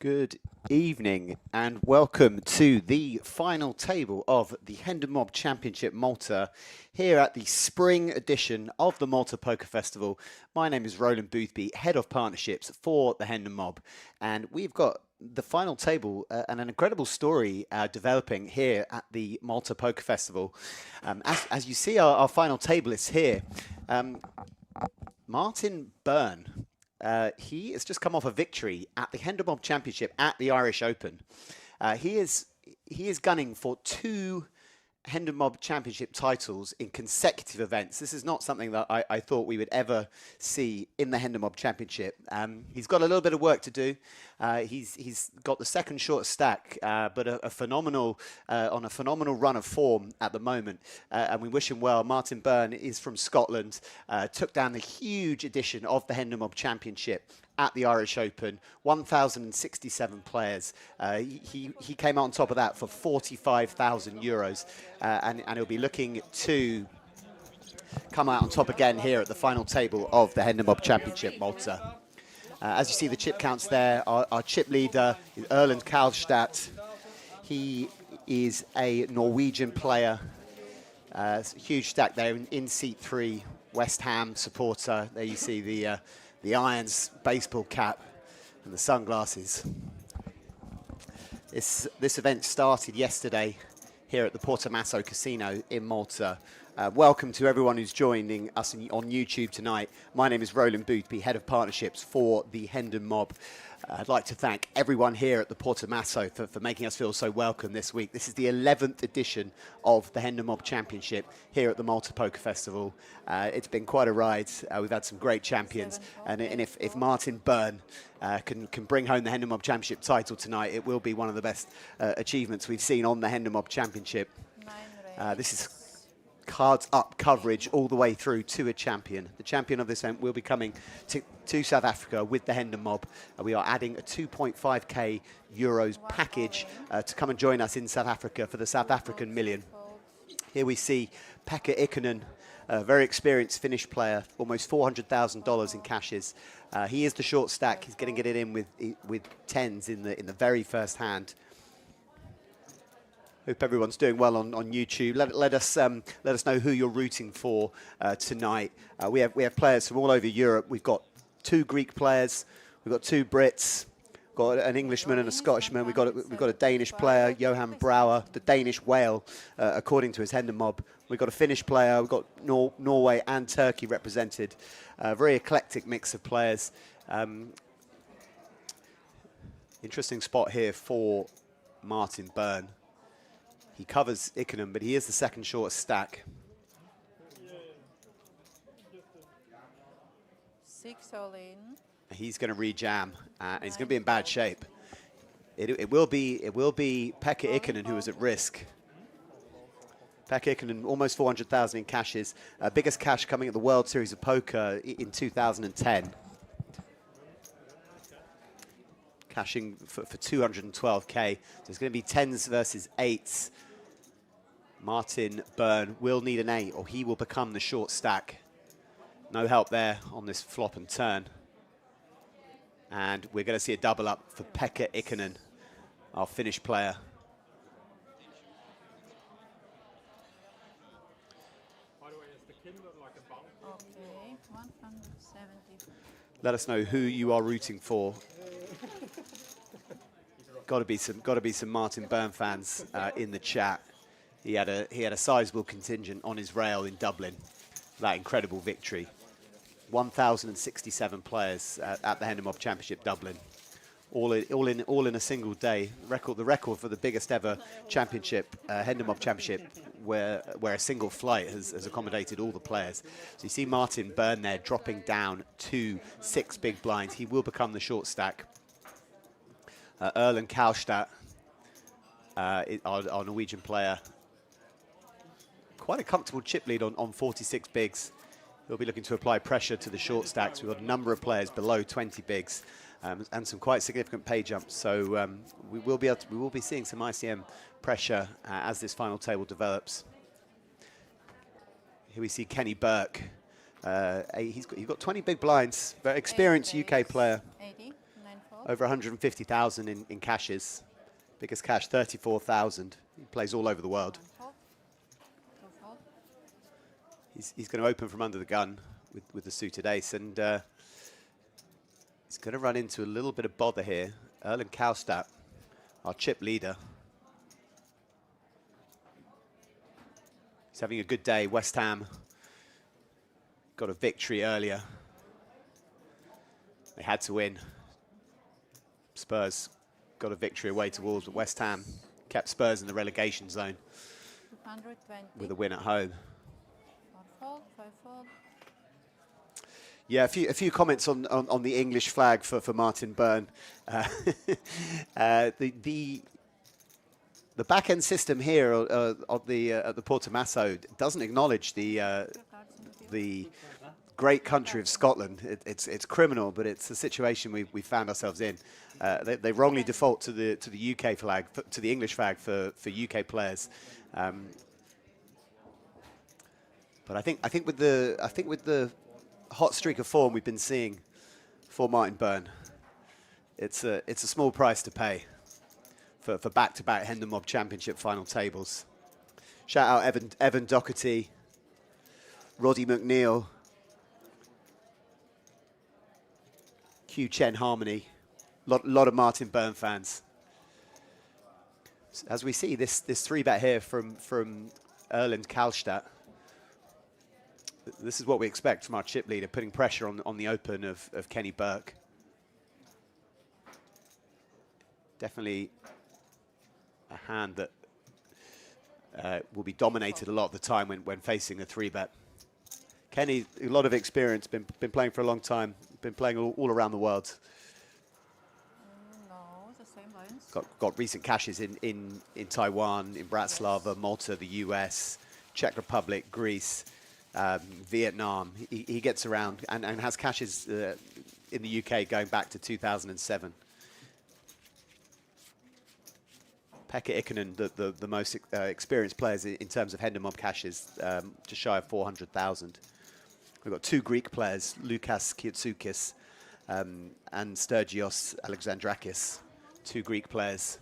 Good evening and welcome to the final table of the Hendon Championship Malta here at the spring edition of the Malta Poker Festival. My name is Roland Boothby, Head of Partnerships for the Hendon Mob, and we've got the final table and an incredible story developing here at the Malta Poker Festival. As you see, our final table is here. Martin Byrne. He has just come off a victory at the Hendon Championship at the Irish Open. He is gunning for two Hendon Championship titles in consecutive events. This is not something that I thought we would ever see in the Hendon Championship. He's got a little bit of work to do. He's got the second shortest stack, but a phenomenal on a phenomenal run of form at the moment. And we wish him well. Martin Byrne is from Scotland. Took down the huge edition of the Hendon Championship at the Irish Open, 1,067 players. He came out on top of that for €45,000, and he'll be looking to come out on top again here at the final table of the Hendon Championship Malta. As you see the chip counts there, our chip leader is Erland Kstat. He is a Norwegian player. Huge stack there in seat 3, West Ham supporter. There you see the Irons baseball cap and the sunglasses. This event started yesterday here at the Portomasso Casino in Malta. Welcome to everyone who's joining us on YouTube tonight. My name is Roland Boothby, Head of Partnerships for the Hendon Mob. I'd like to thank everyone here at the Portomasso for making us feel so welcome this week. This is the 11th edition of the Hendon Championship here at the Malta Poker Festival. It's been quite a ride. We've had some great champions. And if Martin Byrne can bring home the Hendon Championship title tonight, it will be one of the best achievements we've seen on the Hendon Championship. This is cards up coverage all the way through to a champion. The champion of this event will be coming to South Africa with the Hendon Mob. We are adding a 2.5k euros package to come and join us in South Africa for the South African Million. Here we see Pekka Ikonen, a very experienced Finnish player, almost $400,000 in cashes. He is the short stack. He's getting it in with tens in the very first hand. Hope everyone's doing well on YouTube. Let us know who you're rooting for tonight. We have players from all over Europe. We've got 2 Greek players. We've got 2 Brits. We've got an Englishman and a Scottishman. We've got a Danish player, Johan Brower, the Danish whale, according to his Hendon Mob. We've got a Finnish player. We've got Norway and Turkey represented. A very eclectic mix of players. Interesting spot here for Martin Byrne. He covers Ikonen, but he is the second shortest stack. 6 all in. He's going to re-jam, and he's going to be in bad shape. It will be Pekka Ikonen who is at risk. Pekka Ikonen, almost 400,000 in cashes. Biggest cash coming at the World Series of Poker in 2010. Cashing for 212k. So it's going to be 10s versus 8s. Martin Byrne will need an 8 or he will become the short stack. No help there on this flop and turn. And we're going to see a double up for Pekka Ikonen, our Finnish player. Okay, 170. Let us know who you are rooting for. Got to be some Martin Byrne fans in the chat. He had a sizable contingent on his rail in Dublin. That incredible victory. 1,067 players at the Hendon Championship Dublin, all in a single day. The record for the biggest ever championship, Hendon Championship, where a single flight has accommodated all the players. So you see Martin Byrne there dropping down to 6 big blinds. He will become the short stack. Erland Kstat, our Norwegian player. Quite a comfortable chip lead on 46 bigs. He'll be looking to apply pressure to the short stacks. We've got a number of players below 20 bigs and some quite significant pay jumps. So we will be seeing some ICM pressure as this final table develops. Here we see Kenny Burke. He's got 20 big blinds. Very experienced UK player. 80, 9-4. Over 150,000 in cashes. Biggest cash, 34,000. He plays all over the world. One fold. Two fold. He's going to open from under the gun with the suited ace, and he's going to run into a little bit of bother here. Erland Kstat, our chip leader. He's having a good day. West Ham got a victory earlier. They had to win. Spurs got a victory away to Wolves, but West Ham kept Spurs in the relegation zone 220. with a win at home. One fold. Five fold. Yeah, a few comments on the English flag for Martin Byrne. The back end system here at the Porto Masso doesn't acknowledge the great country of Scotland. It's criminal, but it's a situation we found ourselves in. They wrongly default to the UK flag, to the English flag for UK players. But I think with the hot streak of form we've been seeing for Martin Byrne, it's a small price to pay for back-to-back Hendon Mob Championship final tables. Shout out Evan Doherty, Roddy McNeil, Q Chen Harmony, lot of Martin Byrne fans. As we see this 3-bet here from Erland Kstat. This is what we expect from our chip leader, putting pressure on the open of Kenny Burke. Definitely a hand that will be dominated a lot of the time when facing a 3-bet. Kenny, a lot of experience, been playing for a long time, been playing all around the world. No, the same lines. Got recent cashes in Taiwan, in Bratislava, Malta, the US, Czech Republic, Greece, Vietnam. He gets around and has cashes in the UK going back to 2007. Pekka Ikonen, the most experienced players in terms of Hendon Mob cashes, just shy of 400,000. We've got 2 Greek players, Lukas Kiotsoukas and Sturgios Alexandrakis, 2 Greek players.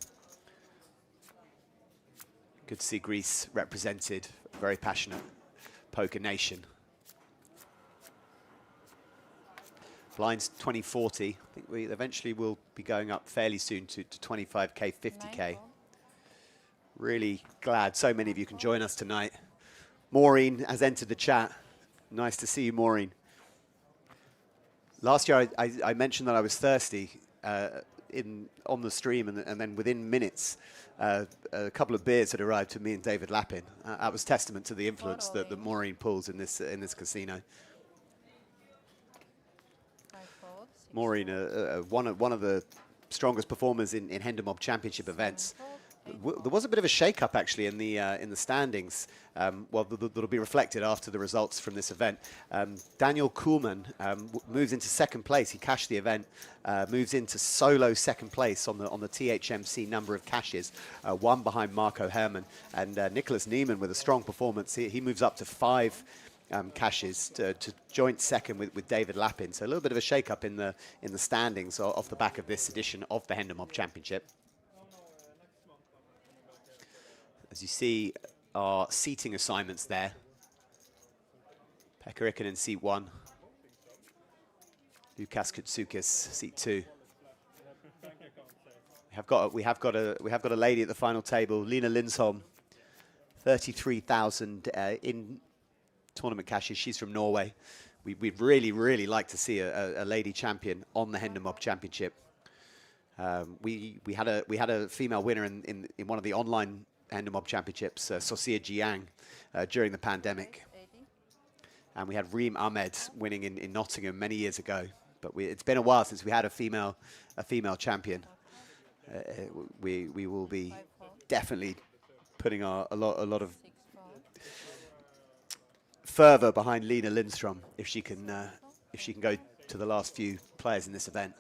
Good to see Greece represented, very passionate poker nation. Blinds 2040. I think we eventually will be going up fairly soon to 25k, 50k. Really glad so many of you can join us tonight. Maureen has entered the chat. Nice to see you, Maureen. Last year I mentioned that I was thirsty on the stream, and then within minutes a couple of beers had arrived to me and David Lappin. That was testament to the influence that Maureen pulls in this casino. Maureen, one of the strongest performers in Hendon Mob Championship events. There was a bit of a shake-up actually in the standings. Well, that'll be reflected after the results from this event. Daniel Kuhlmann moves into second place. He cashed the event, moves into solo second place on the THMC number of cashes, one behind Marco Herman, and Nicholas Niemann with a strong performance. He moves up to 5 cashes to joint second with David Lappin. So a little bit of a shake-up in the standings off the back of this edition of the Hendon Mob Championship. As you see, our seating assignments there. Pekka Ikonen, seat 1. Lukas Kiotsoukas, seat 2. We have got a lady at the final table, Lena Lindholm, 33,000 in tournament cashes. She's from Norway. We'd really like to see a lady champion on the Hendon Mob Championship. We had a female winner in one of the online Hendon Mob Championships, Sosia Jiang, during the pandemic. And we had Reem Ahmed winning in Nottingham many years ago. But it's been a while since we had a female champion. We will be definitely putting a lot of fervor behind Lena Lindstrom if she can go to the last few players in this event.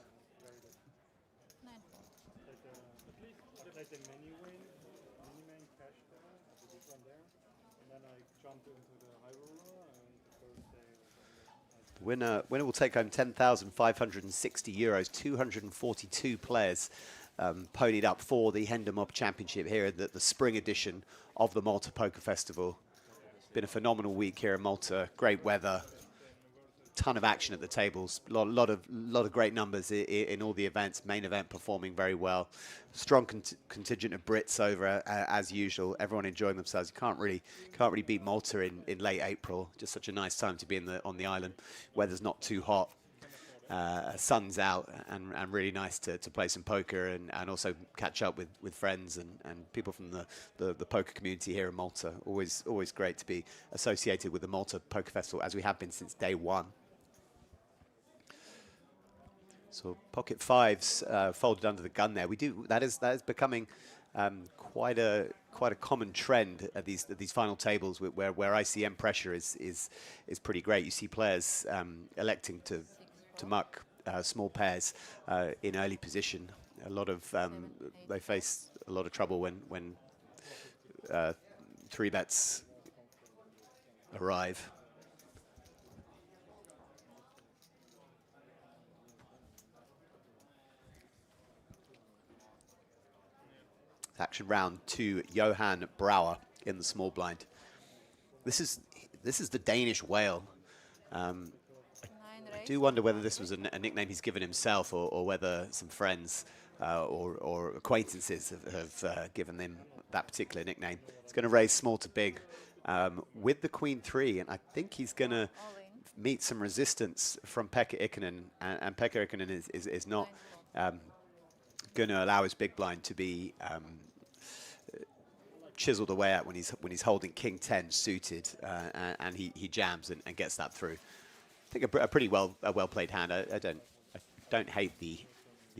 Winner will take home €10,560. 242 players ponied up for the Hendon Mob Championship here at the spring edition of the Malta Poker Festival. Been a phenomenal week here in Malta. Great weather, ton of action at the tables. Lot of great numbers in all the events. Main event performing very well. Strong contingent of Brits over as usual. Everyone enjoying themselves. You can't really beat Malta in late April. Just such a nice time to be on the island. Weather's not too hot. Sun's out, and really nice to play some poker and also catch up with friends and people from the poker community here in Malta. Always great to be associated with the Malta Poker Festival, as we have been since day one. So pocket fives folded under the gun there. That is becoming quite a common trend at these final tables where ICM pressure is pretty great. You see players electing to muck small pairs in early position. They face a lot of trouble when three bets arrive. Action round 2, Johan Brower in the small blind. This is the Danish whale. I do wonder whether this was a nickname he's given himself or whether some friends or acquaintances have given him that particular nickname. He's going to raise small to big with the Queen 3, and I think he's going to meet some resistance from Pekka Ikonen, and Pekka Ikonen is not going to allow his big blind to be chiseled away at when he's holding King 10 suited, and he jams and gets that through. I think a pretty well played hand. I don't hate the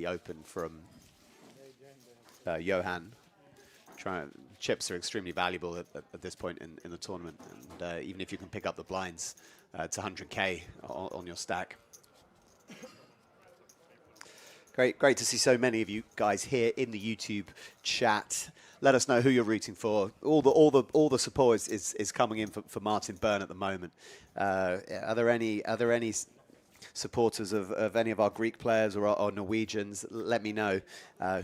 open from Johan. Chips are extremely valuable at this point in the tournament, and even if you can pick up the blinds, it's 100k on your stack. Great to see so many of you guys here in the YouTube chat. Let us know who you're rooting for. All the support is coming in for Martin Byrne at the moment. Are there any supporters of any of our Greek players or Norwegians? Let me know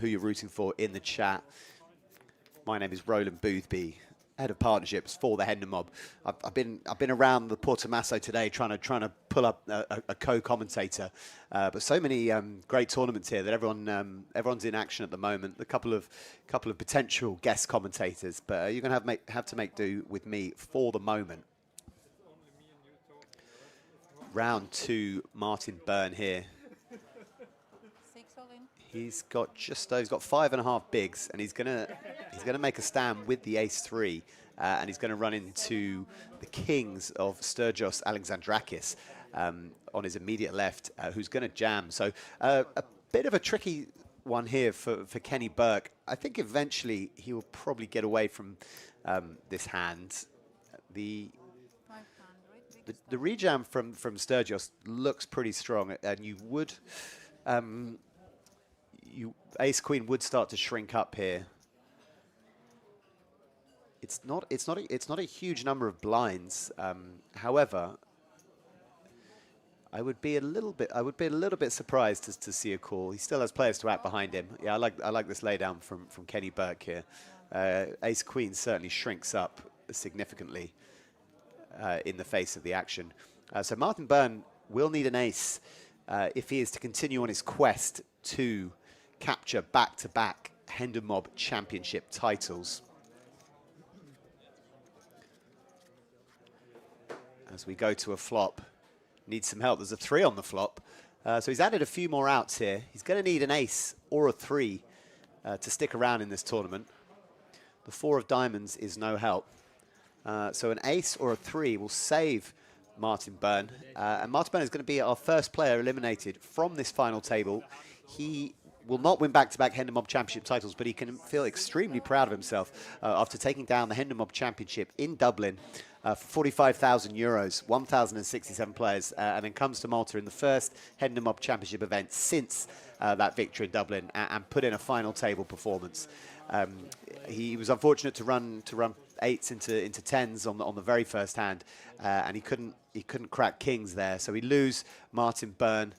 who you're rooting for in the chat. My name is Roland Boothby, head of partnerships for the Hendon Mob. I've been around the Porto Masso today trying to pull up a co-commentator, but so many great tournaments here that everyone's in action at the moment. A couple of potential guest commentators, but you're going to have to make do with me for the moment. Round 2, Martin Byrne here. He's got 5.5 bigs, and he's gonna make a stand with the ace-3, and he's gonna run into the kings of Sturgos Alexandrakis on his immediate left, who's gonna jam. So a bit of a tricky one here for Kenny Burke. I think eventually he will probably get away from this hand. The rejam from Sturgos looks pretty strong, and you would. Ace Queen would start to shrink up here. It's not a huge number of blinds. However, I would be a little bit surprised to see a call. He still has players to act behind him. Yeah, I like this laydown from Kenny Burke here. Ace Queen certainly shrinks up significantly in the face of the action. So Martin Byrne will need an ace if he is to continue on his quest to capture back-to-back Hendon Mob Championship titles. As we go to a flop, needs some help. There's a 3 on the flop. So he's added a few more outs here. He's going to need an ace or a 3 to stick around in this tournament. The 4 of diamonds is no help. So an ace or a 3 will save Martin Byrne. And Martin Byrne is going to be our first player eliminated from this final table. He will not win back-to-back Hendon Mob Championship titles, but he can feel extremely proud of himself after taking down the Hendon Mob Championship in Dublin for 45,000 euros, 1,067 players, and then comes to Malta in the first Hendon Mob Championship event since that victory in Dublin and put in a final table performance. He was unfortunate to run eights into tens on the very first hand, and he couldn't crack kings there. So we lose Martin Byrne.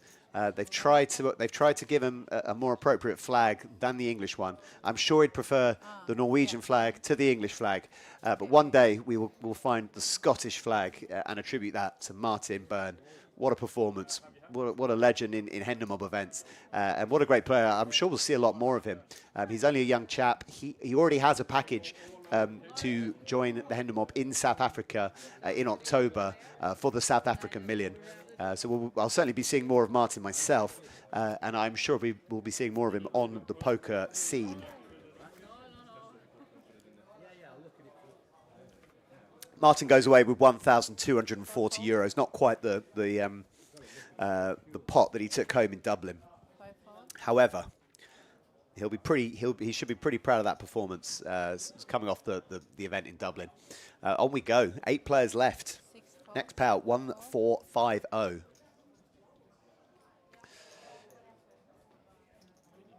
They've tried to give him a more appropriate flag than the English one. I'm sure he'd prefer the Norwegian flag to the English flag, but one day we'll find the Scottish flag and attribute that to Martin Byrne. What a performance! What a legend in Hendon Mob events, and what a great player. I'm sure we'll see a lot more of him. He's only a young chap. He already has a package to join the Hendon Mob in South Africa in October for the South African Million. So I'll certainly be seeing more of Martin myself, and I'm sure we will be seeing more of him on the poker scene. Martin goes away with €1,240, not quite the pot that he took home in Dublin. However, he should be pretty proud of that performance coming off the event in Dublin. On we go. 8 players left. Next payout 1450.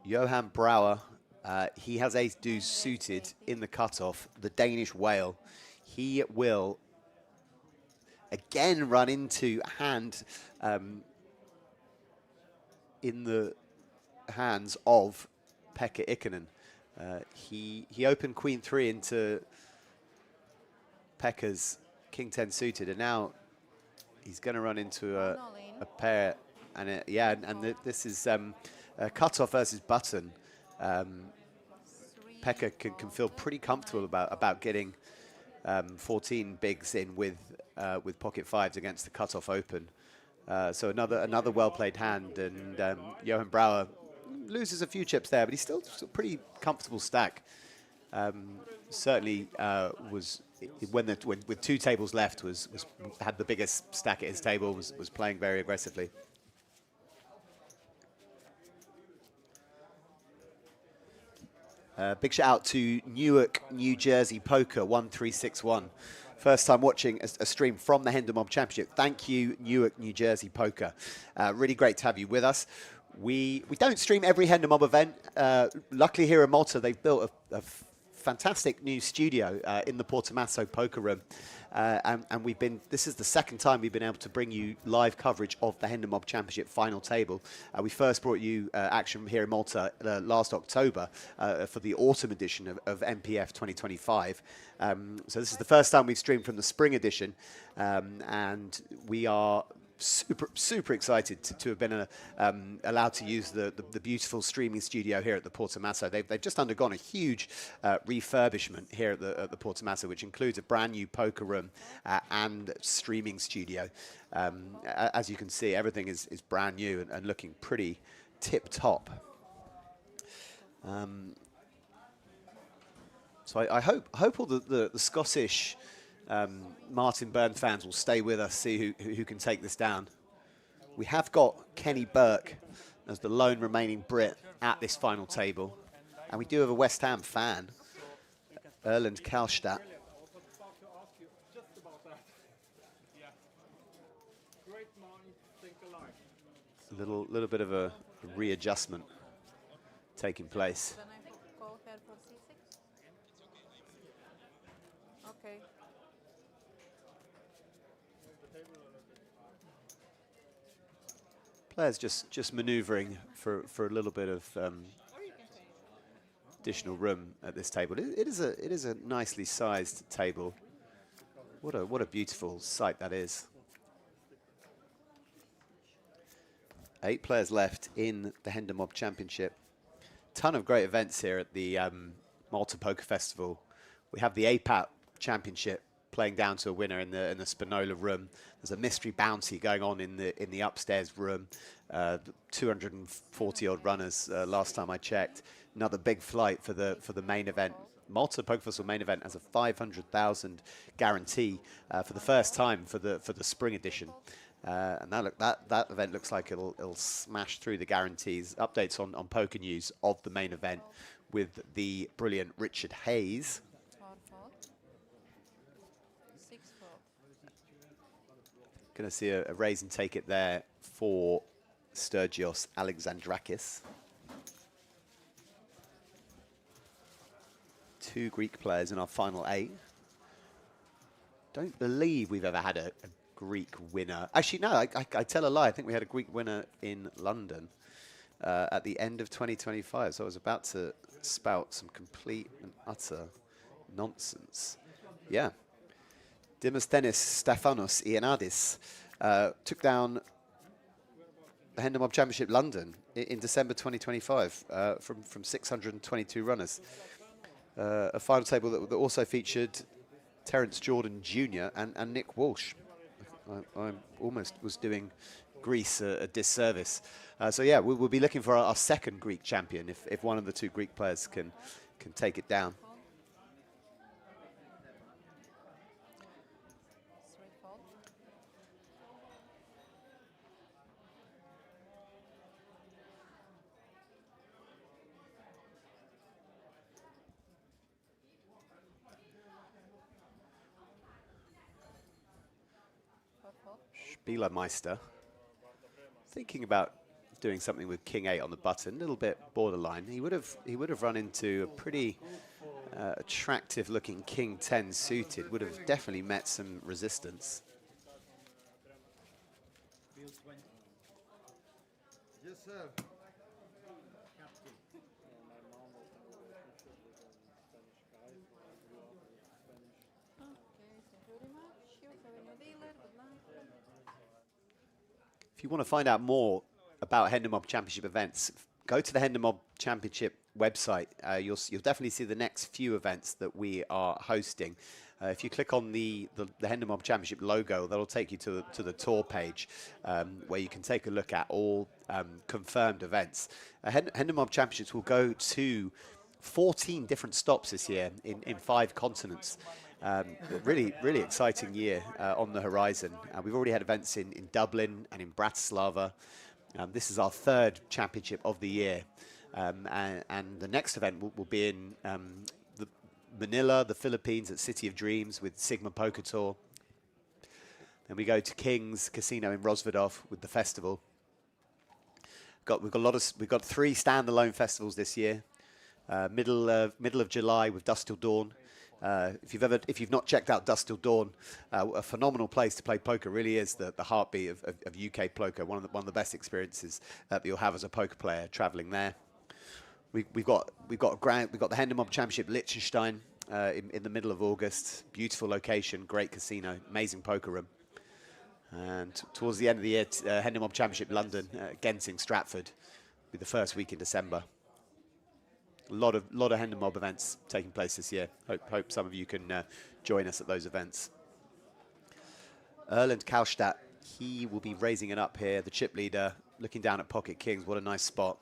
Johan Brower, he has ace deuce suited in the cutoff. The Danish whale. He will again run into a hand in the hands of Pekka Ikonen. He opened Queen 3 into Pekka's King 10 suited, and now he's going to run into a pair, and this is cutoff versus button. Pekka can feel pretty comfortable about getting 14 bigs in with pocket fives against the cutoff open. So another well played hand, and Johan Brower loses a few chips there, but he's still a pretty comfortable stack. Certainly was with 2 tables left had the biggest stack at his table, was playing very aggressively. Big shout out to Newark, New Jersey Poker 1361. First time watching a stream from the Hendon Mob Championship. Thank you, Newark, New Jersey Poker. Really great to have you with us. We don't stream every Hendon Mob event. Luckily here in Malta, they've built a fantastic new studio in the Portomasso Poker Room. And this is the second time we've been able to bring you live coverage of the Hendon Mob Championship final table. We first brought you action here in Malta last October for the autumn edition of MPF 2025. So this is the first time we've streamed from the spring edition, and we are super excited to have been allowed to use the beautiful streaming studio here at the Portomasso. They've just undergone a huge refurbishment here at the Portomasso, which includes a brand new poker room and streaming studio. As you can see, everything is brand new and looking pretty tip top. So I hope all the Scottish Martin Byrne fans will stay with us, see who can take this down. We have got Kenny Burke as the lone remaining Brit at this final table. And we do have a West Ham fan, Erland Kstat. A little bit of a readjustment taking place. Then I go here for C6? Okay. Players just manoeuvring for a little bit of additional room at this table. It is a nicely sized table. What a beautiful sight that is. 8 players left in the Hendon Mob Championship. Ton of great events here at the Malta Poker Festival. We have the APAT Championship playing down to a winner in the Spinola room. There's a mystery bounty going on in the upstairs room. 240 odd runners last time I checked. Another big flight for the main event. Malta Poker Festival main event has a 500,000 guarantee for the first time for the spring edition. And that event looks like it'll smash through the guarantees. Updates on Poker News of the main event with the brilliant Richard Hayes. Going to see a raise and take it there for Sturgios Alexandrakis. 2 Greek players in our final 8. Don't believe we've ever had a Greek winner. Actually, no, I tell a lie. I think we had a Greek winner in London at the end of 2025. So I was about to spout some complete and utter nonsense. Yeah. Demosthenes Stefanos Ioannidis took down the Hendon Mob Championship London in December 2025 from 622 runners. A final table that also featured Terence Jordan Jr. and Nick Walsh. I almost was doing Greece a disservice. So yeah, we'll be looking for our second Greek champion if one of the 2 Greek players can take it down. Meister. Thinking about doing something with King 8 on the button, a little bit borderline. He would have run into a pretty attractive looking King 10 suited. Would have definitely met some resistance. Yes, sir. If you want to find out more about Hendon Mob Championship events, go to the Hendon Mob Championship website. You'll definitely see the next few events that we are hosting. If you click on the Hendon Mob Championship logo, that'll take you to the tour page where you can take a look at all confirmed events. Hendon Mob Championships will go to 14 different stops this year in 5 continents. Really exciting year on the horizon. We've already had events in Dublin and in Bratislava. This is our 3rd championship of the year. And the next event will be in Manila, the Philippines, at City of Dreams with Sigma Poker Tour. Then we go to King's Casino in Rozvadov with the festival. We've got 3 standalone festivals this year. Middle of July with Dusk Till Dawn. If you've not checked out Dusk Till Dawn, a phenomenal place to play poker. Really is the heartbeat of UK poker. One of the best experiences that you'll have as a poker player travelling there. We've got the Hendon Mob Championship Liechtenstein in the middle of August. Beautiful location, great casino, amazing poker room. And towards the end of the year, Hendon Mob Championship London, Genting, Stratford, with the first week in December. A lot of Hendon Mob events taking place this year. Hope some of you can join us at those events. Erland Kstat, he will be raising it up here. The chip leader, looking down at pocket kings. What a nice spot.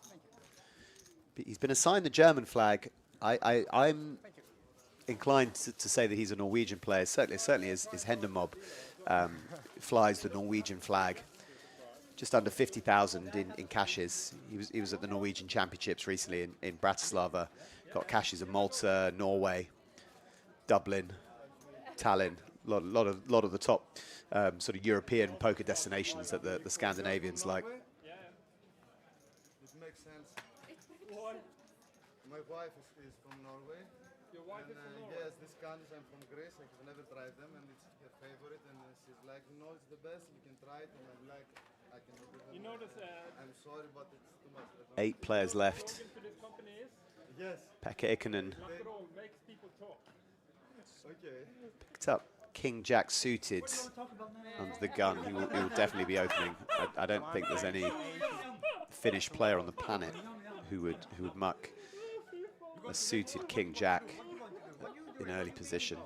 He's been assigned the German flag. I'm inclined to say that he's a Norwegian player. Certainly his Hendon Mob flies the Norwegian flag. Just under 50,000 in cashes. He was at the Norwegian Championships recently in Bratislava. Got cashes in Malta, Norway, Dublin, Tallinn. A lot of the top sort of European poker destinations that the Scandinavians like. This makes sense. My wife is from Norway. Your wife is from Norway? Yes, these countries, I'm from Greece. I have never tried them, and it's her favorite. And she's like, it's the best. You can try it. And I'm like, I can do it. I'm sorry, but it's too much. 8 players left. Yes. Pekka Ikonen Okay. picked up King Jack suited under the gun. He will definitely be opening. I don't think there's any Finnish player on the planet who would muck a suited King Jack in early position.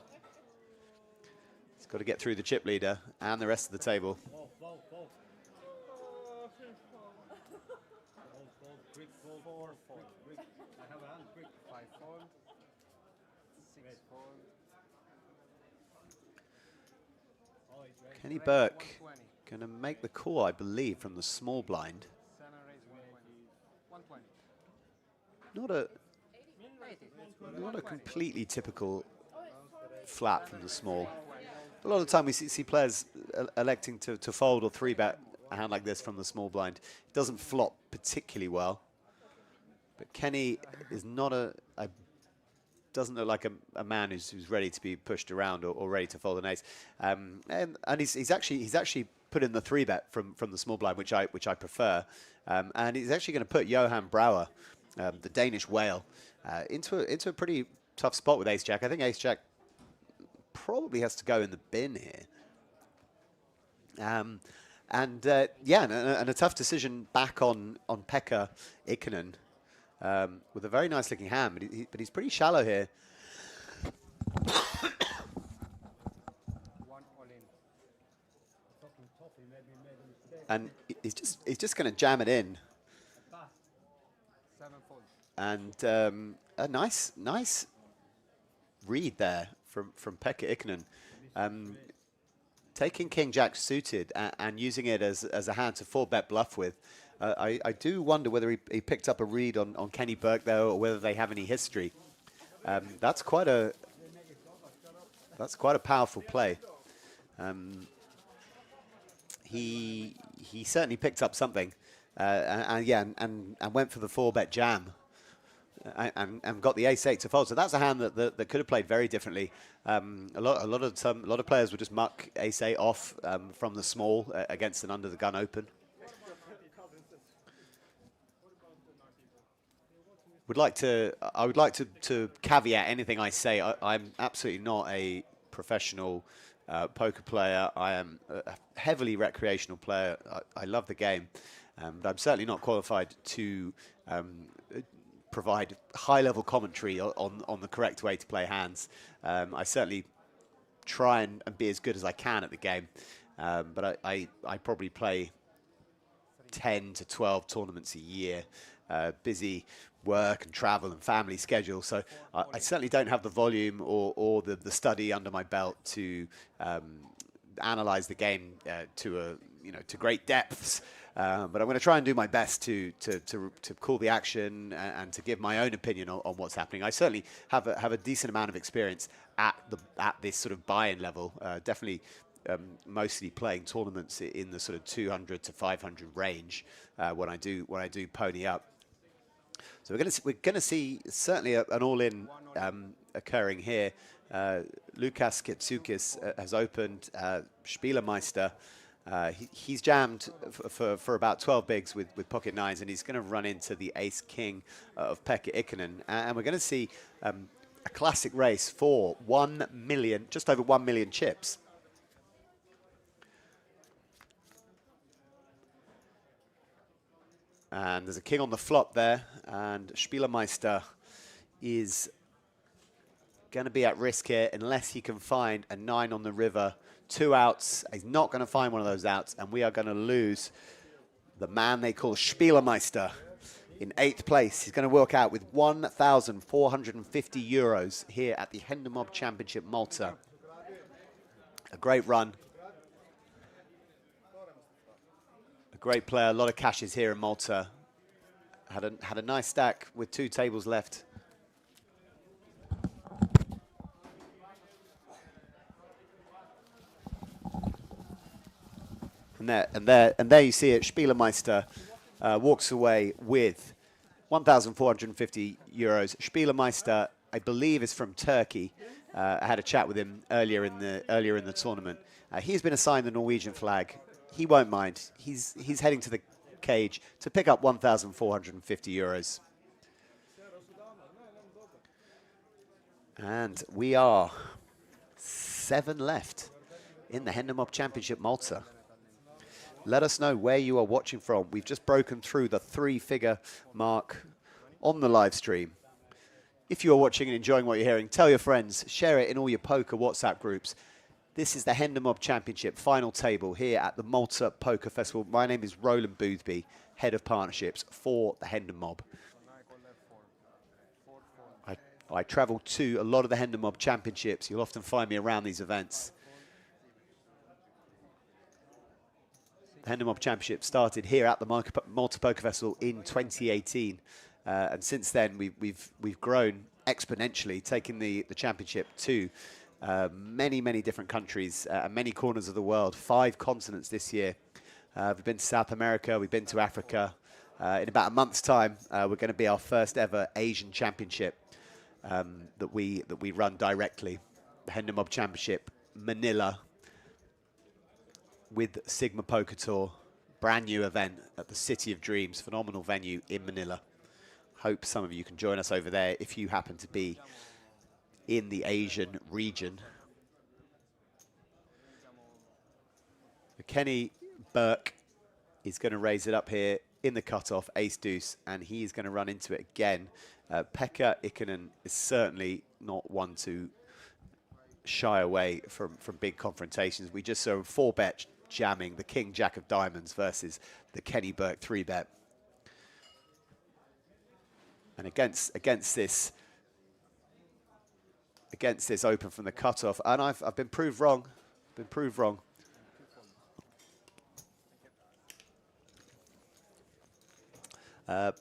He's got to get through the chip leader and the rest of the table. Kenny Burke going to make the call, I believe, from the small blind. Not a completely typical flat from the small. A lot of the time we see players electing to fold or 3-bet a hand like this from the small blind. It doesn't flop particularly well. But Kenny is not a doesn't look like a man who's ready to be pushed around or ready to fold an ace. And he's actually put in the 3-bet from the small blind, which I prefer. And he's actually going to put Johan Brower, the Danish whale, into a pretty tough spot with ace jack. I think ace jack probably has to go in the bin here. And a tough decision back on Pekka Ikonen with a very nice looking hand, but he's pretty shallow here. And he's just going to jam it in. And a nice read there from Pekka Ikonen. Taking King Jack suited and using it as a hand to 4-bet bluff with. I do wonder whether he picked up a read on Kenny Burke though, or whether they have any history. That's quite a powerful play. He certainly picked up something, and went for the 4-bet jam. And got the ace-8 to fold. So that's a hand that could have played very differently. A lot of players would just muck ace-8 off from the small against an under-the-gun open. I would like to caveat anything I say. I'm absolutely not a professional poker player. I am a heavily recreational player. I love the game, but I'm certainly not qualified to provide high-level commentary on the correct way to play hands. I certainly try and be as good as I can at the game, but I probably play 10 to 12 tournaments a year, busy work and travel and family schedule, so I certainly don't have the volume or the study under my belt to analyze the game to great depths. But I'm going to try and do my best to call the action and to give my own opinion on what's happening. I certainly have a decent amount of experience at this sort of buy-in level. Definitely, mostly playing tournaments in the sort of 200 to 500 range when I do pony up. So we're gonna see certainly an all-in occurring here. Lukas Kitsukis has opened Meister. He's jammed for about 12 bigs with pocket nines, and he's going to run into the ace-king of Pekka Ikonen. And we're going to see a classic race for 1 million, just over 1 million chips. And there's a king on the flop there, and Meister is going to be at risk here unless he can find a 9 on the river. 2 outs. He's not going to find one of those outs, and we are going to lose the man they call Meister in 8th place. He's going to walk out with 1,450 euros here at the Hendon Mob Championship Malta. A great run. A great player. A lot of cashes here in Malta. Had a nice stack with 2 tables left. And there you see it. Meister walks away with 1,450 euros. Meister, I believe, is from Turkey. I had a chat with him earlier in the tournament. He's been assigned the Norwegian flag. He won't mind. He's heading to the cage to pick up 1,450 euros. And we are 7 left in the Hendon Mob Championship Malta. Let us know where you are watching from. We've just broken through the 3-figure mark on the live stream. If you are watching and enjoying what you're hearing, tell your friends, share it in all your poker WhatsApp groups. This is the Hendon Mob Championship final table here at the Malta Poker Festival. My name is Roland Boothby, Head of Partnerships for the Hendon Mob. I travel to a lot of the Hendon Mob Championships. You'll often find me around these events. The Hendon Mob Championship started here at the Malta Poker Festival in 2018, and since then we've grown exponentially, taking the championship to many different countries and many corners of the world. 5 continents this year. We've been to South America, we've been to Africa. In about a month's time, we're going to be our first ever Asian championship. that we run directly. The Hendon Mob Championship, Manila, with Sigma Poker Tour, brand new event at the City of Dreams, phenomenal venue in Manila. Hope some of you can join us over there if you happen to be in the Asian region. Kenny Burke is going to raise it up here in the cutoff, ace deuce, and he's going to run into it again. Pekka Ikonen is certainly not one to shy away from big confrontations. We just saw 4-bet jamming the King Jack of Diamonds versus the Kenny Burke 3-bet. And against this open from the cutoff, and I've been proved wrong.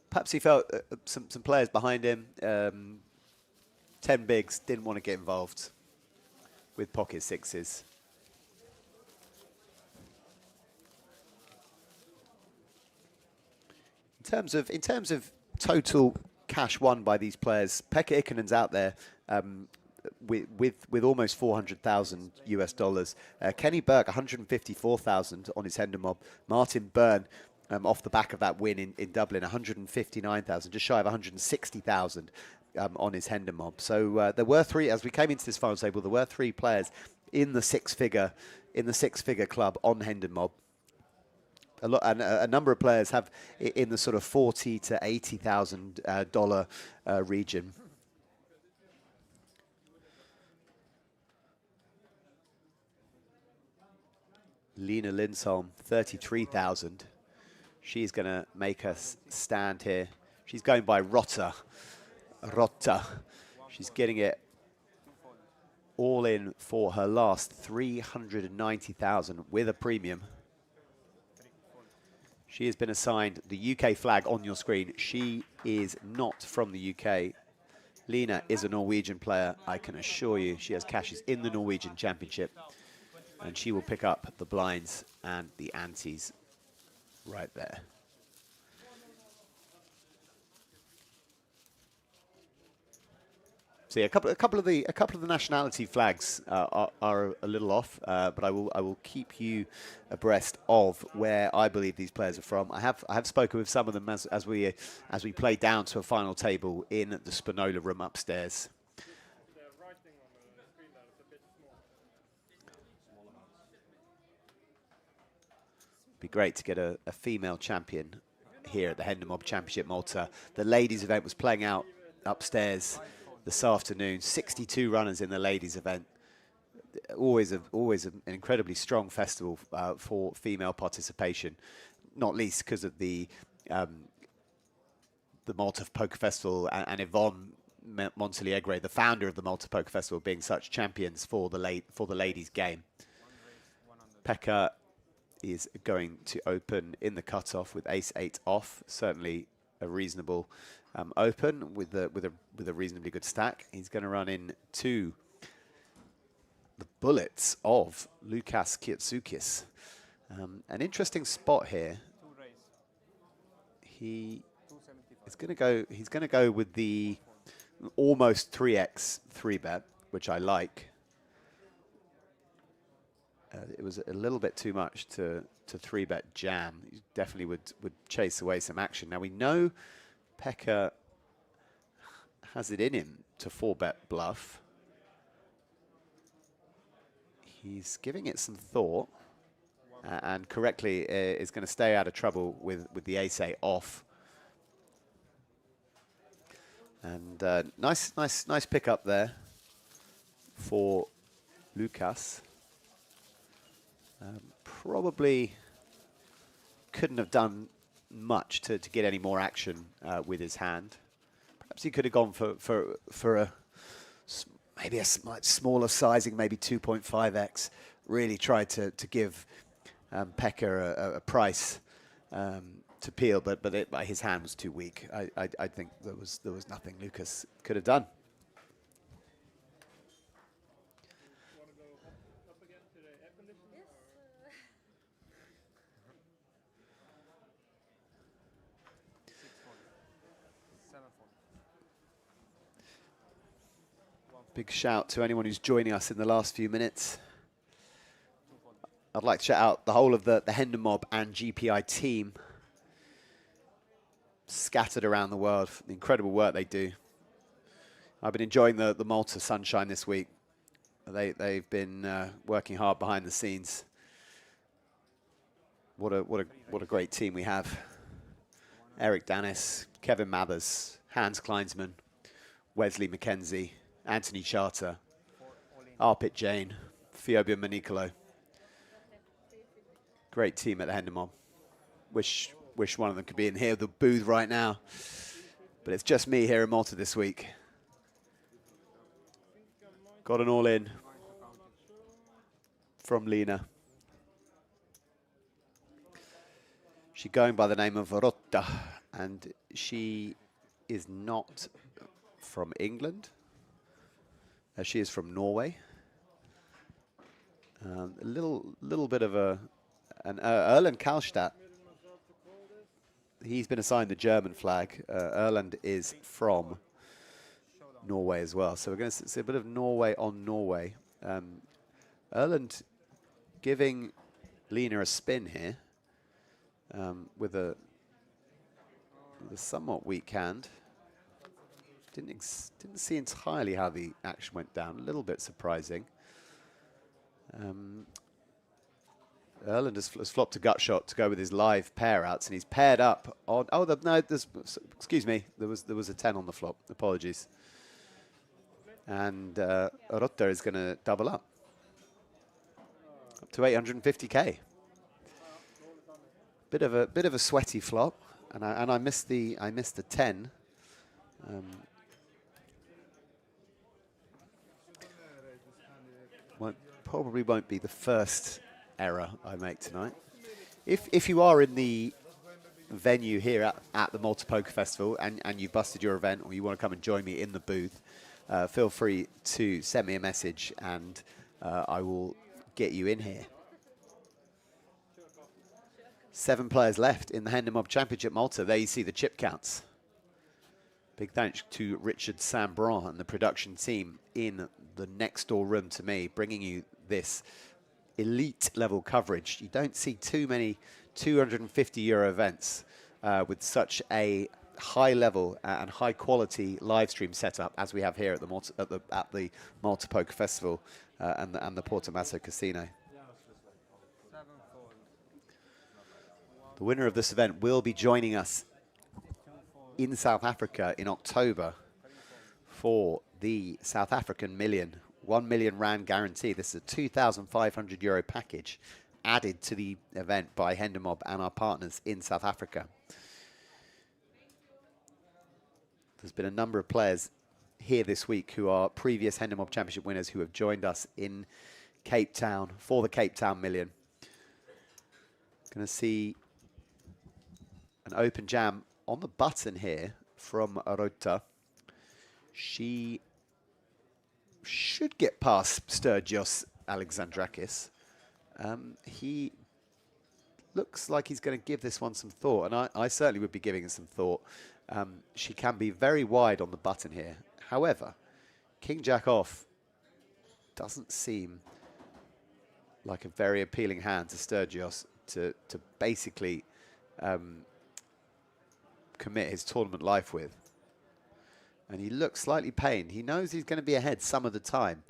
Perhaps he felt some players behind him, 10 bigs, didn't want to get involved with pocket sixes. In terms of total cash won by these players, Pekka Ikonen's out there with almost 400,000 US dollars. Kenny Burke 154,000 on his Hendon Mob. Martin Byrne off the back of that win in Dublin, 159,000, just shy of 160,000 on his Hendon Mob. So there were three, as we came into this final table, there were three players in the six-figure club on Hendon Mob. A number of players have in the sort of $40,000 to $80,000 region. Lena Lindholm, 33,000. She's going to make us stand here. She's going by Rotta. She's getting it all in for her last 390,000 with a premium. She has been assigned the UK flag on your screen. She is not from the UK. Lena is a Norwegian player. I can assure you she has cashes in the Norwegian Championship. And she will pick up the blinds and the antes right there. See, a couple of the nationality flags are a little off, but I will keep you abreast of where I believe these players are from. I have spoken with some of them as we play down to a final table in the Spinola room upstairs. Be great to get a female champion here at the Hendon Mob Championship Malta. The ladies event was playing out upstairs this afternoon. 62 runners in the ladies event. Always an incredibly strong festival for female participation, not least because of the Malta Poker Festival and Yvonne Monteliegre, the founder of the Malta Poker Festival, being such champions for the ladies game. Pekka is going to open in the cutoff with ace-8 off. Certainly a reasonable open with a reasonably good stack. He's going to run into the bullets of Lukas Kiatsukis. An interesting spot here. He's going to go with the almost 3x 3-bet, which I like. It was a little bit too much to 3-bet jam. He definitely would chase away some action. Now we know Pekka has it in him to 4-bet bluff. He's giving it some thought and correctly is going to stay out of trouble with the ace-8 off. And nice pick up there for Lukas. Probably couldn't have done much to get any more action with his hand. Perhaps he could have gone for maybe a smaller sizing, maybe 2.5x. Really tried to give Pekka a price to peel, but his hand was too weak. I think there was nothing Lukas could have done. Big shout to anyone who's joining us in the last few minutes. I'd like to shout out the whole of the Hendon Mob and GPI team scattered around the world for the incredible work they do. I've been enjoying the Malta sunshine this week. They've been working hard behind the scenes. What a great team we have. Eric Danis, Kevin Mathers, Hans Kleinsman, Wesley McKenzie, Anthony Charter, Arpit Jain, Fiobia Manicolo. Great team at the Hendon Mob. Wish one of them could be in here, the booth right now. But it's just me here in Malta this week. Got an all-in from Lena. She's going by the name of Rotta, and she is not from England. She is from Norway. A little bit of an Erland Kstat. He's been assigned the German flag. Erland is from Norway as well. So we're going to see a bit of Norway on Norway. Erland giving Lena a spin here with a somewhat weak hand. Didn't see entirely how the action went down. A little bit surprising. Erland has flopped a gut shot to go with his live pair outs, and he's paired up on. Oh, excuse me. There was a 10 on the flop. Apologies. And Rotta is going to double up to 850k. Bit of a sweaty flop, and I missed the 10. Probably won't be the first error I make tonight. If you are in the venue here at the Malta Poker Festival and you've busted your event, or you want to come and join me in the booth, feel free to send me a message and I will get you in here. 7 players left in the Hendon Mob Championship Malta. There you see the chip counts. Big thanks to Richard Sambron and the production team in the next door room to me, bringing you this elite level coverage. You don't see too many €250 events with such a high level and high quality live stream setup as we have here at the Malta Poker Festival and the Porto Masso Casino. The winner of this event will be joining us in South Africa in October for the South African Million. 1 million rand guarantee. This is a €2,500 package added to the event by Hendon Mob and our partners in South Africa. There's been a number of players here this week who are previous Hendon Mob Championship winners who have joined us in Cape Town for the Cape Town Million. Going to see an open jam on the button here from Rotta. She should get past Sturgios Alexandrakis. He looks like he's going to give this one some thought, and I certainly would be giving it some thought. She can be very wide on the button here. However, King Jack off doesn't seem like a very appealing hand to Sturgios to basically commit his tournament life with. And he looks slightly pained. He knows he's going to be ahead some of the time.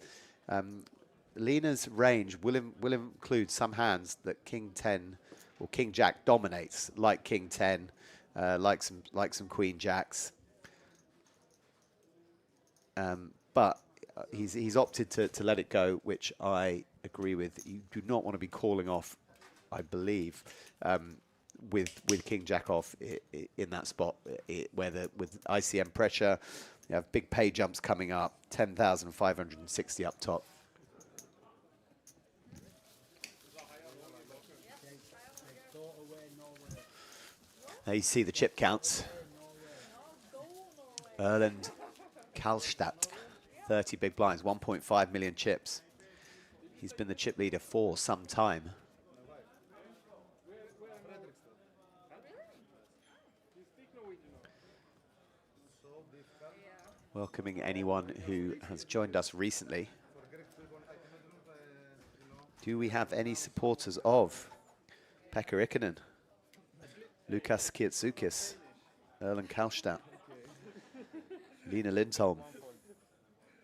Lena's range will include some hands that King 10 or King Jack dominates, like King 10, like some Queen Jacks. But he's opted to let it go, which I agree with. You do not want to be calling off, I believe, with King Jack off in that spot where with ICM pressure. You have big pay jumps coming up, 10,560 up top. Now you see the chip counts. Erland Kstat, 30 big blinds, 1.5 million chips. He's been the chip leader for some time. Welcoming anyone who has joined us recently. Do we have any supporters of Pekka Ikonen, Lukas Kietsukis, Erland Kstat, Lena Lindholm,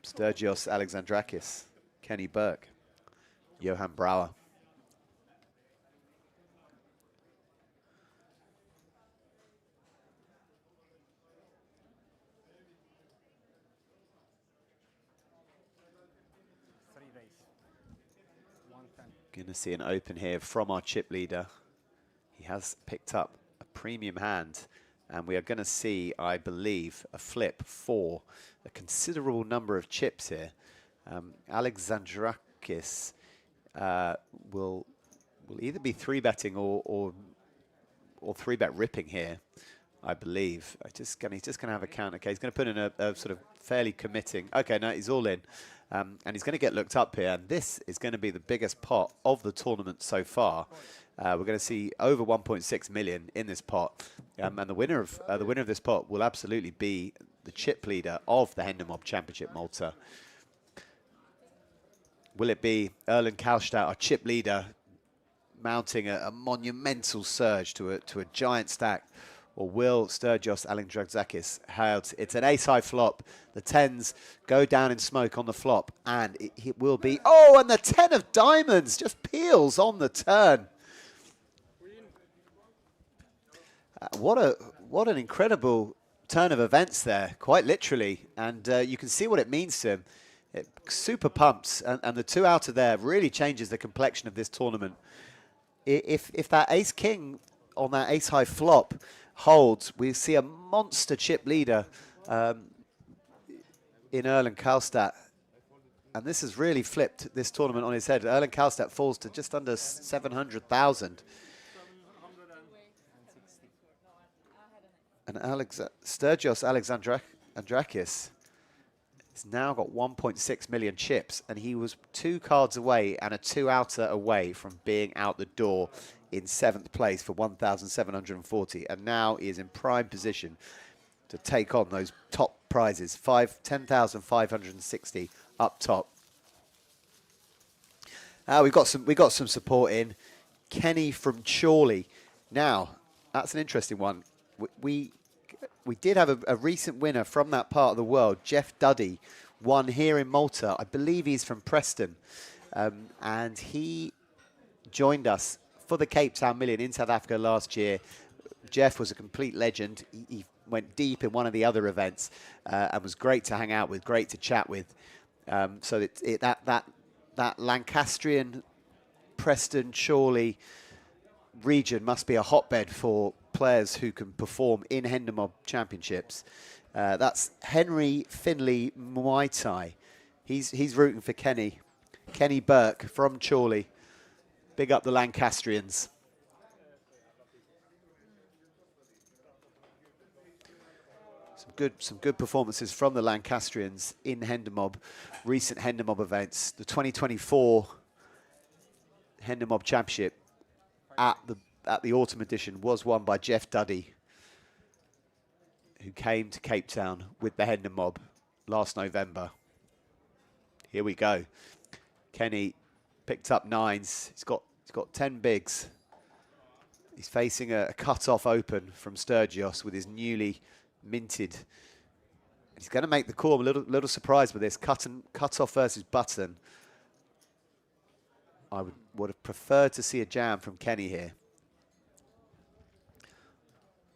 Sturgios Alexandrakis, Kenny Burke, Johan Brower? Going to see an open here from our chip leader. He has picked up a premium hand, and we are going to see, I believe, a flip for a considerable number of chips here. Alexandrakis will either be 3-betting or 3-bet ripping here, I believe. He's just going to have a count. Okay, he's going to put in a sort of fairly committing. Okay, no, he's all in. And he's going to get looked up here. And this is going to be the biggest pot of the tournament so far. We're going to see over 1.6 million in this pot. And the winner of this pot will absolutely be the chip leader of the Hendon Mob Championship Malta. Will it be Erland Kstat, our chip leader, mounting a monumental surge to a giant stack? Or will Sturgios Alexandrakis out? It's an ace-high flop. The 10s go down in smoke on the flop, and it will be... Oh, and the 10 of diamonds just peels on the turn. What an incredible turn of events there, quite literally. And you can see what it means to him. Super pumps, and the 2 out of there really changes the complexion of this tournament. If that ace-king on that ace-high flop holds, we see a monster chip leader in Erland Kstat. And this has really flipped this tournament on his head. Erland Kstat falls to just under 700,000. And Sturgios Alexandrakis has now got 1.6 million chips, and he was 2 cards away and a 2-outer away from being out the door in 7th place for 1,740, and now he is in prime position to take on those top prizes, 10,560 up top. We got some support in. Kenny from Chorley. Now, that's an interesting one. We did have a recent winner from that part of the world, Jeff Duddy, won here in Malta. I believe he's from Preston, and he joined us for the Cape Town Million in South Africa last year. Jeff was a complete legend. He went deep in one of the other events and was great to hang out with, great to chat with. So that Lancastrian, Preston, Chorley region must be a hotbed for players who can perform in Hendon Mob Championships. That's Henry Finley Muay Thai. He's rooting for Kenny Burke from Chorley. Big up the Lancastrians. Some good performances from the Lancastrians in Hendon Mob, recent Hendon Mob events. The 2024 Hendon Mob Championship at the autumn edition was won by Jeff Duddy, who came to Cape Town with the Hendon Mob last November. Here we go. Kenny picked up 9s. He's got 10 bigs. He's facing a cut-off open from Sturgios with his newly minted. He's going to make the call. I'm a little surprised with this. Cut-off versus button. I would have preferred to see a jam from Kenny here.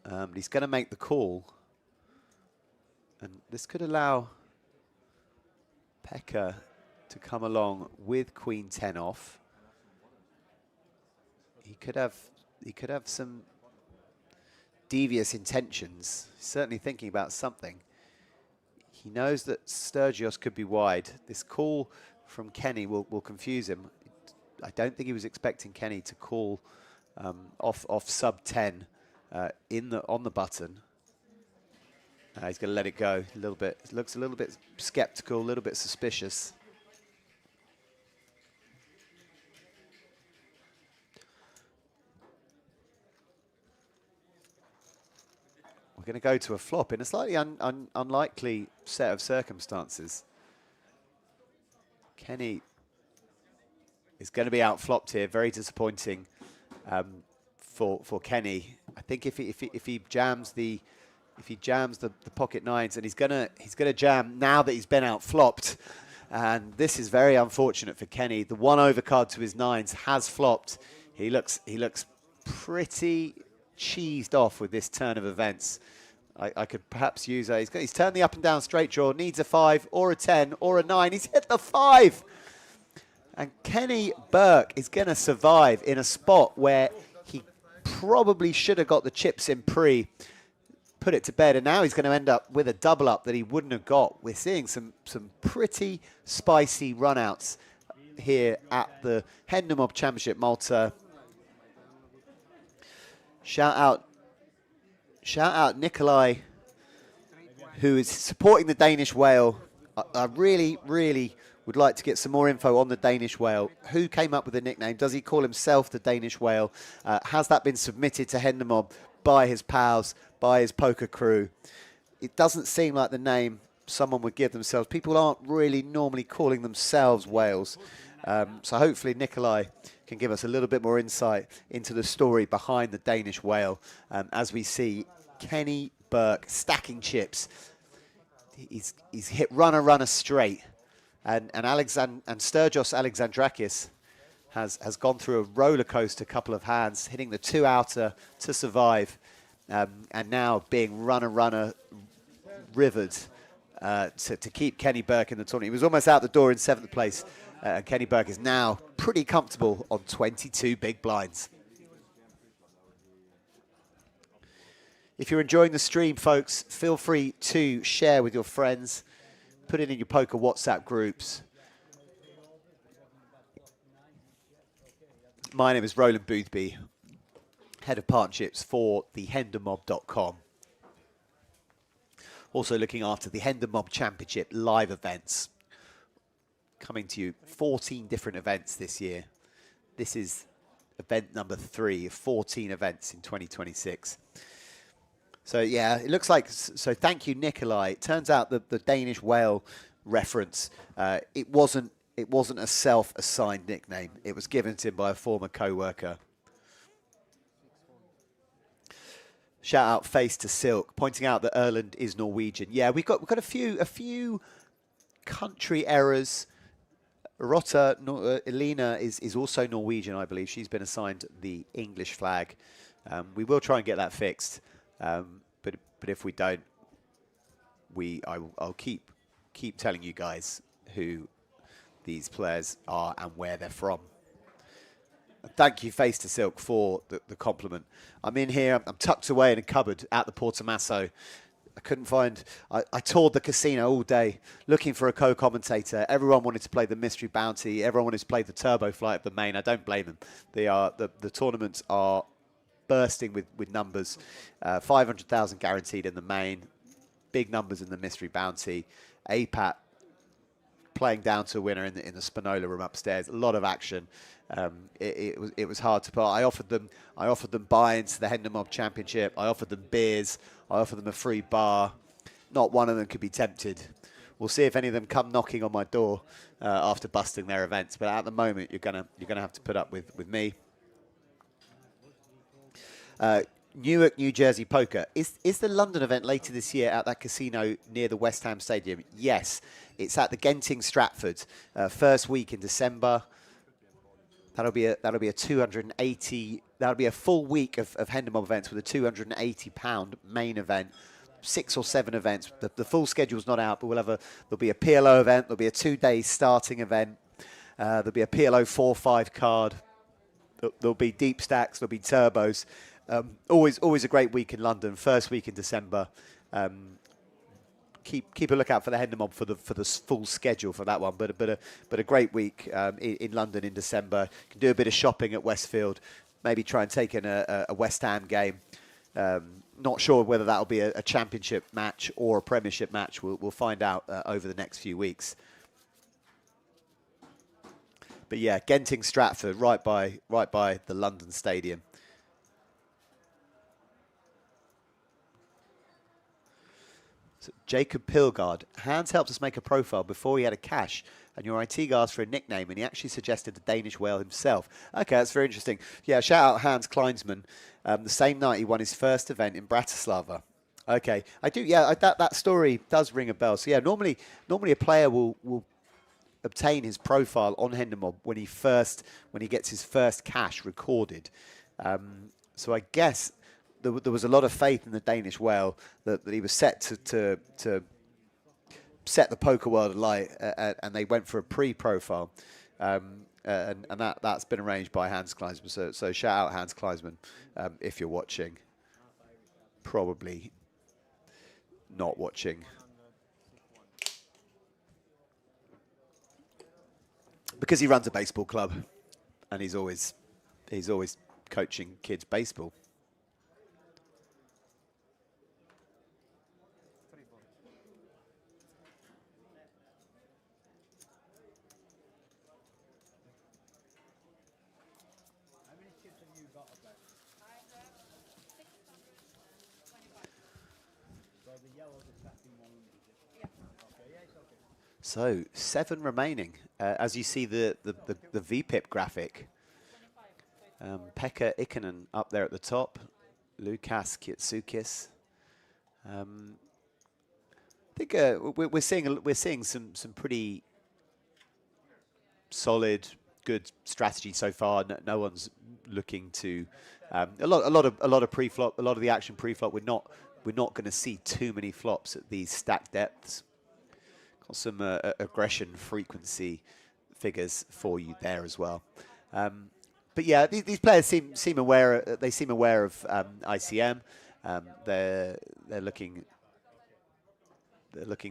But he's going to make the call. And this could allow Pekka to come along with Queen 10 off. He could have some devious intentions. He's certainly thinking about something. He knows that Sturgios could be wide. This call from Kenny will confuse him. I don't think he was expecting Kenny to call off sub 10 on the button. He's going to let it go a little bit. Looks a little bit skeptical, a little bit suspicious. we're going to go to a flop in a slightly unlikely set of circumstances. Kenny is going to be out flopped here. Very disappointing for Kenny. I think if he jams the pocket nines, and he's gonna jam now that he's been out flopped, and this is very unfortunate for Kenny. The one overcard to his nines has flopped. He looks pretty cheesed off with this turn of events. I could perhaps use he's turned the up and down straight draw, needs a 5 or a 10 or a 9. He's hit the 5. And Kenny Burke is going to survive in a spot where he probably should have got the chips in pre, put it to bed, and now he's going to end up with a double up that he wouldn't have got. We're seeing some pretty spicy runouts here at the Hendon Mob Championship Malta. Shout out Nikolai, who is supporting the Danish whale. I really would like to get some more info on the Danish whale. Who came up with the nickname? Does he call himself the Danish whale? Has that been submitted to Hendon Mob by his pals, by his poker crew? It doesn't seem like the name someone would give themselves. People aren't really normally calling themselves whales. So hopefully Nikolai can give us a little bit more insight into the story behind the Danish whale as we see Kenny Burke stacking chips. He's hit runner straight. And Sturgos Alexandrakis has gone through a roller coaster couple of hands, hitting the 2 outer to survive, and now being runner rivered to keep Kenny Burke in the tournament. He was almost out the door in 7th place, and Kenny Burke is now pretty comfortable on 22 big blinds. If you're enjoying the stream, folks, feel free to share with your friends. Put it in your poker WhatsApp groups. My name is Roland Boothby, Head of Partnerships for the HendonMob.com. Also looking after the Hendon Mob Championship live events. Coming to you, 14 different events this year. This is event number 3 of 14 events in 2026. So yeah, it looks like, so thank you, Nikolai. It turns out that the Danish whale reference, it wasn't a self-assigned nickname. It was given to him by a former co-worker. Shout out Face to Silk, pointing out that Erland is Norwegian. Yeah, we've got a few country errors. Rotta Elena is also Norwegian, I believe. She's been assigned the English flag. We will try and get that fixed. But if we don't, I'll keep telling you guys who these players are and where they're from. Thank you, Face to Silk, for the compliment. I'm in here. I'm tucked away in a cupboard at the Portomasso. I couldn't find... I toured the casino all day looking for a co-commentator. Everyone wanted to play the Mystery Bounty. Everyone wanted to play the Turbo Flight of the main. I don't blame them. The tournaments are bursting with numbers. 500,000 guaranteed in the main. Big numbers in the Mystery Bounty. APAT playing down to a winner in the Spinola room upstairs. A lot of action. It was hard to put. I offered them buy-ins to the Hendon Mob Championship. I offered them beers. I offered them a free bar. Not one of them could be tempted. We'll see if any of them come knocking on my door after busting their events. But at the moment, you're gonna have to put up with me. Newark, New Jersey Poker. Is the London event later this year at that casino near the West Ham Stadium? Yes. It's at the Genting Stratford. First week in December. That'll be a 280. That'll be a full week of Hendon Mob events with a £280 main event. 6 or 7 events. The full schedule's not out, but there'll be a PLO event. There'll be a 2-day starting event. There'll be a PLO 4-5 card. There'll be deep stacks. There'll be turbos. Always a great week in London. First week in December. Keep a lookout for the Hendon Mob for the full schedule for that one. But a great week in London in December. You can do a bit of shopping at Westfield. Maybe try and take in a West Ham game. Not sure whether that'll be a championship match or a Premiership match. We'll find out over the next few weeks. But yeah, Genting Stratford, right by the London Stadium. So Jacob Pilgard. Hans helped us make a profile before he had a cash, and your IT asked for a nickname, and he actually suggested the Danish whale himself. Okay, that's very interesting. Yeah, shout out Hans Kleinsman. The same night he won his first event in Bratislava. Okay, I do. Yeah, that story does ring a bell. So yeah, normally a player will obtain his profile on Hendon when he gets his first cash recorded. So I guess there was a lot of faith in the Danish whale that he was set to set the poker world alight, and they went for a pre-profile, and that's been arranged by Hans Kleinsman. So shout out Hans Kleinsman if you're watching. Probably not watching, because he runs a baseball club, and he's always coaching kids baseball. So 7 remaining. As you see the VPIP graphic, Pekka Ikonen up there at the top, Lukas Kitsukis. I think we're seeing some pretty solid, good strategy so far. No one's looking to a lot of pre-flop, a lot of the action pre-flop. We're not going to see too many flops at these stack depths. Got some aggression frequency figures for you there as well. But yeah, these players seem aware. They seem aware of ICM. They're looking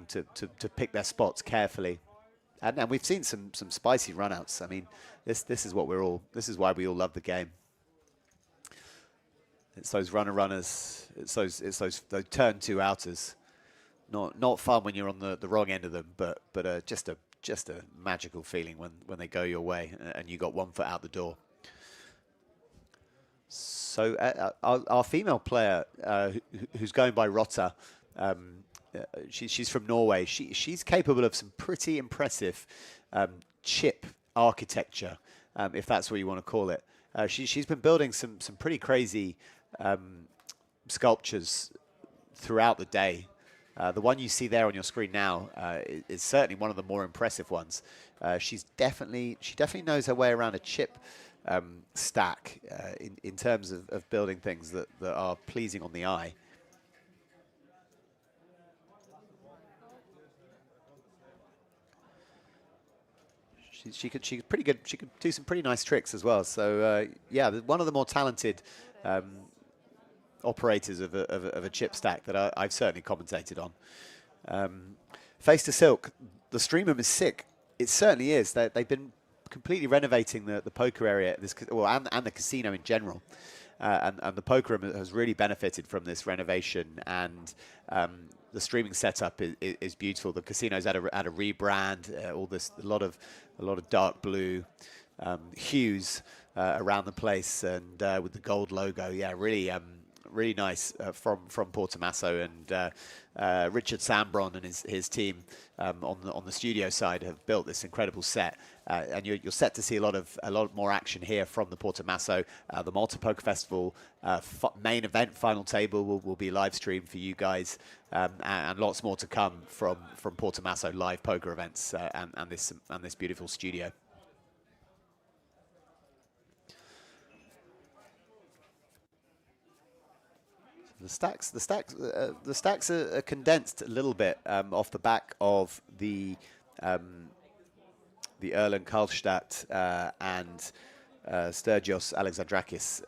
to pick their spots carefully, and we've seen some spicy runouts. I mean, this is what this is why we all love the game. It's those runners. It's those turn 2 outers. Not fun when you're on the wrong end of them, but just a magical feeling when they go your way and you got 1 foot out the door. So our female player who's going by Rotta, she's from Norway. She's capable of some pretty impressive chip architecture, if that's what you want to call it. She's been building some pretty crazy sculptures throughout the day. The one you see there on your screen now is certainly one of the more impressive ones. She definitely knows her way around a chip stack in terms of building things that are pleasing on the eye. She could pretty good. She could do some pretty nice tricks as well. So yeah, one of the more talented operators of a chip stack that I've certainly commentated on. Face to Silk, the stream room is sick. It certainly is. They've been completely renovating the poker area, and the casino in general. And the poker room has really benefited from this renovation, and the streaming setup is beautiful. The casino's had a rebrand, a lot of dark blue hues around the place, and with the gold logo. Yeah, really nice from Portomasso, and Richard Sambron and his team on the studio side have built this incredible set, and you're set to see a lot more action here from the Portomasso. The Malta Poker Festival main event final table will be live streamed for you guys, and lots more to come from Portomasso live poker events and this beautiful studio. The stacks are condensed a little bit off the back of the Erland Kstat and Sturgios Alexandrakis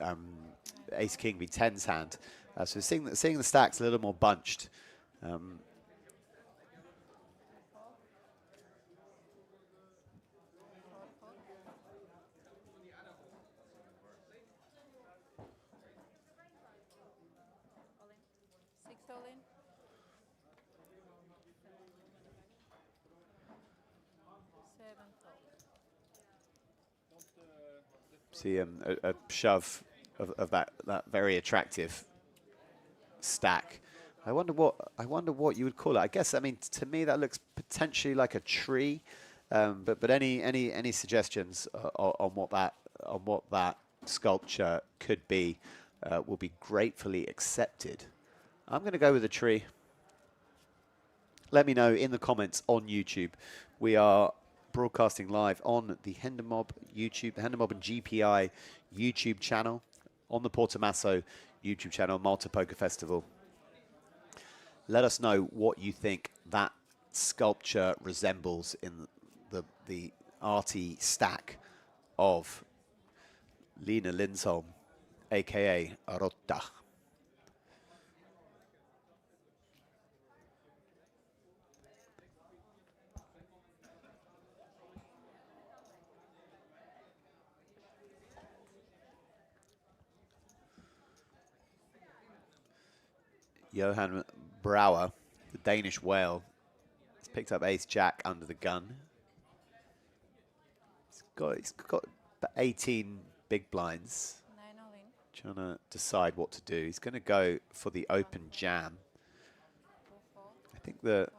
Ace King v10's hand. So seeing the stacks a little more bunched. See a shove of that very attractive stack I wonder what you would call it. I guess, I mean, to me that looks potentially like a tree. But any suggestions on what that sculpture could be will be gratefully accepted. I'm going to go with a tree. Let me know in the comments on YouTube. We are broadcasting live on the Hendon Mob YouTube, the Hendon Mob and GPI YouTube channel, on the Portomasso YouTube channel, Malta Poker Festival. Let us know what you think that sculpture resembles in the arty stack of Lina Lindholm, aka Rotta. Johan Brower, the Danish whale, has picked up ace-jack under the gun. He's got about 18 big blinds. 9 all in. Trying to decide what to do. He's going to go for the open jam. 2 fold. I think 4 fold.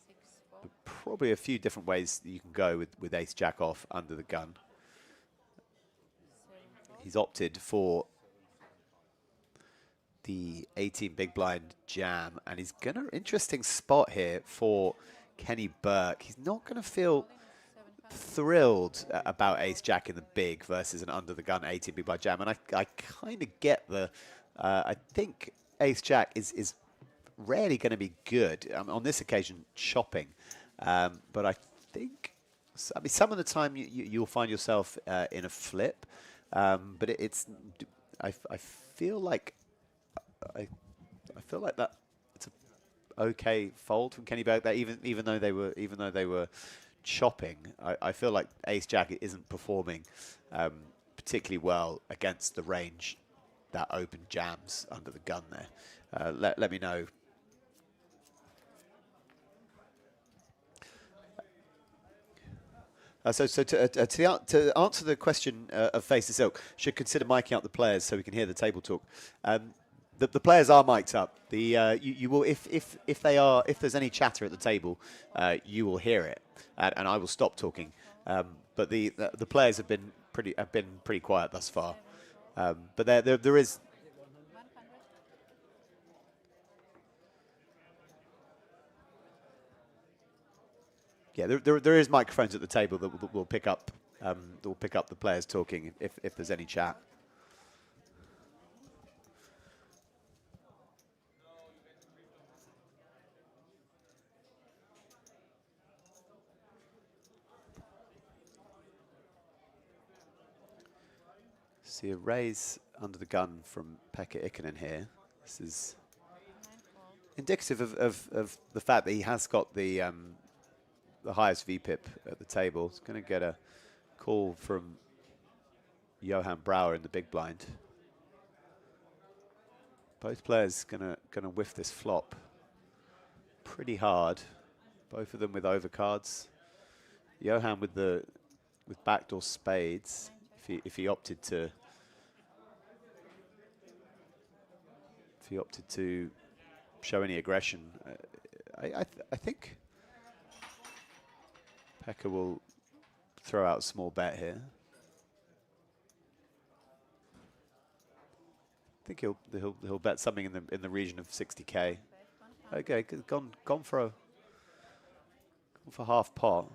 6 fold. probably a few different ways that you can go with ace-jack off under the gun. 7 fold. He's opted for the 18 big blind jam, and he's going to interesting spot here for Kenny Burke. He's not going to feel 7 thrilled about ace-jack in the big versus an under the gun 18 big blind jam, and I kind of get the I think ace-jack is rarely going to be good. On this occasion, chopping, but I think, I mean, some of the time you'll find yourself in a flip, but I feel like I feel like that it's a okay fold from Kenny Burke. That even though they were chopping, I feel like ace jack isn't performing particularly well against the range that open jams under the gun there. Let me know. So to answer the question of Face the Silk, should consider miking up the players so we can hear the table talk. The players are mic'd up. You will, if there's any chatter at the table, you will hear it, and I will stop talking. But the players have been pretty quiet thus far. But there is. 100. Yeah, there is microphones at the table that will pick up the players talking if there's any chat. See a raise under the gun from Pekka Ikonen here. This is 9 fold. indicative of the fact that he has got the highest VPIP at the table. He's going to get a call from Johan Brower in the big blind. Both players gonna whiff this flop pretty hard. Both of them with overcards. Johan with backdoor spades. If he opted to show any aggression, I think Pekka will throw out a small bet here. I think he'll bet something in the region of 60k. Okay, gone for half pot.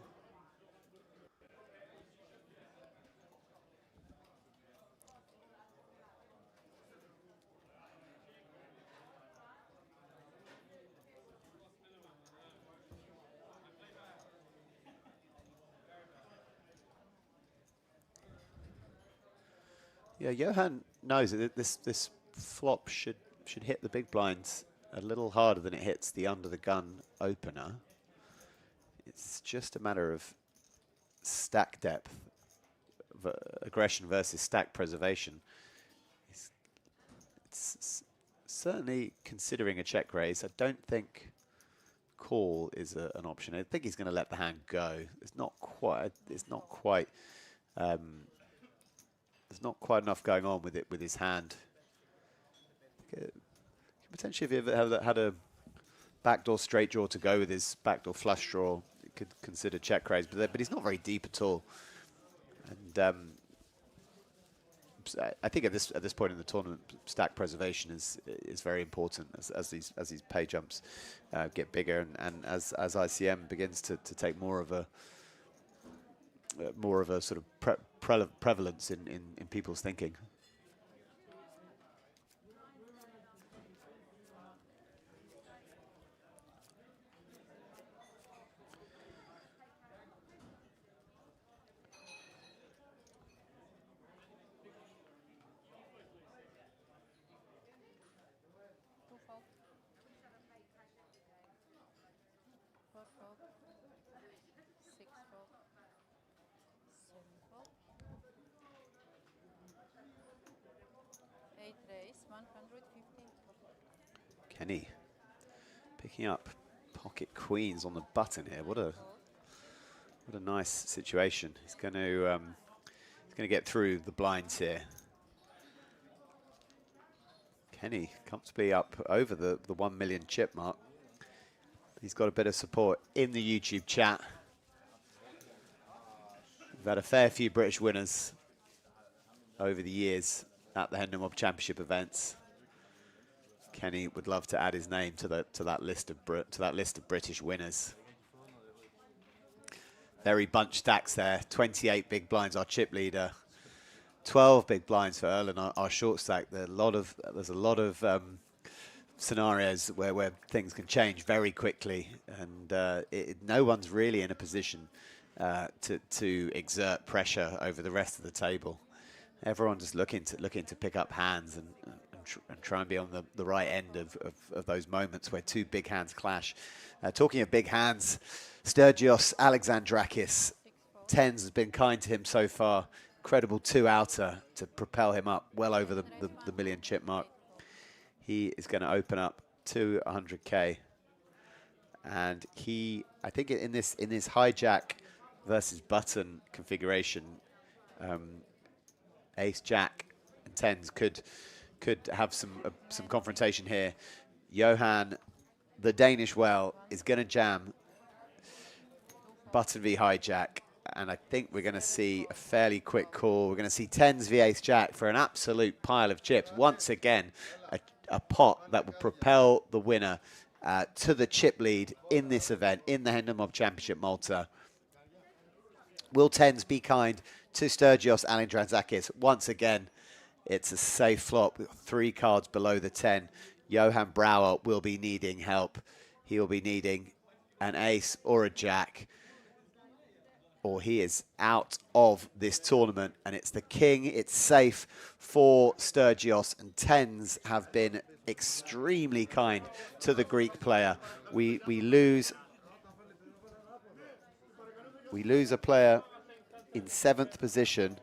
Yeah, Johan knows that this flop should hit the big blinds a little harder than it hits the under the gun opener. It's just a matter of stack depth, aggression versus stack preservation. It's certainly considering a check raise. I don't think call is an option. I think he's going to let the hand go. There's not quite enough going on with his hand. Give potentially, if he ever had a backdoor straight draw to go with his backdoor flush draw, he could consider check raise. But he's not very deep at all. And I think at this point in the tournament, stack preservation is very important as these pay jumps get bigger, and as ICM begins to take more of a sort of prevalence in people's thinking. Kenny picking up pocket queens on the button here. What a nice situation. He's going to get through the blinds here. Kenny comfortably up over the 1 million chip mark. He's got a bit of support in the YouTube chat. We've had a fair few British winners over the years at the Hendon Mob Championship events. Kenny would love to add his name to that list of British winners. Very bunched stacks there. 28 big blinds, our chip leader. 12 big blinds for Erland, our short stack. There's a lot of scenarios where things can change very quickly, and no one's really in a position to exert pressure over the rest of the table. Everyone's just looking to pick up hands and try and be on the right end of those moments where two big hands clash. Talking of big hands, Sturgios Alexandrakis, tens has been kind to him so far. Incredible 2-outer to propel him up well over the million chip mark. He is going to open up to 100K. And I think in this hijack versus button configuration, ace, jack, and tens could have some confrontation here. Johan, the Danish whale, is going to jam button v hijack, and I think we're going to see a fairly quick call. We're going to see tens v ace jack for an absolute pile of chips. Once again, a pot that will propel the winner to the chip lead in this event, in the Hendon Mob Championship Malta. Will tens be kind to Sturgios Alexandrakis? Once again, it's a safe flop with 3 cards below the 10. Johan Brower will be needing help. He will be needing an ace or a jack, or he is out of this tournament. And it's the king. It's safe for Sturgios, and tens have been extremely kind to the Greek player. We lose a player in 7th position,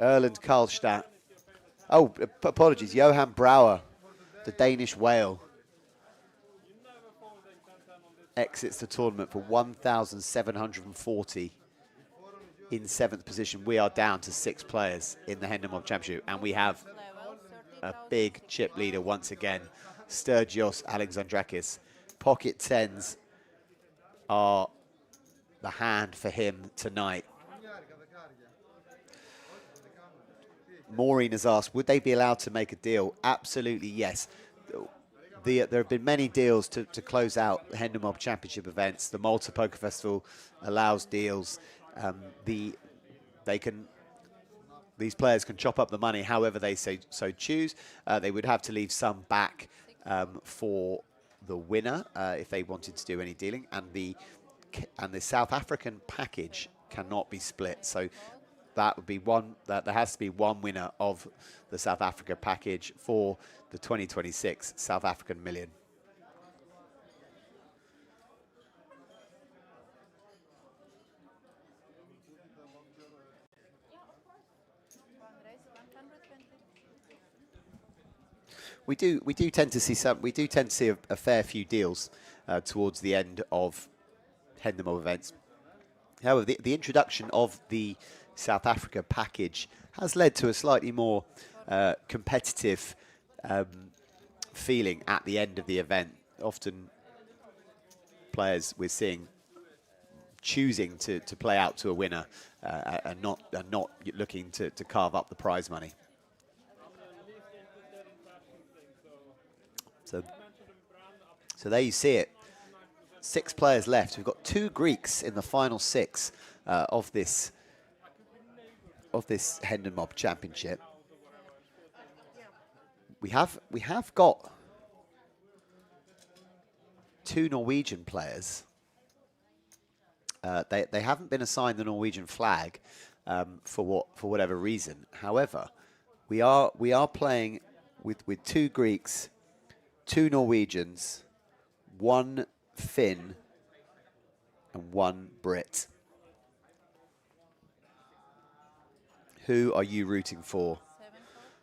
Erland Kstat. Oh, apologies, Johan Brower, the Danish whale, exits the tournament for 1,740 in 7th position. We are down to 6 players in the Hendon Mob Championship, and we have a big chip leader once again, Sturgios Alexandrakis. Pocket tens are the hand for him tonight. Maureen has asked, would they be allowed to make a deal? Absolutely, yes. There have been many deals to close out the Hendon Mob Championship events. The Malta Poker Festival allows deals. These players can chop up the money however they so choose. They would have to leave some back for the winner if they wanted to do any dealing. And the South African package cannot be split. So that would be there has to be one winner of the South Africa package for the 2026 South African Million. We do tend to see a fair few deals towards the end of Hendon Mob events. However, the introduction of the South Africa package has led to a slightly more competitive feeling at the end of the event. Often players we're seeing choosing to play out to a winner and not looking to carve up the prize money. So there you see it. 6 players left. We've got 2 Greeks in the final 6 of this Hendon Mob Championship. We have got 2 Norwegian players. They haven't been assigned the Norwegian flag for whatever reason. However, we are playing with 2 Greeks, 2 Norwegians, 1 Finn, and 1 Brit. Who are you rooting for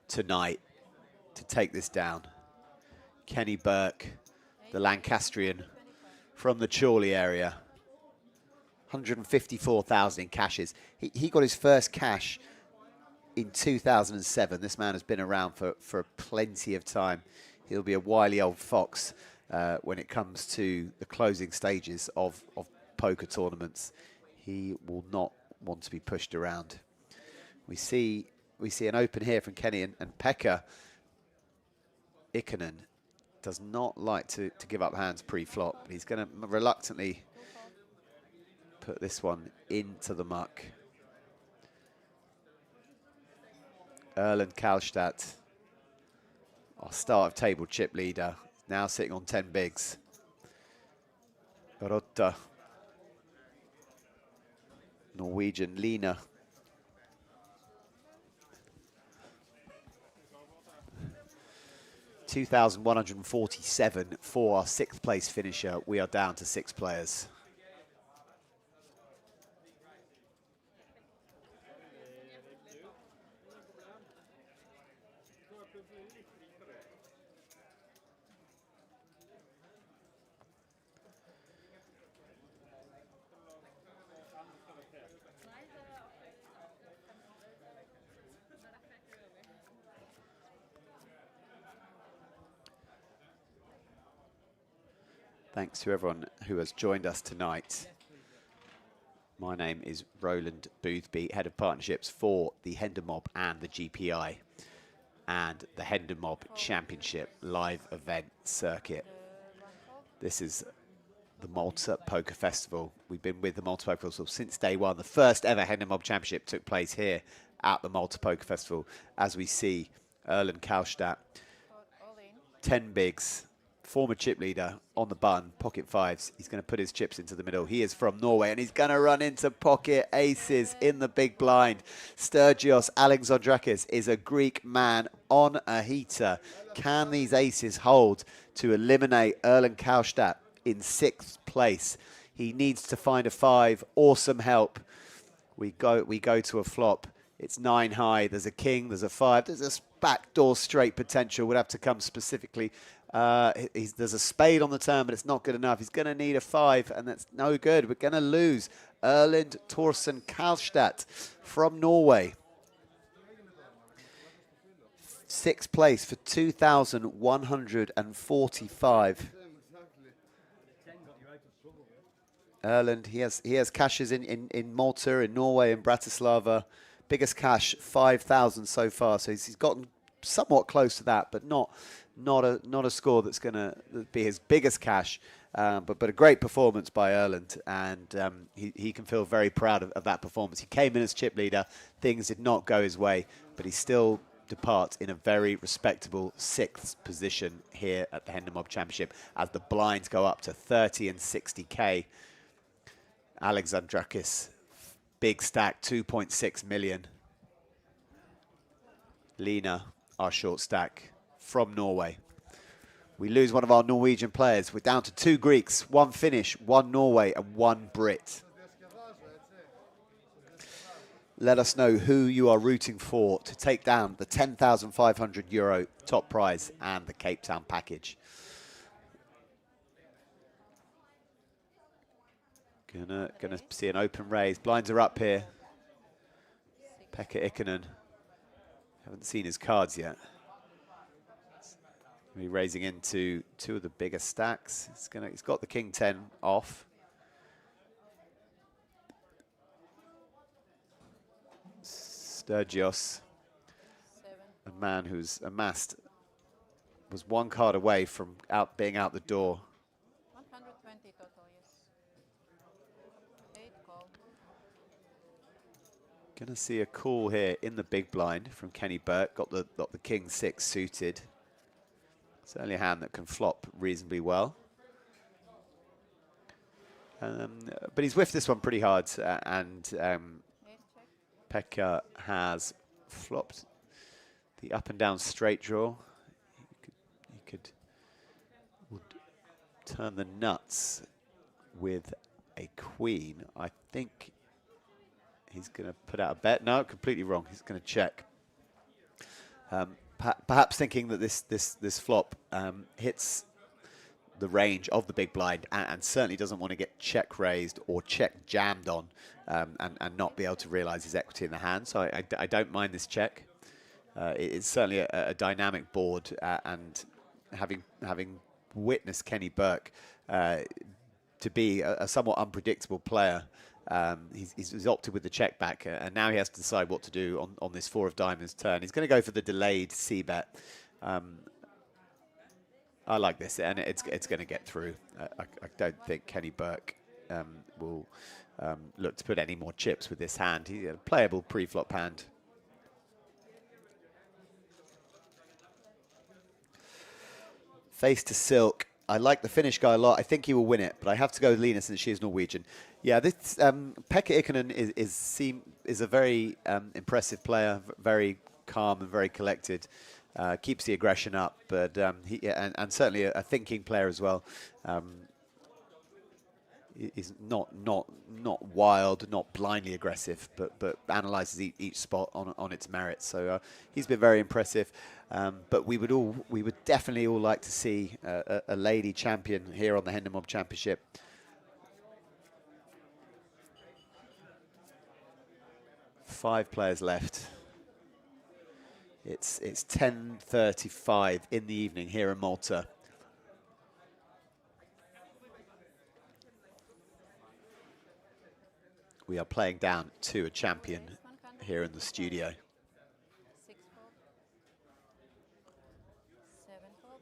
tonight to take this down? Kenny Burke, the Lancastrian from the Chorley area. 154,000 in cashes. He got his first cash in 2007. This man has been around for plenty of time. He'll be a wily old fox when it comes to the closing stages of poker tournaments. He will not want to be pushed around. We see an open here from Kenny and Pekka Ikonen does not like to give up hands pre-flop, but he's going to reluctantly put this one into the muck. Erland Kstat, our start of table chip leader, now sitting on 10 bigs. Rotta, Norwegian Lina. $2,147 for our 6th place finisher. We are down to 6 players. Thanks to everyone who has joined us tonight. My name is Roland Boothby, Head of Partnerships for the Hendon Mob and the GPI and the Hendon Mob Championship live event circuit. This is the Malta Poker Festival. We've been with the Malta Poker Festival since day one. The first ever Hendon Mob Championship took place here at the Malta Poker Festival. As we see, Erland Kstat, 10 bigs, former chip leader on the button, pocket 5s. He's going to put his chips into the middle. He is from Norway, and he's going to run into pocket aces in the big blind. Sturgios Alexandrakis is a Greek man on a heater. Can these aces hold to eliminate Erland Kstat in 6th place? He needs to find a 5 or some help. We go to a flop. It's 9 high. There's a king. There's a 5. There's a backdoor straight potential. Would have to come specifically. There's a spade on the turn, but it's not good enough. He's going to need a 5, and that's no good. We're going to lose Erland Torsen Kstat from Norway. 6th place for 2,145. Erland, he has cashes in Malta, in Norway, in Bratislava. Biggest cash, 5,000 so far. So he's gotten somewhat close to that, but not a score that's going to be his biggest cash, but a great performance by Erland, and he can feel very proud of that performance. He came in as chip leader, things did not go his way, but he still departs in a very respectable 6th position here at the Hendon Mob Championship as the blinds go up to 30 and 60k. Alexandrakis, big stack, 2.6 million. Lina, our short stack from Norway. We lose one of our Norwegian players. We're down to 2 Greeks, 1 Finnish, 1 Norway, and 1 Brit. Let us know who you are rooting for to take down the €10,500 top prize and the Cape Town package. Gonna see an open raise. Blinds are up here. Pekka Ikonen. Haven't seen his cards yet. He's raising into two of the bigger stacks. He's got the king 10 off. Sturgios, 7. a man who's was one card away from being out the door. 120 total, yes. 8 call. Gonna see a call here in the big blind from Kenny Burke. Got the king 6 suited. Certainly a hand that can flop reasonably well. But he's whiffed this one pretty hard, and 8 check. Pekka has flopped the up and down straight draw. Would turn the nuts with a queen. I think he's going to put out a bet. No, completely wrong. He's going to check. Perhaps thinking that this flop hits the range of the big blind and certainly doesn't want to get check raised or check jammed on and not be able to realize his equity in the hand. So I don't mind this check. It's certainly a dynamic board, and having witnessed Kenny Burke to be a somewhat unpredictable player, he's opted with the check back, and now he has to decide what to do on this 4 of diamonds turn. He's going to go for the delayed c-bet. I like this, and it's going to get through. I don't think Kenny Burke will look to put any more chips with this hand. He's a playable pre-flop hand. Face to Silk. I like the Finnish guy a lot. I think he will win it, but I have to go with Lena since she is Norwegian. Yeah, this Pekka Ikonen is a very impressive player, very calm and very collected. Keeps the aggression up, but and certainly a thinking player as well. He's not wild, not blindly aggressive, but analyzes each spot on its merits. So he's been very impressive. But we would definitely all like to see a lady champion here on the Hendon Mob Championship. Five players left. It's 10:35 in the evening here in Malta. We are playing down to a champion here in the studio. 6 fold. 7 fold.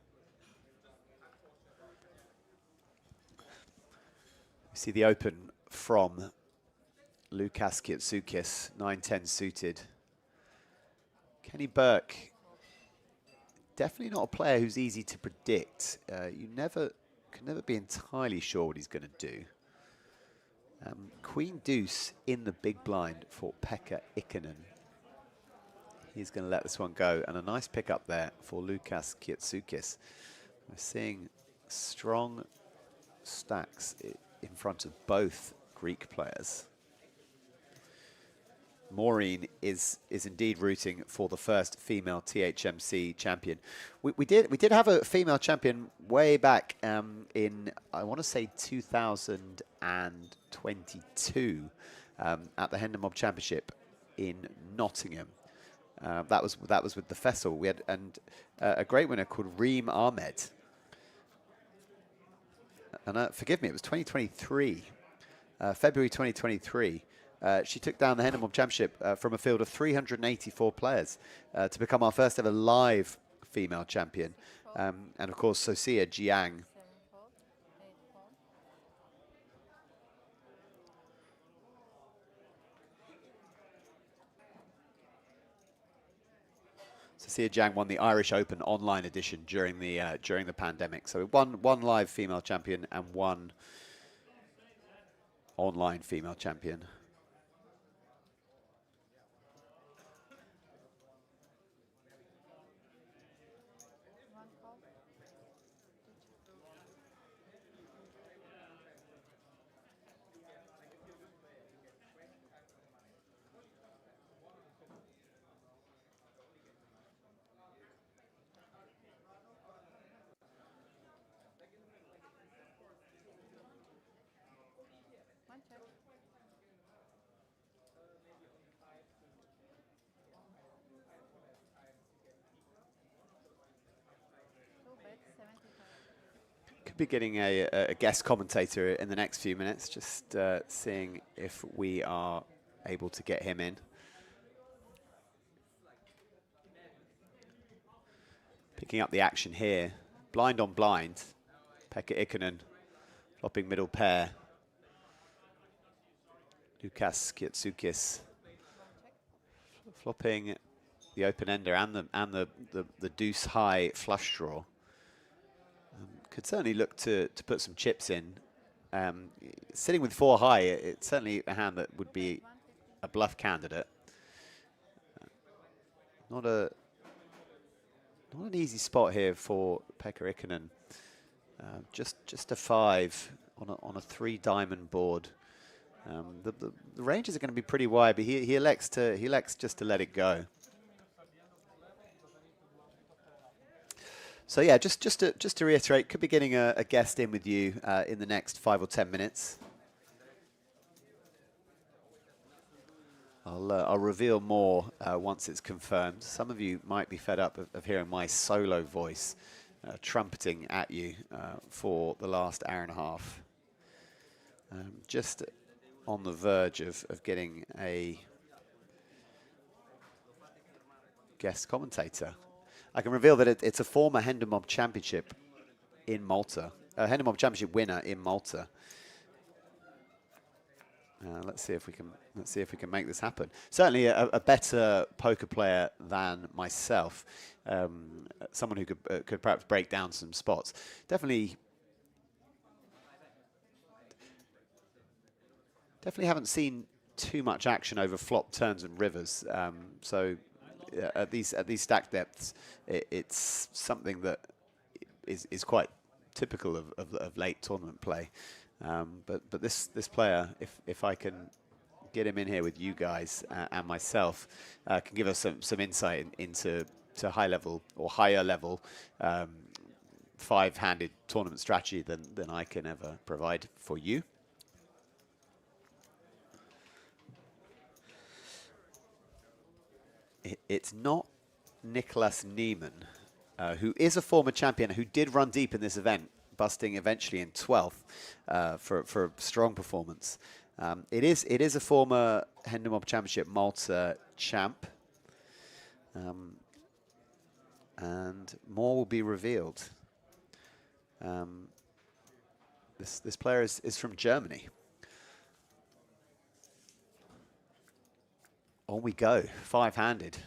We see the open from Łukasz Kietzukis, 9-10 suited. Kenny Burke, definitely not a player who's easy to predict. You can never be entirely sure what he's going to do. Queen Deuce in the big blind for Pekka Ikonen. He's going to let this one go, and a nice pick up there for Łukasz Kietzukis. We're seeing strong stacks in front of both Greek players. Maureen is indeed rooting for the first female THMC champion. We did have a female champion way back in, I want to say, 2022 at the Hendon Mob Championship in Nottingham. That was with the Fessel. We had a great winner called Reem Ahmed. And forgive me, it was 2023, February 2023. She took down the Hendon Mob Championship from a field of 384 players to become our first ever live female champion. And of course, Sophia Jiang. 7 fold. 8 fold. Sophia Jiang won the Irish Open online edition during the pandemic. So one live female champion and one online female champion. One check. Could be getting a guest commentator in the next few minutes, just seeing if we are able to get him in. Picking up the action here. Blind on blind. Pekka Ikonen flopping middle pair. Lukas Kietsukis flopping the open ender and the deuce high flush draw. Could certainly look to put some chips in. Sitting with 4 high, it's certainly a hand that would be a bluff candidate. Not an easy spot here for Pekka Ikonen. Just a 5 on a 3 diamond board. The ranges are going to be pretty wide, but he elects just to let it go. So yeah, just to reiterate, could be getting a guest in with you in the next 5 or 10 minutes. I'll reveal more once it's confirmed. Some of you might be fed up of hearing my solo voice trumpeting at you for the last hour and a half. Just on the verge of getting a guest commentator. I can reveal that it's a former Hendon Mob Championship in Malta, a Hendon Mob Championship winner in Malta. Let's see if we can make this happen. Certainly a better poker player than myself. Someone who could perhaps break down some spots. Definitely haven't seen too much action over flop, turns, and rivers. So at these stack depths, it's something that is quite typical of late tournament play. But this player, if I can get him in here with you guys and myself, can give us some insight into high level or higher level 5-handed tournament strategy than I can ever provide for you. It's not Nicholas Niemann, who is a former champion who did run deep in this event, busting eventually in 12th for a strong performance. It is a former Hendon Mob Championship Malta champ, and more will be revealed. This player is from Germany. On we go, 5-handed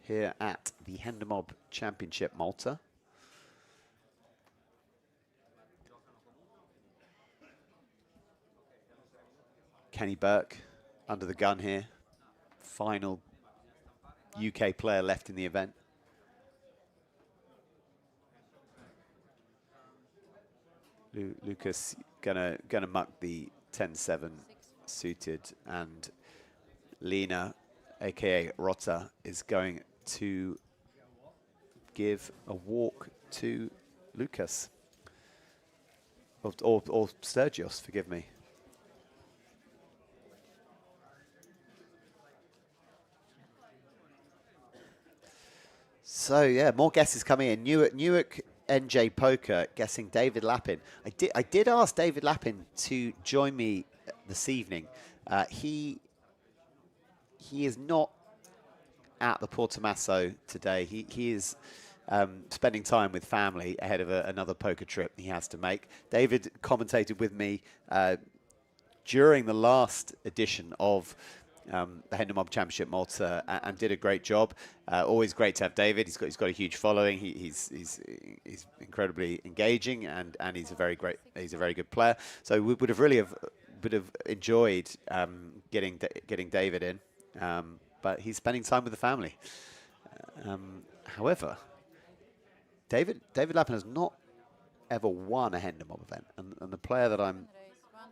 here at the Hendon Mob Championship Malta. Kenny Burke under the gun here. Final UK player left in the event. Lucas gonna muck the 10-7 suited, and Lena, aka Rota, is going to give a walk to Lucas. Or Sturgios, forgive me. So yeah, more guesses coming in. Newark NJ Poker guessing David Lappin. I did ask David Lappin to join me this evening. He is not at the Portomasso today. He is spending time with family ahead of another poker trip he has to make. David commentated with me during the last edition of the Hendon Mob Championship Malta and did a great job. Always great to have David. He's got a huge following. He's incredibly engaging and he's a very good player. So we would have enjoyed getting David in. But he's spending time with the family. However, David Lappin has not ever won a Hendon Mob event, and the player that I'm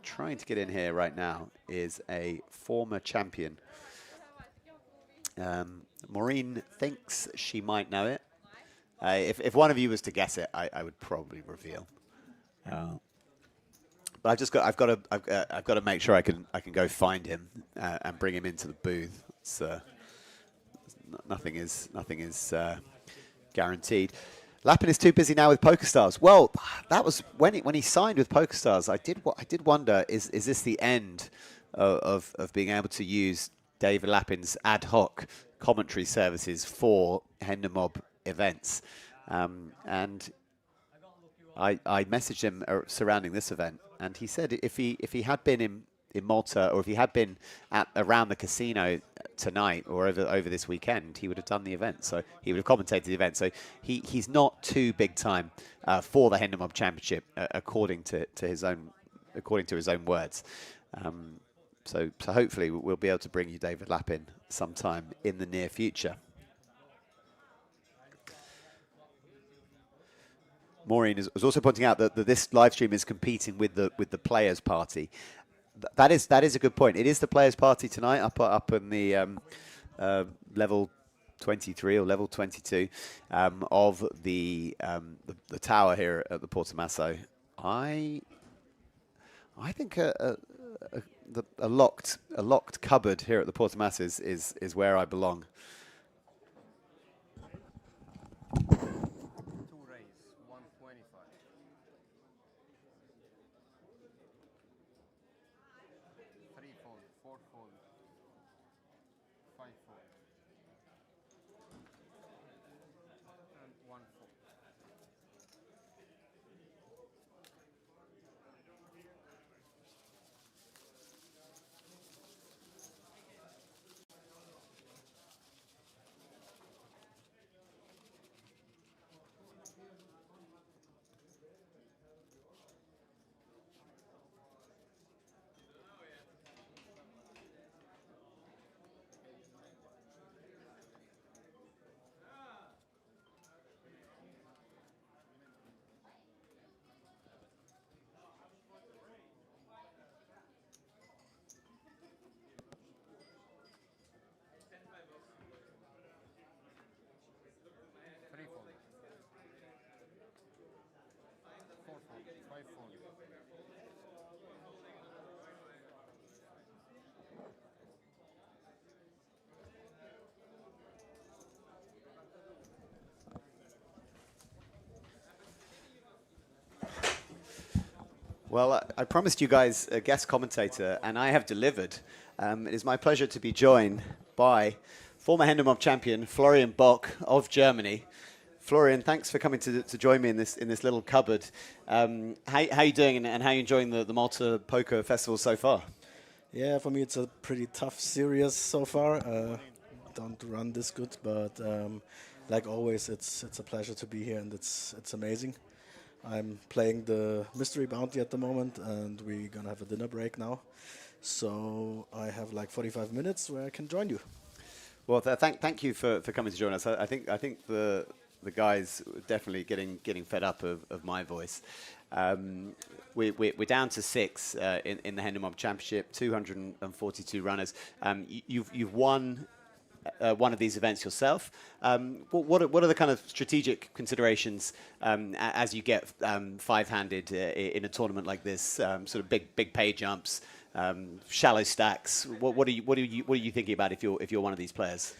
trying to get in here right now is a former champion. Maureen thinks she might know it. If one of you was to guess it, I would probably reveal. But I've got to make sure I can go find him and bring him into the booth. It's, nothing is guaranteed. Lapin is too busy now with PokerStars. Well, that was when he signed with PokerStars. I did wonder, is this the end of being able to use David Lapin's ad hoc commentary services for Hendon Mob events? And I messaged him surrounding this event, and he said if he had been in Malta, or if he had been around the casino tonight or over this weekend, he would have done the event. So he would have commentated the event. So he's not too big time for the Hendon Mob Championship, according to his own words. So hopefully we'll be able to bring you David Lapin sometime in the near future. Maureen is also pointing out that this live stream is competing with the players' party. That is a good point. It is the players' party tonight, up in the level 23 or level 22 of the tower here at the Porto Masso. I think a locked cupboard here at the Porto Masso is where I belong. Well, I promised you guys a guest commentator, and I have delivered. It is my pleasure to be joined by former Hendon Mob champion Florian Burke of Germany. Florian, thanks for coming to join me in this little cupboard. How you doing, and how are you enjoying the Malta Poker Festival so far? Yeah, for me it's a pretty tough series so far. Don't run this good, but like always, it's a pleasure to be here, and it's amazing. I'm playing the mystery bounty at the moment, and we're gonna have a dinner break now. So I have like 45 minutes where I can join you. Well, thank you for coming to join us. I think the guys are definitely getting fed up of my voice. We're down to 6 in the Hendon Mob Championship, 242 runners. You've won one of these events yourself. What are the kind of strategic considerations as you get five-handed in a tournament like this? Sort of big pay jumps, shallow stacks. What are you thinking about if you're one of these players?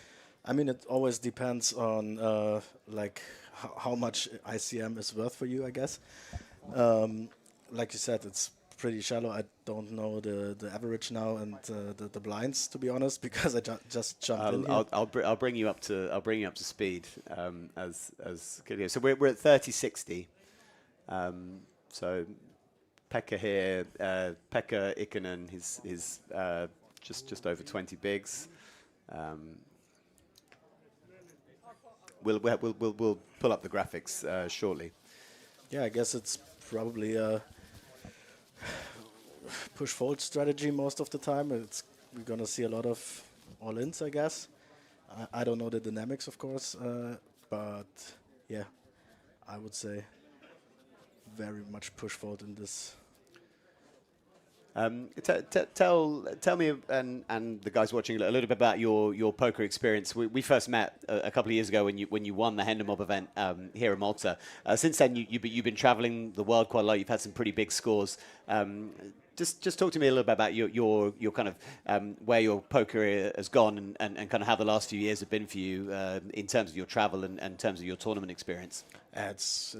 I mean, it always depends on like how much ICM is worth for you, I guess. Like you said, it's pretty shallow. I don't know the average now and the blinds, to be honest, because I just jumped in here. I'll bring you up to speed as good. So we're at 30-60. So Pekka here, Pekka Ikonen, he's just over 20 bigs. We'll pull up the graphics shortly. Yeah, I guess it's probably a push-fold strategy most of the time. We're going to see a lot of all-ins, I guess. I don't know the dynamics, of course, but yeah, I would say very much push-fold in this. Tell me and the guys watching a little bit about your poker experience. We first met a couple of years ago when you won the Hendon Mob event here in Malta. Since then, you've been traveling the world quite a lot. You've had some pretty big scores. just talk to me a little bit about your kind of where your poker career has gone and kind of how the last few years have been for you in terms of your travel and in terms of your tournament experience. It's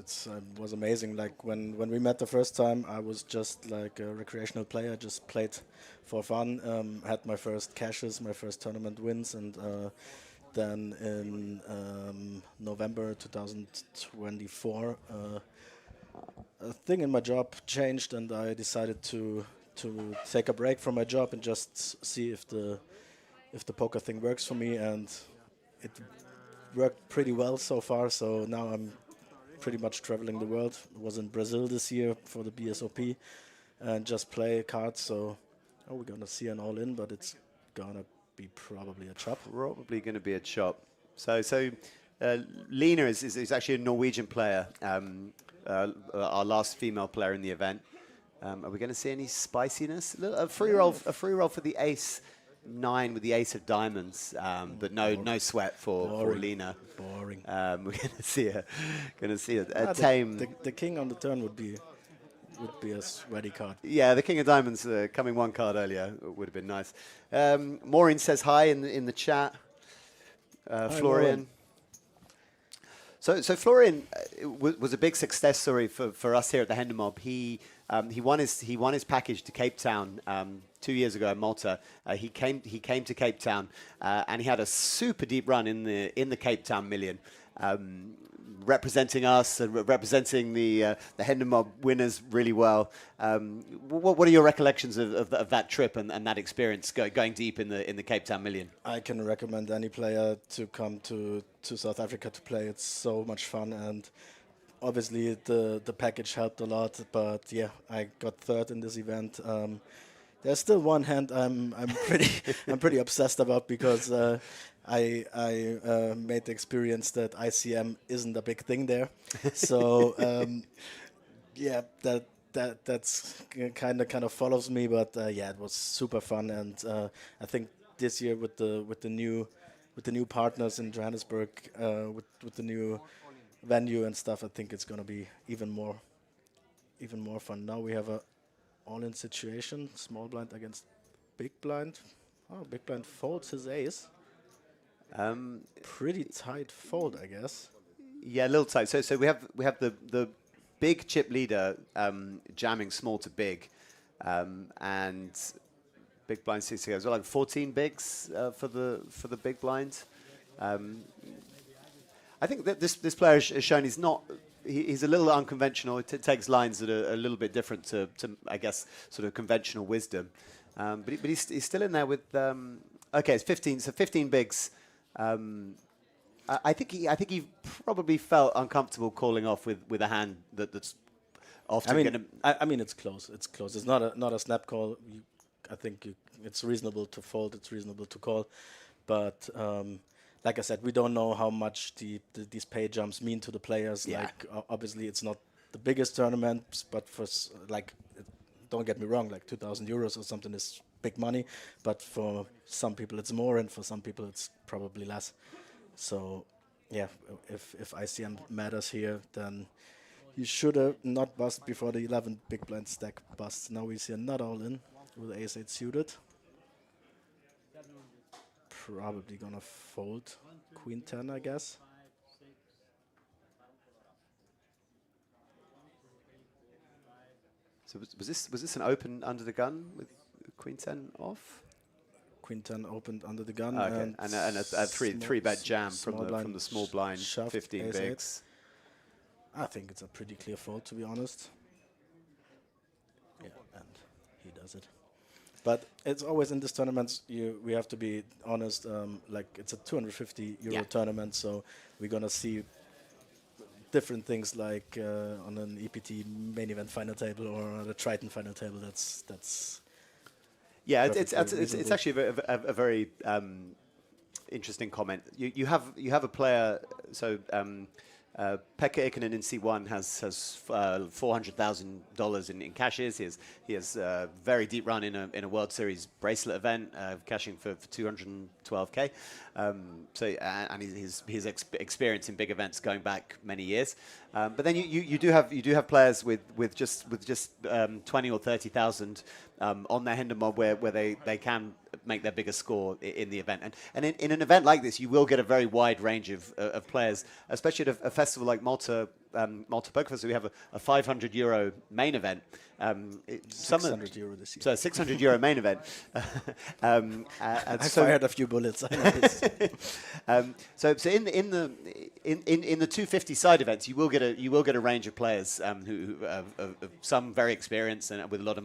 was amazing. Like when we met the first time, I was just like a recreational player, just played for fun. Had my first cashes, my first tournament wins, and then in November 2024, a thing in my job changed, and I decided to take a break from my job and just see if the poker thing works for me, and it worked pretty well so far. So now I'm pretty much traveling the world. I was in Brazil this year for the BSOP and just play cards. So we're gonna see an all-in, but it's gonna be probably a chop. Probably going to be a chop. So Lena is actually a Norwegian player, our last female player in the event. Are we going to see any spiciness? A free roll for the ace 9 with the ace of diamonds, but no sweat for Lena. Boring. We're going to see a tame. The king on the turn would be a sweaty card. Yeah, the king of diamonds coming one card earlier would have been nice. Maureen says hi in the chat. Florian. So Florian was a big success story for us here at the Hendon Mob. He won his package to Cape Town 2 years ago in Malta. He came to Cape Town and he had a super deep run in the Cape Town Million, representing us and representing the Hendon Mob winners really well. What are your recollections of that trip and that experience going deep in the Cape Town Million? I can recommend any player to come to South Africa to play. It's so much fun, and obviously the package helped a lot. But yeah, I got third in this event. There's still one hand I'm pretty obsessed about, because I made the experience that ICM isn't a big thing there. So yeah, that's kind of follows me. But yeah, it was super fun, and I think this year with the new partners in Johannesburg, with the new venue and stuff, I think it's gonna be even more fun. Now we have a all-in situation, small blind against big blind. Oh, big blind folds his ace. Pretty tight fold, I guess. Yeah, a little tight. So we have the big chip leader jamming small to big, and big blind 60 goes well, like 14 bigs for the big blind. I think that this player has shown he's not. He's a little unconventional. It takes lines that are a little bit different to I guess, sort of conventional wisdom. But he's still in there with. Okay, it's 15. So 15 bigs. I think he probably felt uncomfortable calling off with a hand that's often going to. I mean, it's close. It's close. It's not a snap call. I think it's reasonable to fold. It's reasonable to call, but. Like I said, we don't know how much these pay jumps mean to the players. Yeah. Like obviously, it's not the biggest tournament, but for don't get me wrong, like 2,000 euros or something is big money. But for some people, it's more, and for some people, it's probably less. So, yeah, if ICM matters here, then you should have not bust before the 11 big blind stack busts. Now we see another all in with ace 8 suited. Probably gonna fold queen 10, I guess. So was this an open under the gun with queen 10 off? Queen 10 opened under the gun. Okay. And a three bet jam from the small blind, shoved, 15 bigs. I think it's a pretty clear fold, to be honest. Yeah, and he does it. But it's always in these tournaments, we have to be honest, like it's a 250 euro tournament, so we're going to see different things like on an EPT main event final table or on a Triton final table. That's yeah, it's actually a very interesting comment. You have a player, so Pekka Ikonen in C1 has $400,000 in cashes. He has a very deep run in a World Series bracelet event, cashing for 212K. So and his experience in big events going back many years. But then you do have players with just 20 or 30,000 on their Hendon mob where they can make their biggest score in the event. And in an event like this, you will get a very wide range of players, especially at a festival like Malta. Malta Poker Festival, we have a €500 main event. 600 euro this year. So €600 main event. I fired a few bullets. I know this. So in the 250 side events, you will get a range of players who some very experienced and with a lot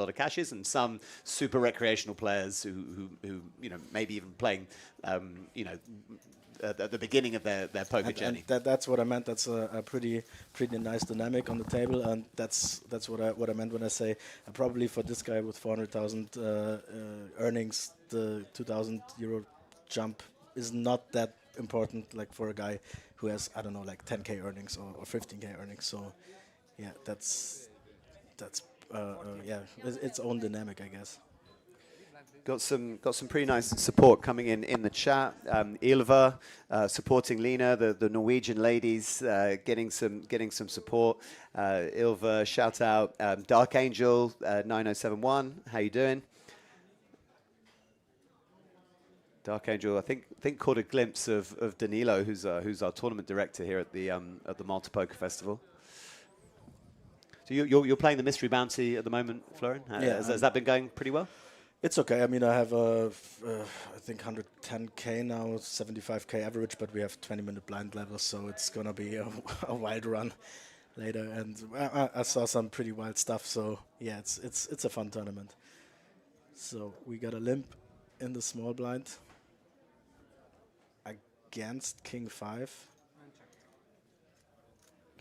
of cashes, and some super recreational players who maybe even playing at the beginning of their poker journey. And that's what I meant. That's a pretty nice dynamic on the table, and that's what I meant when I say probably for this guy with 400,000 earnings, the 2,000 euro jump is not that important, like for a guy who has, I don't know, like 10k earnings or 15k earnings. So yeah, that's its own dynamic, I guess. Got some pretty nice support coming in the chat. Ilva supporting Lena, the Norwegian ladies getting some support. Ilva, shout out. Dark Angel 9071, how you doing? Dark Angel, I think caught a glimpse of Danilo, who's our tournament director here at the Malta Poker Festival. So you're playing the Mystery Bounty at the moment, Florian? Yeah, has that been going pretty well? It's okay. I mean, I have I think 110k now, 75k average, but we have 20-minute blind levels, so it's gonna be a wild run later. And I saw some pretty wild stuff. So yeah, it's a fun tournament. So we got a limp in the small blind against King 5.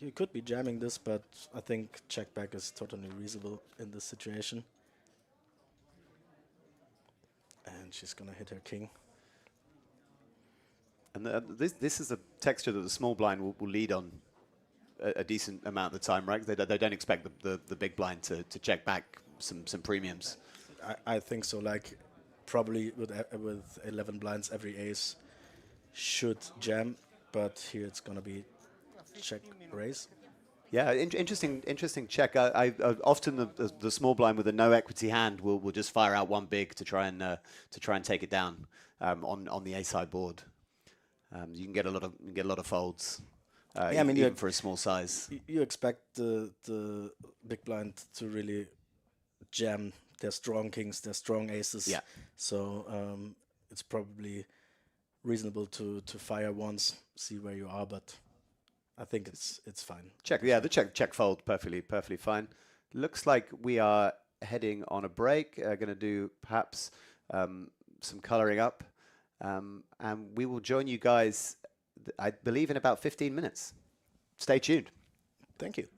You could be jamming this, but I think check back is totally reasonable in this situation. And she's gonna hit her king. And this is a texture that the small blind will lead on a decent amount of the time, right? They don't expect the big blind to check back some premiums. I think so. Like probably with 11 blinds, every ace should jam, but here it's gonna be check raise. Yeah, interesting check. I often the small blind with a no equity hand will just fire out one big to try and take it down on the ace side board. You can get a lot of folds. Yeah, I mean, even for a small size. You expect the big blind to really jam their strong kings, their strong aces. Yeah. So it's probably reasonable to fire once, see where you are, but I think it's fine. Check, yeah, the check fold perfectly fine. Looks like we are heading on a break. Going to do perhaps some coloring up, and we will join you guys, I believe, in about 15 minutes. Stay tuned. Thank you.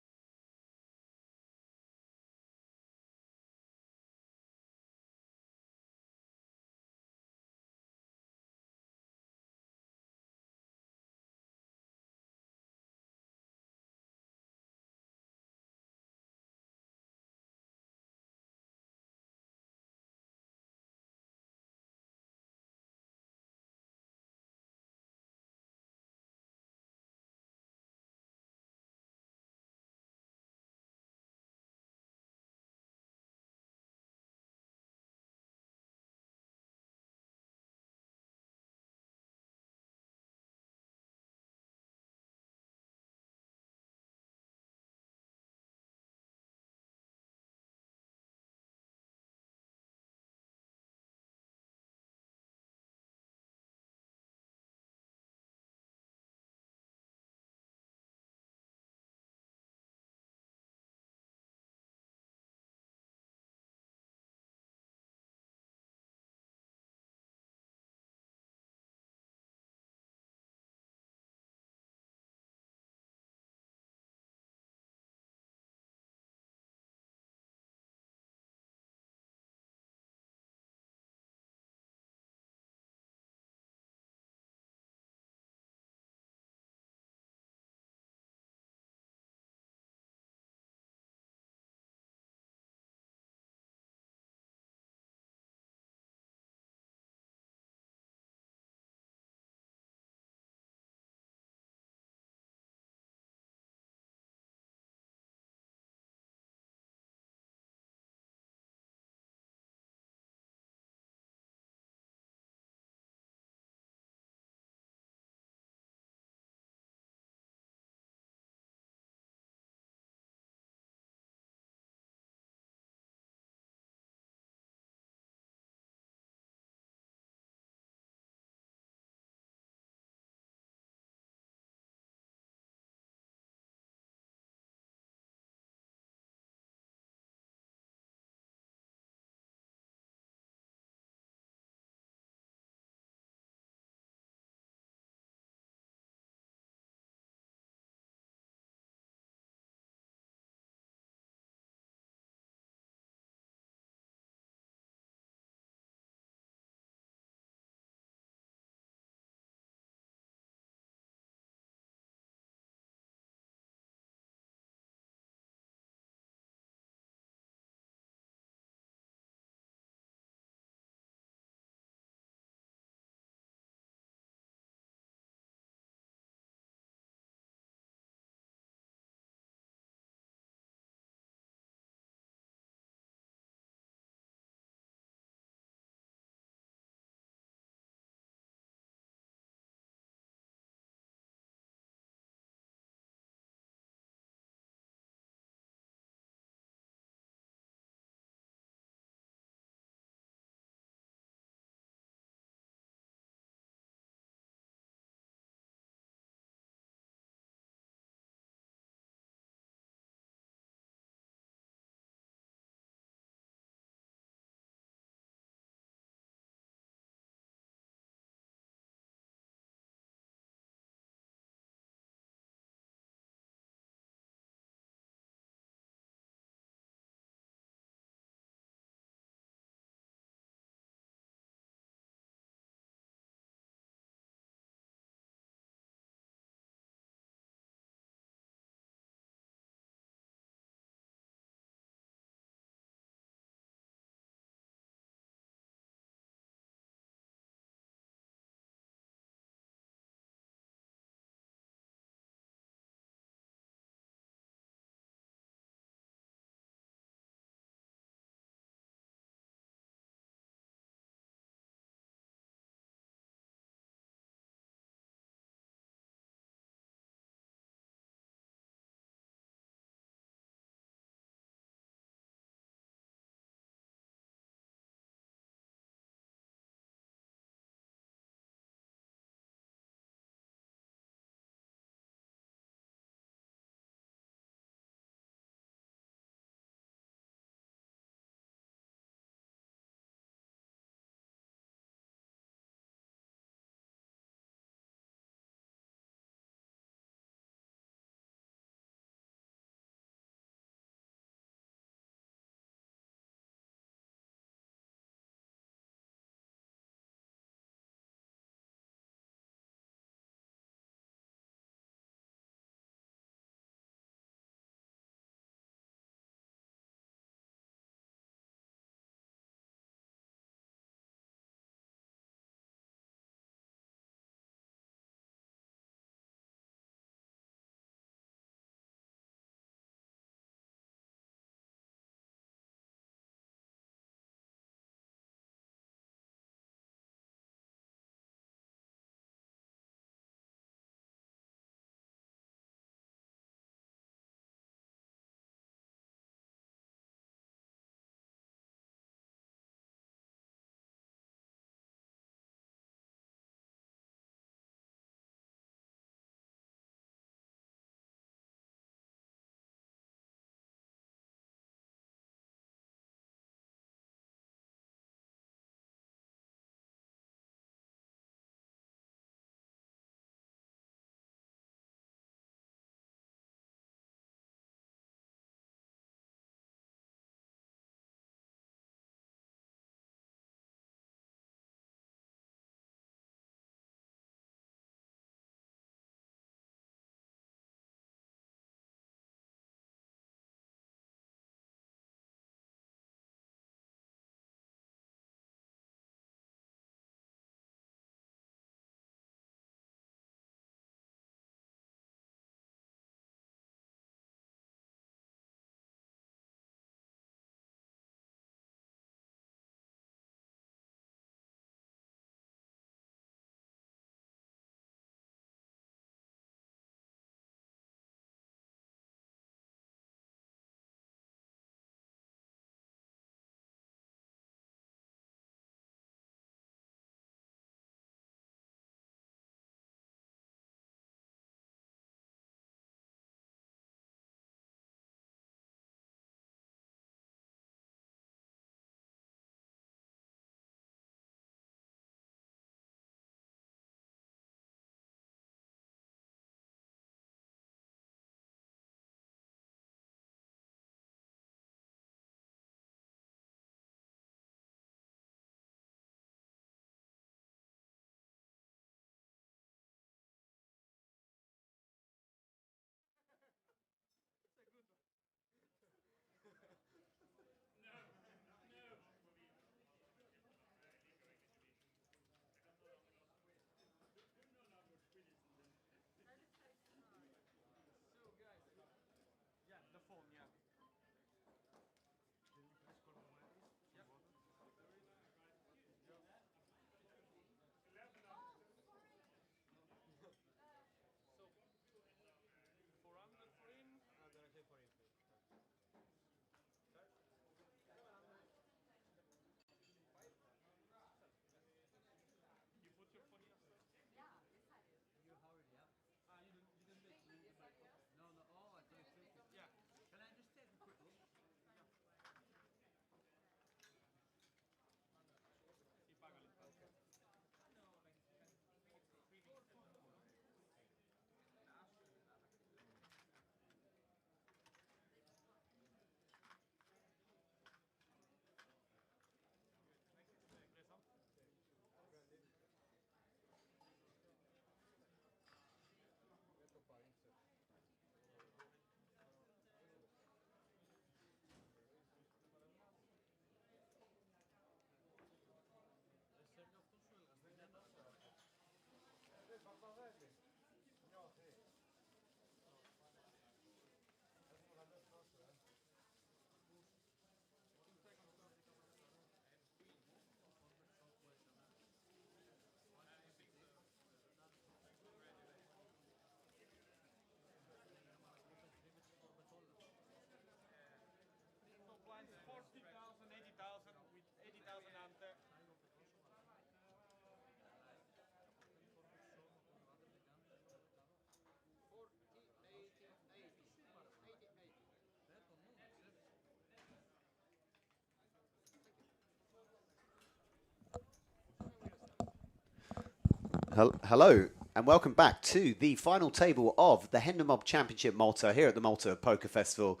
Hello and welcome back to the final table of the Hendon Mob Championship Malta here at the Malta Poker Festival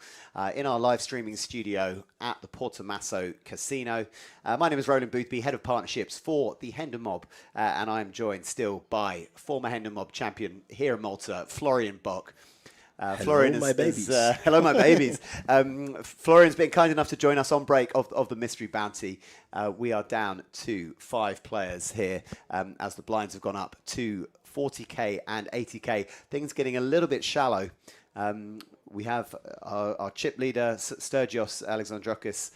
in our live streaming studio at the Portomasso Casino. My name is Roland Boothby, Head of Partnerships for the Hendon Mob, and I am joined still by former Hendon Mob champion here in Malta, Florian Bock. Hello, my babies. Hello, my babies. Florian's been kind enough to join us on break of the Mystery Bounty. We are down to 5 players here as the blinds have gone up to 40k and 80k. Things getting a little bit shallow. We have our chip leader, Sturgios Alexandrakis.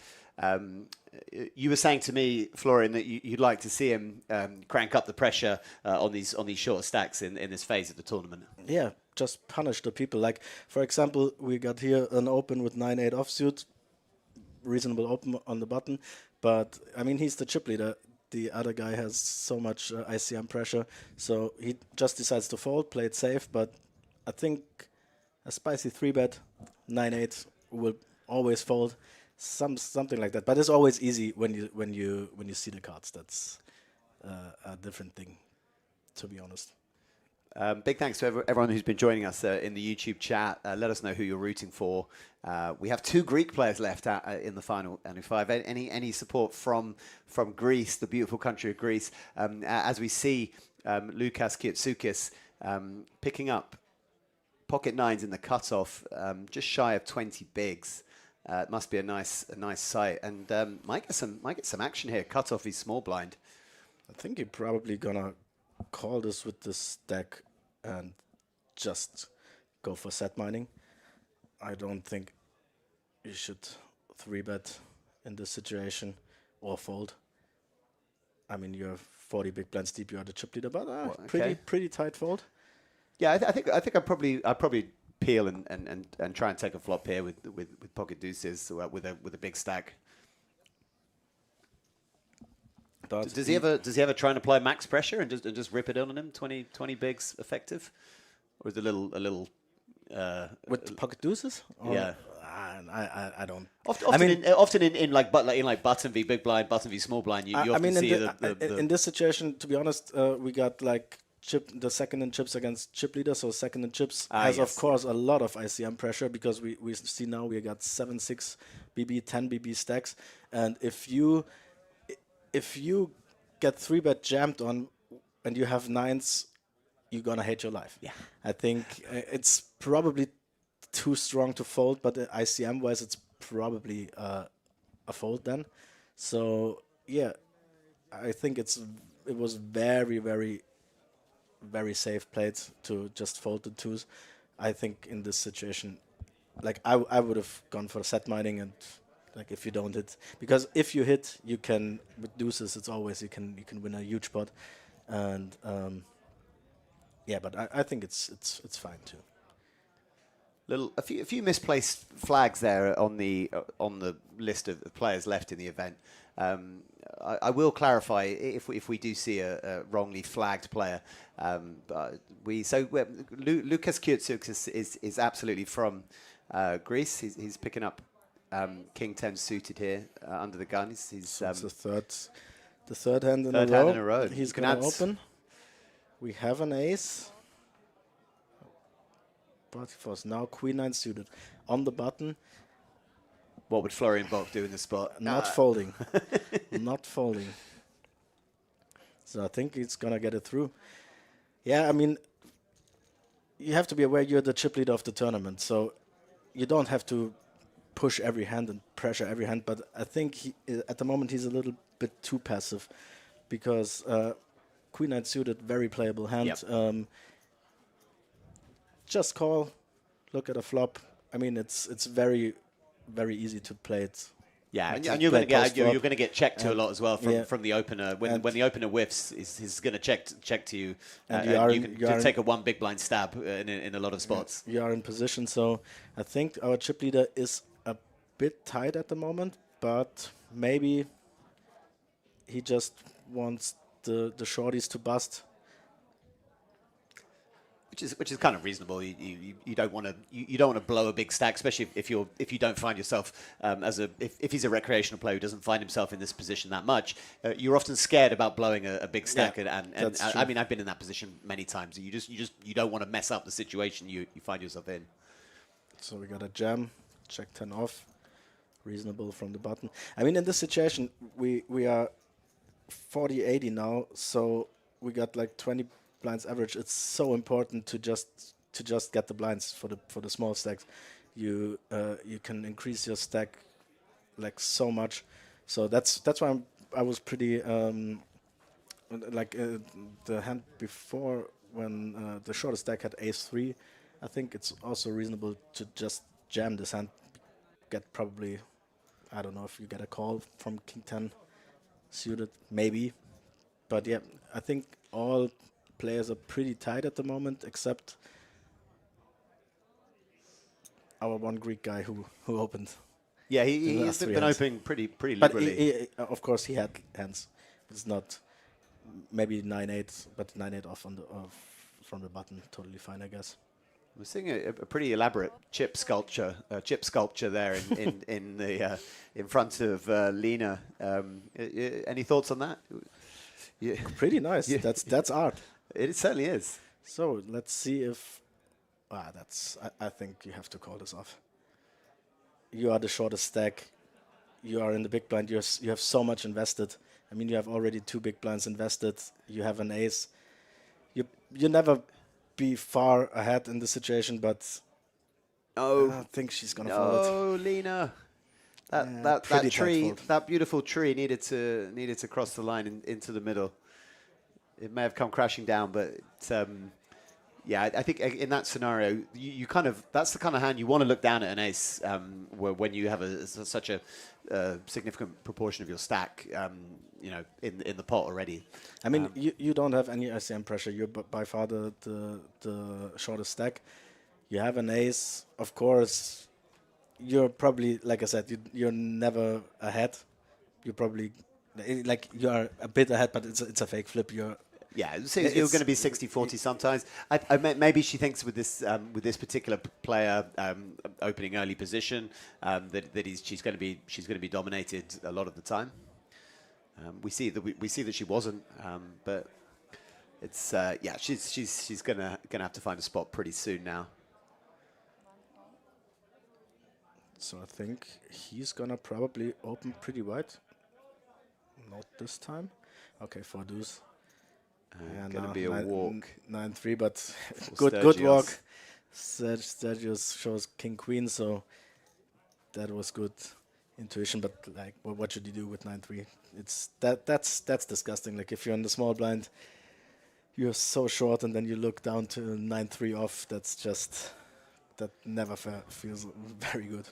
You were saying to me, Florian, that you'd like to see him crank up the pressure on these short stacks in this phase of the tournament. Yeah, just punish the people. Like, for example, we got here an open with 9-8 offsuit, reasonable open on the button. But, I mean, he's the chip leader. The other guy has so much ICM pressure. So he just decides to fold, play it safe. But I think a spicy 3-bet, 9-8 will always fold. Something like that. But it's always easy when you see the cards. That's a different thing, to be honest. Big thanks to everyone who's been joining us in the YouTube chat. Let us know who you're rooting for. We have 2 Greek players left in the final NU5. Any support from Greece, the beautiful country of Greece, as we see Lukas Kitsoukis picking up pocket 9s in the cutoff, just shy of 20 bigs. It must be a nice sight, and might get some action here. Cutoff is small blind. I think you're probably gonna call this with the stack and just go for set mining. I don't think you should 3-bet in this situation or fold. I mean, you're 40 big blinds deep. You are the chip leader, but pretty tight fold. Yeah, I think I'd probably peel and try and take a flop here with pocket deuces with a big stack. But Does he ever try and apply max pressure and just rip it in on him? 20 bigs effective, or is it a little with pocket deuces? Or yeah, I don't. Often in like button v big blind, button v small blind. You often see in this situation, to be honest, we got like the second in chips against chip leader. So second in chips has of course a lot of ICM pressure because we see now we got 7-6 BB, 10 BB stacks, and if you get 3-bet jammed on and you have 9s, you're gonna hate your life. Yeah, I think it's probably too strong to fold, but ICM wise, it's probably a fold then. So yeah, I think it was very, very, very safe played to just fold the 2s. I think in this situation, like I would have gone for set mining and. Like if you don't hit, because if you hit, you can with deuces. It's always you can win a huge pot, and yeah. But I think it's fine too. A few misplaced flags there on the list of players left in the event. I will clarify if we do see a wrongly flagged player. Lukas Kitsoukis is absolutely from Greece. He's picking up. King 10 suited here under the gun. He's the third hand in a row. He's going to open. We have an ace. But for now, Queen 9 suited on the button. What would Florian Bock do in this spot? Not folding. Not folding. So I think he's going to get it through. Yeah, I mean, you have to be aware you're the chip leader of the tournament. So you don't have to push every hand and pressure every hand, but I think at the moment he's a little bit too passive because Queen 9 suited, very playable hand. Yep. Just call, look at a flop. I mean, it's very, very easy to play it. Yeah, and you're going to get checked to a lot as well from the opener. When the opener whiffs, he's going to check to you. And you can take a 1 big blind stab in a lot of spots. You are in position, so I think our chip leader is a bit tight at the moment, but maybe he just wants the shorties to bust. which is kind of reasonable. You don't want to you don't want to blow a big stack, especially if you don't find yourself if he's a recreational player who doesn't find himself in this position that much. You're often scared about blowing a big stack, and I mean I've been in that position many times. You don't want to mess up the situation you find yourself in. So we got a jam, check 10 off, reasonable from the button. I mean, in this situation, we are 40-80 now, so we got like 20 blinds average. It's so important to just get the blinds for the small stacks. You can increase your stack like so much. So that's why I was pretty the hand before when the shortest stack had ace-3. I think it's also reasonable to just jam this hand, get probably, I don't know if you get a call from king 10 suited, maybe. But yeah, I think all players are pretty tight at the moment, except our one Greek guy who opened. Yeah, he's been opening pretty liberally. But of course, he had hands. It's not maybe 9-8, but 9-8 off on from the button, totally fine, I guess. We're seeing a pretty elaborate chip sculpture there in front of Lena. Any thoughts on that? Yeah. Pretty nice. Yeah. That's art. It certainly is. So let's see if I think you have to call this off. You are the shortest stack. You are in the big blind. You have so much invested. I mean, you have already 2 big blinds invested. You have an ace. You never be far ahead in the situation, but I think she's gonna fold it. Oh, Lena, that tree, that beautiful tree needed to cross the line into the middle. It may have come crashing down, but yeah, I think in that scenario, you kind of that's the kind of hand you want to look down at an ace when you have such a significant proportion of your stack, in the pot already. I mean, you don't have any ICM pressure. You're by far the shortest stack. You have an ace, of course. You're probably, like I said, you're never ahead. You're probably you are a bit ahead, but it's a fake flip. You're going to be 60-40 sometimes. Maybe she thinks with this particular player opening early position that she's going to be dominated a lot of the time. We see that she wasn't, but it's she's gonna have to find a spot pretty soon now. So I think he's gonna probably open pretty wide. Not this time. Okay, 4 deuce. And gonna be a walk. 9-3, but good walk. Sergius shows king queen, so that was good intuition. But like, what should you do with 9-3? That's disgusting. Like if you're in the small blind, you're so short, and then you look down to 9-3 off. That never feels very good.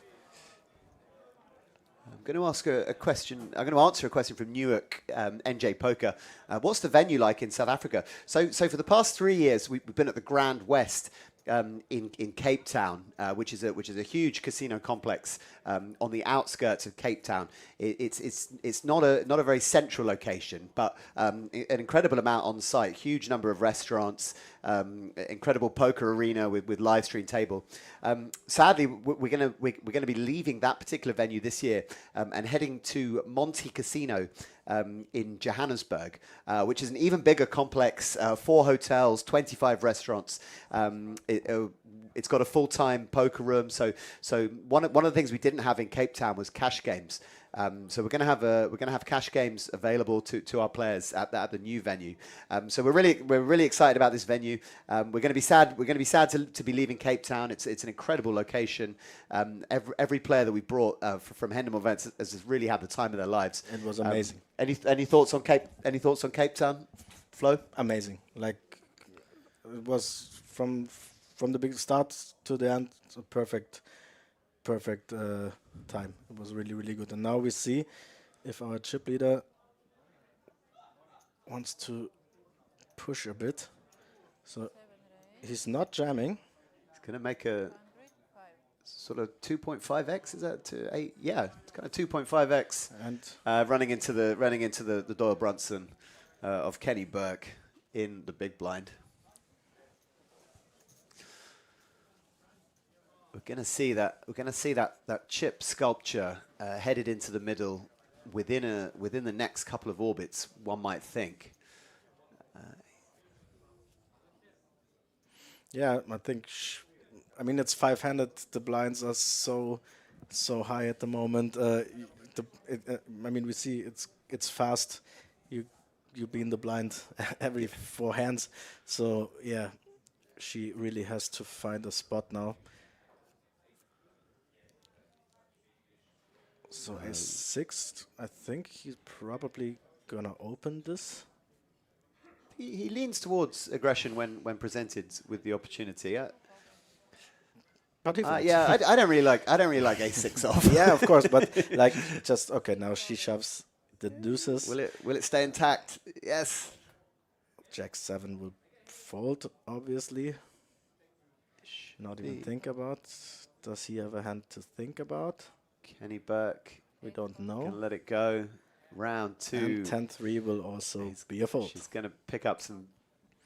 I'm going to ask a question. I'm going to answer a question from Newark NJ Poker. What's the venue like in South Africa? So for the past 3 years, we've been at the Grand West in Cape Town, which is a huge casino complex on the outskirts of Cape Town. It's not a very central location, but an incredible amount on site. Huge number of restaurants, incredible poker arena with live stream table. Sadly, we're gonna be leaving that particular venue this year and heading to Monty Casino in Johannesburg, which is an even bigger complex, 4 hotels, 25 restaurants. It's got a full-time poker room. So one of the things we didn't have in Cape Town was cash games. So we're gonna have cash games available to our players at the new venue. So we're really excited about this venue. We're gonna be sad to be leaving Cape Town. It's an incredible location. Every player that we brought from Hendon events has really had the time of their lives. It was amazing. Any thoughts on Cape Town, Flo? Amazing. Like it was from the big start to the end, a perfect time. It was really, really good. And now we see if our chip leader wants to push a bit. So he's not jamming. He's going to make a sort of 2.5x. Is that to 8? Yeah, it's kind of 2.5x. And running into the Doyle Brunson of Kenny Burke in the big blind. We're going to see that. We're going to see that chip sculpture headed into the middle within the next couple of orbits. One might think. Yeah, I think. I mean, it's 500. The blinds are so high at the moment. I mean, we see it's fast. You be in the blind every 4 hands. So yeah, she really has to find a spot now. So a6, I think he's probably gonna open this. He leans towards aggression when presented with the opportunity. But he folds. Yeah, I don't really like a6 off. Yeah, of course, but like just okay. Now she shoves the deuces. Will it stay intact? Yes. Jack 7 will fold, obviously. Not even think about. Does he have a hand to think about? Kenny Burke. We don't know. Gonna let it go. Round 2. And 10-3 will also be a fold. She's gonna pick up some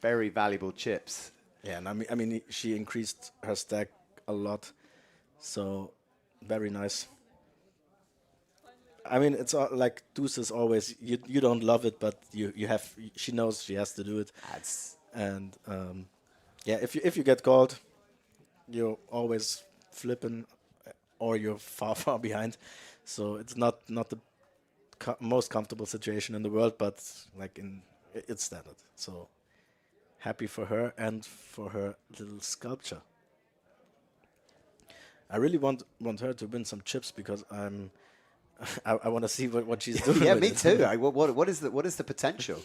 very valuable chips. Yeah, and I mean, she increased her stack a lot, so very nice. I mean, it's like deuces always. You don't love it, but you have. She knows she has to do it. And yeah, if you get called, you're always flipping, or you're far behind. So it's not the most comfortable situation in the world, but like it's standard. So happy for her and for her little sculpture. I really want her to win some chips because I want to see what she's doing. Yeah, with me it. too. What is the potential?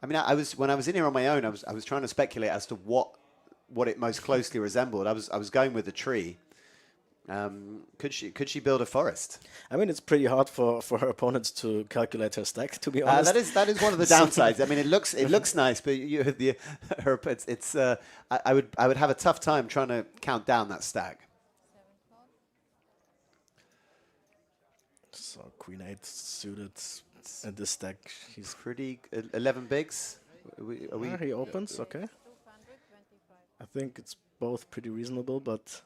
I mean, when I was in here on my own, I was trying to speculate as to what it most closely resembled. I was going with the tree. Could she build a forest? I mean, it's pretty hard for her opponents to calculate her stack. To be honest, that is one of the downsides. I mean, it looks nice, but I would have a tough time trying to count down that stack. 7 fold. So Queen 8 suited in this stack. He's Pretty 11 bigs. he opens. Okay, 225. I think it's both pretty reasonable, but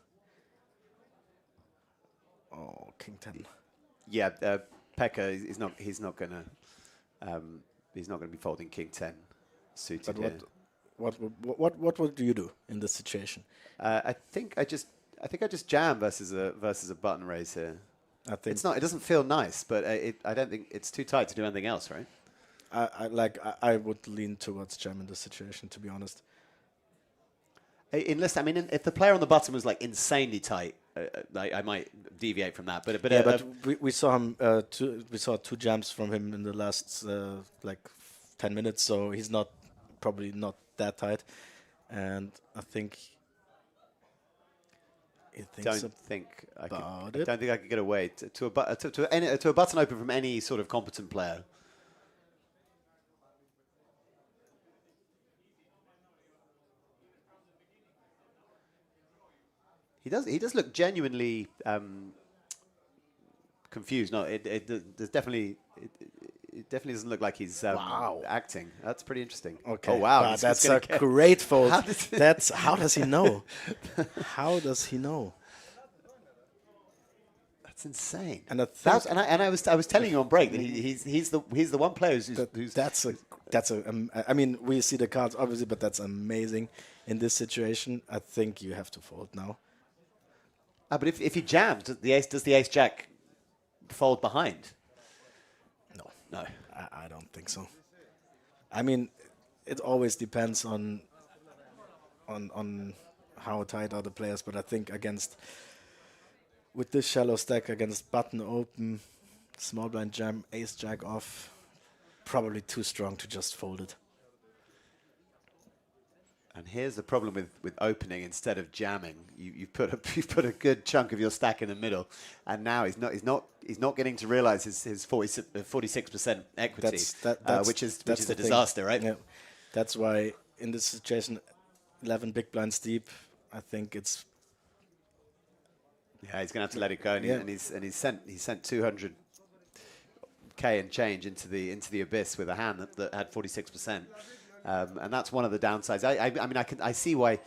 oh, King 10. Yeah, Pekka he's not gonna be folding King 10 suited. But here. what would you do in this situation? I think I just jam versus a button raise here. I think It doesn't feel nice, but I don't think it's too tight to do anything else, right? I would lean towards jam in this situation, to be honest. Unless if the player on the button was like insanely tight, I might deviate from that. But Yeah, but we saw him. We saw 2 jams from him in the last like 10 minutes, so he's probably not that tight. And I think he thinks don't think I about could. it. Don't think I could get away to a button open from any sort of competent player. He does look genuinely confused. No, there's definitely it definitely doesn't look like he's Wow. acting. That's pretty interesting. Okay. Oh wow, Wow, this that's is gonna a get- great fold. How does it- How does he know? How does he know? That's insane. And I think I was telling you on break that he's the one player who's that's I mean, we see the cards obviously, but that's amazing in this situation. I think you have to fold now. but if he jams, does the ace jack fold behind? No. I don't think so. I mean, it always depends on how tight are the players, but I think with this shallow stack against button open, small blind jam, ace jack off, probably too strong to just fold it. And here's the problem with opening instead of jamming. You've put a good chunk of your stack in the middle, and now he's not getting to realize his 46% equity, which is a the disaster, thing. right? Yeah. That's why in this situation, 11 big blinds deep, I think it's Yeah, he's going to have to let it go, and he's sent 200k and change into the abyss with a hand that had 46%, and that's one of the downsides. I mean, I see why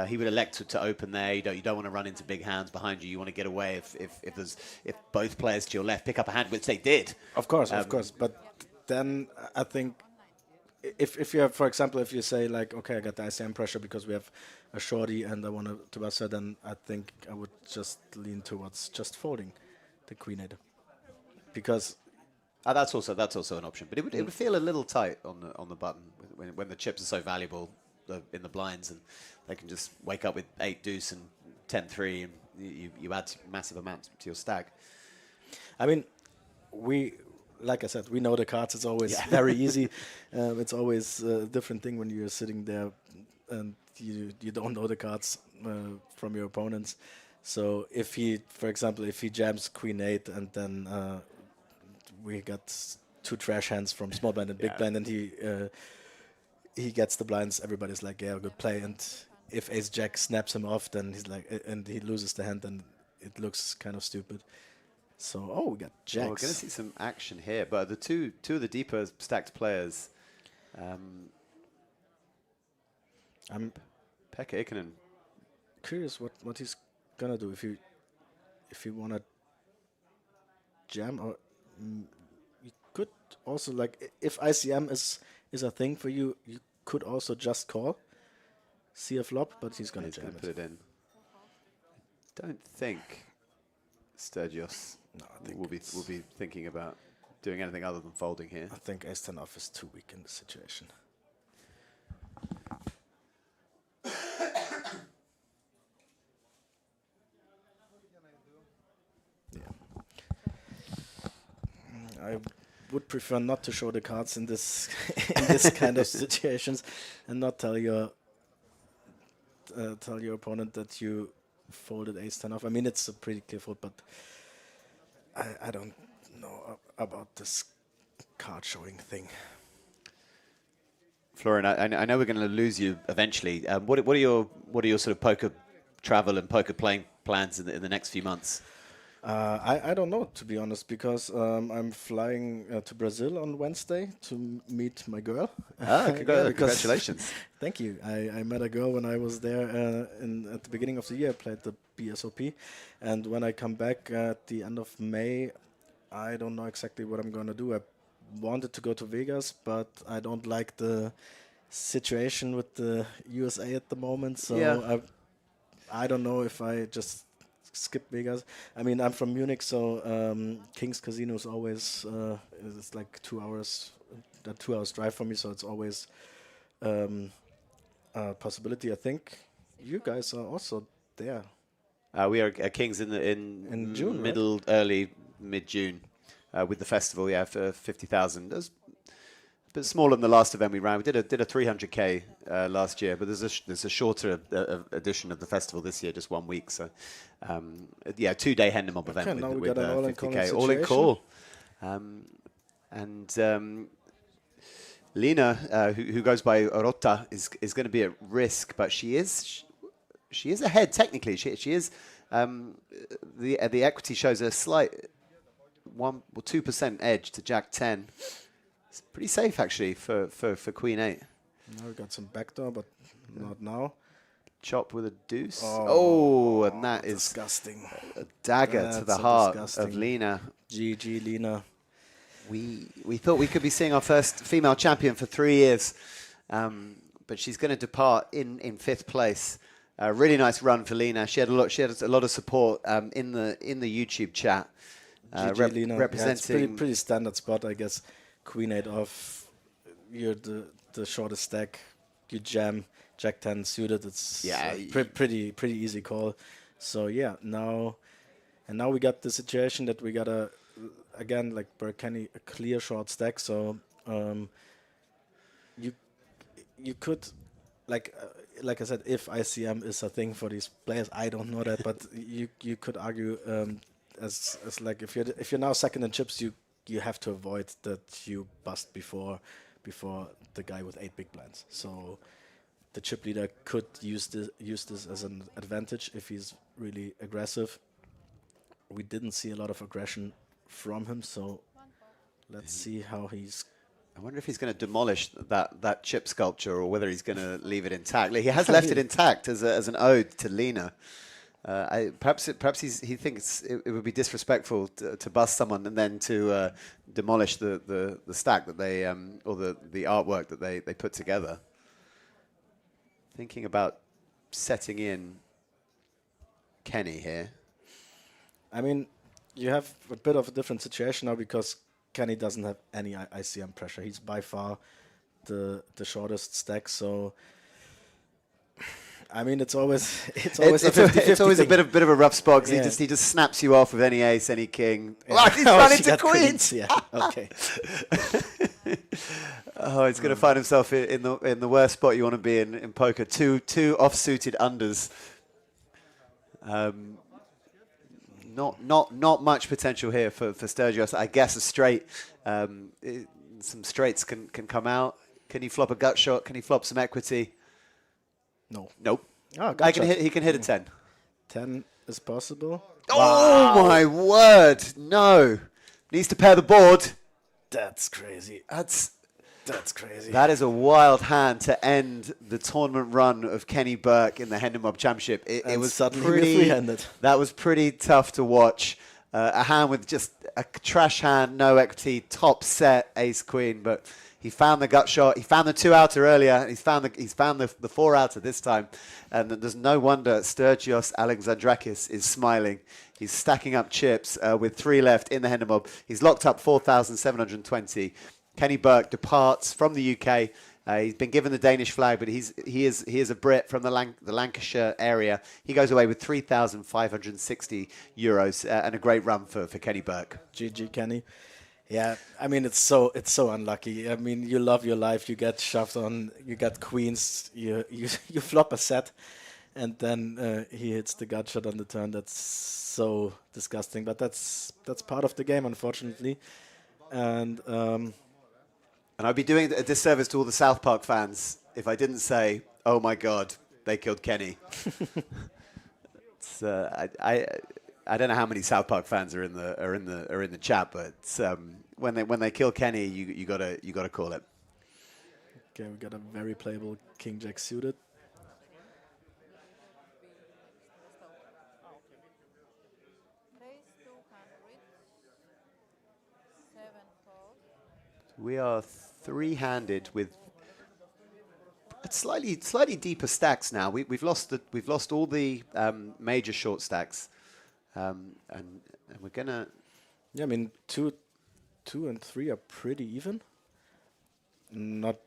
He would elect to open there. You don't want to run into big hands behind you. You want to get away if both players to your left pick up a hand, which they did. Of course. But then I think if you have, for example, if you say like, okay, I got the ICM pressure because we have a shorty and I want to bust her, then I think I would just lean towards just folding the queen eight, because That's also an option, but it would feel a little tight on the button when the chips are so valuable in the blinds, and they can just wake up with 8 deuce and 10-3, and you add massive amounts to your stack. I mean, like I said, we know the cards. It's always very easy. It's always a different thing when you're sitting there and you don't know the cards from your opponents. So if he, for example, if he jams queen 8 and then we got 2 trash hands from small blind and big blind, and he gets the blinds, everybody's like, yeah, good play. And if ace jack snaps him off, then he's like, and he loses the hand, then it looks kind of stupid. So, we got jacks. Well, we're going to see some action here, but the two of the deeper stacked players, I'm Pekka Ikonen. curious what he's gonna do, if you wanna jam, or you could also, like, if ICM is a thing for you, you could also just call, see a flop, but he's gonna jam put it in. Don't think Sturgios will be thinking about doing anything other than folding here. I think ace 10 off is too weak in the situation. I would prefer not to show the cards in this in this kind of situations, and not tell your opponent that you folded ace 10 off. I mean, it's a pretty clear fold, but I don't know about this card showing thing. Florian, I know we're going to lose you eventually. What are your sort of poker travel and poker playing plans in the next few months? I don't know, to be honest, because I'm flying to Brazil on Wednesday to meet my girl. Congratulations. Thank you. I met a girl when I was there at the beginning of the year. I played the BSOP. And when I come back at the end of May, I don't know exactly what I'm going to do. I wanted to go to Vegas, but I don't like the situation with the USA at the moment. So I don't know if I just skip Vegas. I mean, I'm from Munich, so King's Casino is always it's like 2 hours, a 2 hours drive for me, so it's always a possibility. I think you guys are also there. We are at King's in June, early mid-June with the festival. Yeah, for 50,000. It was a bit smaller than the last event we ran. We did a 300k last year, but there's a shorter edition of the festival this year, just 1 week. So 2-day Hendon Mob event with 50k, all in call. And Lena, who goes by Rota, is going to be at risk, but she is ahead technically. She is the equity shows a slight 1 or 2% edge to Jack 10. It's pretty safe actually for Queen 8. Now we got some backdoor, but not now. Chop with a deuce. Oh, and that is disgusting. A dagger to the heart of Lena. GG, Lena. We thought we could be seeing our first female champion for 3 years, but she's going to depart in 5th place. A really nice run for Lena. She had a lot of support in the YouTube chat. GG, Lena. Representing it's pretty standard spot, I guess. Queen 8 off. You're the shortest stack. You jam. Jack 10 suited. It's pretty easy call. So now we got the situation that we got again, like Burke Kenny, a clear short stack. So you could, like I said, if ICM is a thing for these players, I don't know that, but you could argue as like if you're now second in chips, you have to avoid that you bust before the guy with 8 big blinds. So the chip leader could use this as an advantage if he's really aggressive. We didn't see a lot of aggression from him, so let's see how he's I wonder if he's going to demolish that chip sculpture or whether he's going to leave it intact. He has left it intact as an ode to Lena. Perhaps he thinks it would be disrespectful to bust someone and then to demolish the stack that they or the artwork that they put together. Thinking about setting in Kenny here. I mean, you have a bit of a different situation now because Kenny doesn't have any ICM pressure. He's by far the shortest stack, so I mean, it's always it's a always a bit of a rough spot because Yeah. he just snaps you off with any ace, any king. Yeah. Oh, he's run she into got queens. Yeah, okay. Oh, he's going to find himself in the worst spot you want to be in poker. Two off-suited unders. Not much potential here for Sturgios. I guess a straight. Some straights can come out. Can he flop a gut shot? Can he flop some equity? No. Nope. Oh, He can hit a 10. 10 is possible. Oh my word! No, needs to pair the board. That's crazy. That's crazy. That is a wild hand to end the tournament run of Kenny Burke in the Hendon Mob Championship. It was suddenly we're pretty. three-handed. That was pretty tough to watch. A hand with just a trash hand, no equity, top set, ace queen, but he found the gut shot. He found the 2-outer earlier, and he's found the 4-outer this time. And there's no wonder Sturgios Alexandrakis is smiling. He's stacking up chips with 3 left in the Hendon Mob. He's locked up 4,720. Kenny Burke departs from the UK. He's been given the Danish flag, but he is a Brit from the Lancashire area. He goes away with 3,560 euros and a great run for Kenny Burke. GG Kenny. Yeah, I mean it's so unlucky. I mean you love your life, you get shoved on, you got queens, you flop a set, and then he hits the gut shot on the turn. That's so disgusting, but that's part of the game, unfortunately. And I'd be doing a disservice to all the South Park fans if I didn't say, "Oh my God, they killed Kenny." I don't know how many South Park fans are in the chat, but when they kill Kenny, you gotta call it. okay, we got a very playable King Jack suited. We are three-handed with slightly deeper stacks now. We've lost all the major short stacks, and we're gonna. Yeah, I mean two and 3 are pretty even. Not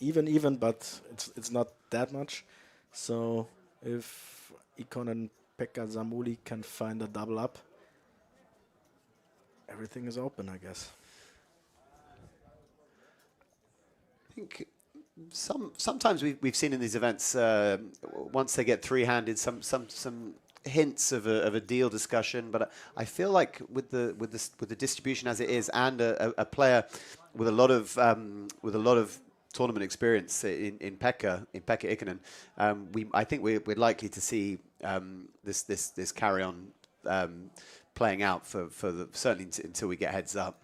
even, but it's not that much. So if Ikon and Pekka Zamuli can find a double up, everything is open, I guess. I think sometimes we've seen in these events once they get three-handed some hints of a deal discussion, but I feel like with the distribution as it is and a player with a lot of tournament experience in Pekka Ikonen, I think we're likely to see this carry on playing out for certainly until we get heads up.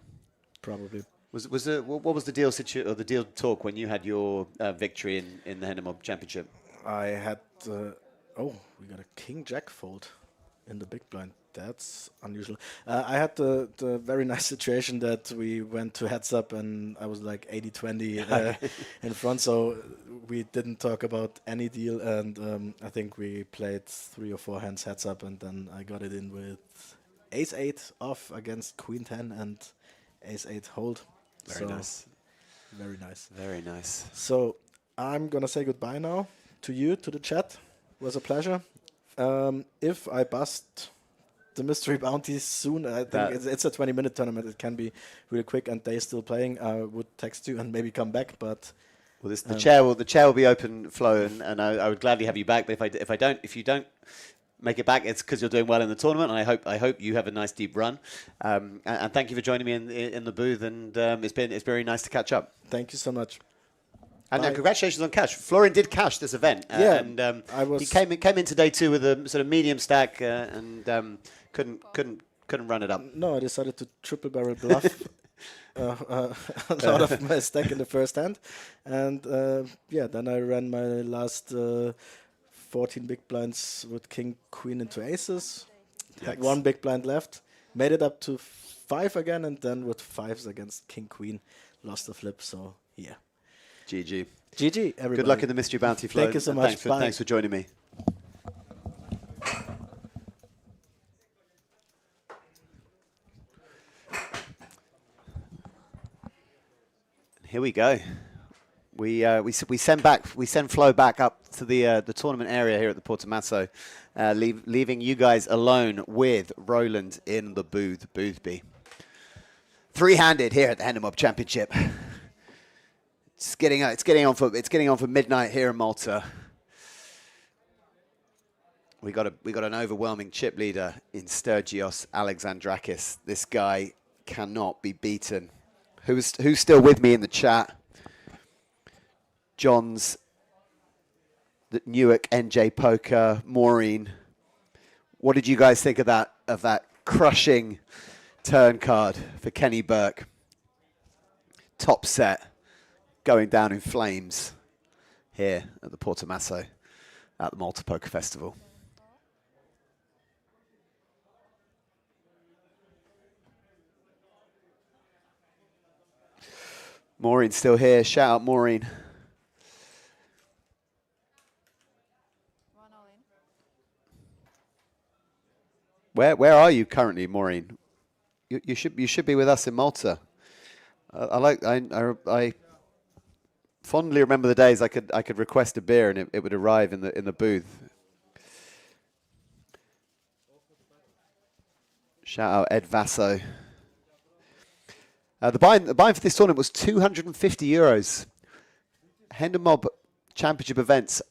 Probably. What was the deal or the deal talk when you had your victory in the Hendon Mob Championship? I had we got a King Jack fold in the big blind. That's unusual. I had the very nice situation that we went to heads up and I was like 80-20 in front, so we didn't talk about any deal, and I think we played 3 or 4 hands heads up, and then I got it in with ace-8 off against queen-10 and ace-8 hold. Very nice. Very nice. Very nice. So I'm going to say goodbye now to you, to the chat. It was a pleasure. If I bust the mystery bounties soon, I think it's a 20-minute tournament. It can be really quick, and they're still playing. I would text you and maybe come back, but well, the chair will be open, Flo, and I would gladly have you back. But if you don't make it back, it's because you're doing well in the tournament, and I hope you have a nice deep run. And thank you for joining me in the booth, and it's very nice to catch up. Thank you so much. And congratulations on cash. Florian did cash this event, and he came in today too with a sort of medium stack, and couldn't run it up. No, I decided to triple barrel bluff. a lot of my stack in the first hand, and yeah, then I ran my last 14 big blinds with king, queen into aces. Had Yikes. one big blind left, made it up to 5 again, and then with 5s against king, queen, lost the flip. So yeah, GG. GG, everybody. Good luck in the mystery bounty flow. Thank you so and much. Bye. Thanks for joining me. Here we go. We send Flo back up to the tournament area here at the Portomasso, leaving you guys alone with Roland in the Boothby. Three-handed here at the Hendon Championship. It's getting on for midnight here in Malta. We got an overwhelming chip leader in Sturgios Alexandrakis. This guy cannot be beaten. Who's still with me in the chat? John's, the Newark NJ Poker, Maureen. What did you guys think of that crushing turn card for Kenny Burke? Top set, going down in flames here at the Portomasso at the Malta Poker Festival. Maureen's still here. Shout out, Maureen. Where are you currently, Maureen? You should be with us in Malta. I fondly remember the days I could request a beer and it would arrive in the booth. Shout out Ed Vasso. The buy-in for this tournament was €250. Hendon Mob Championship events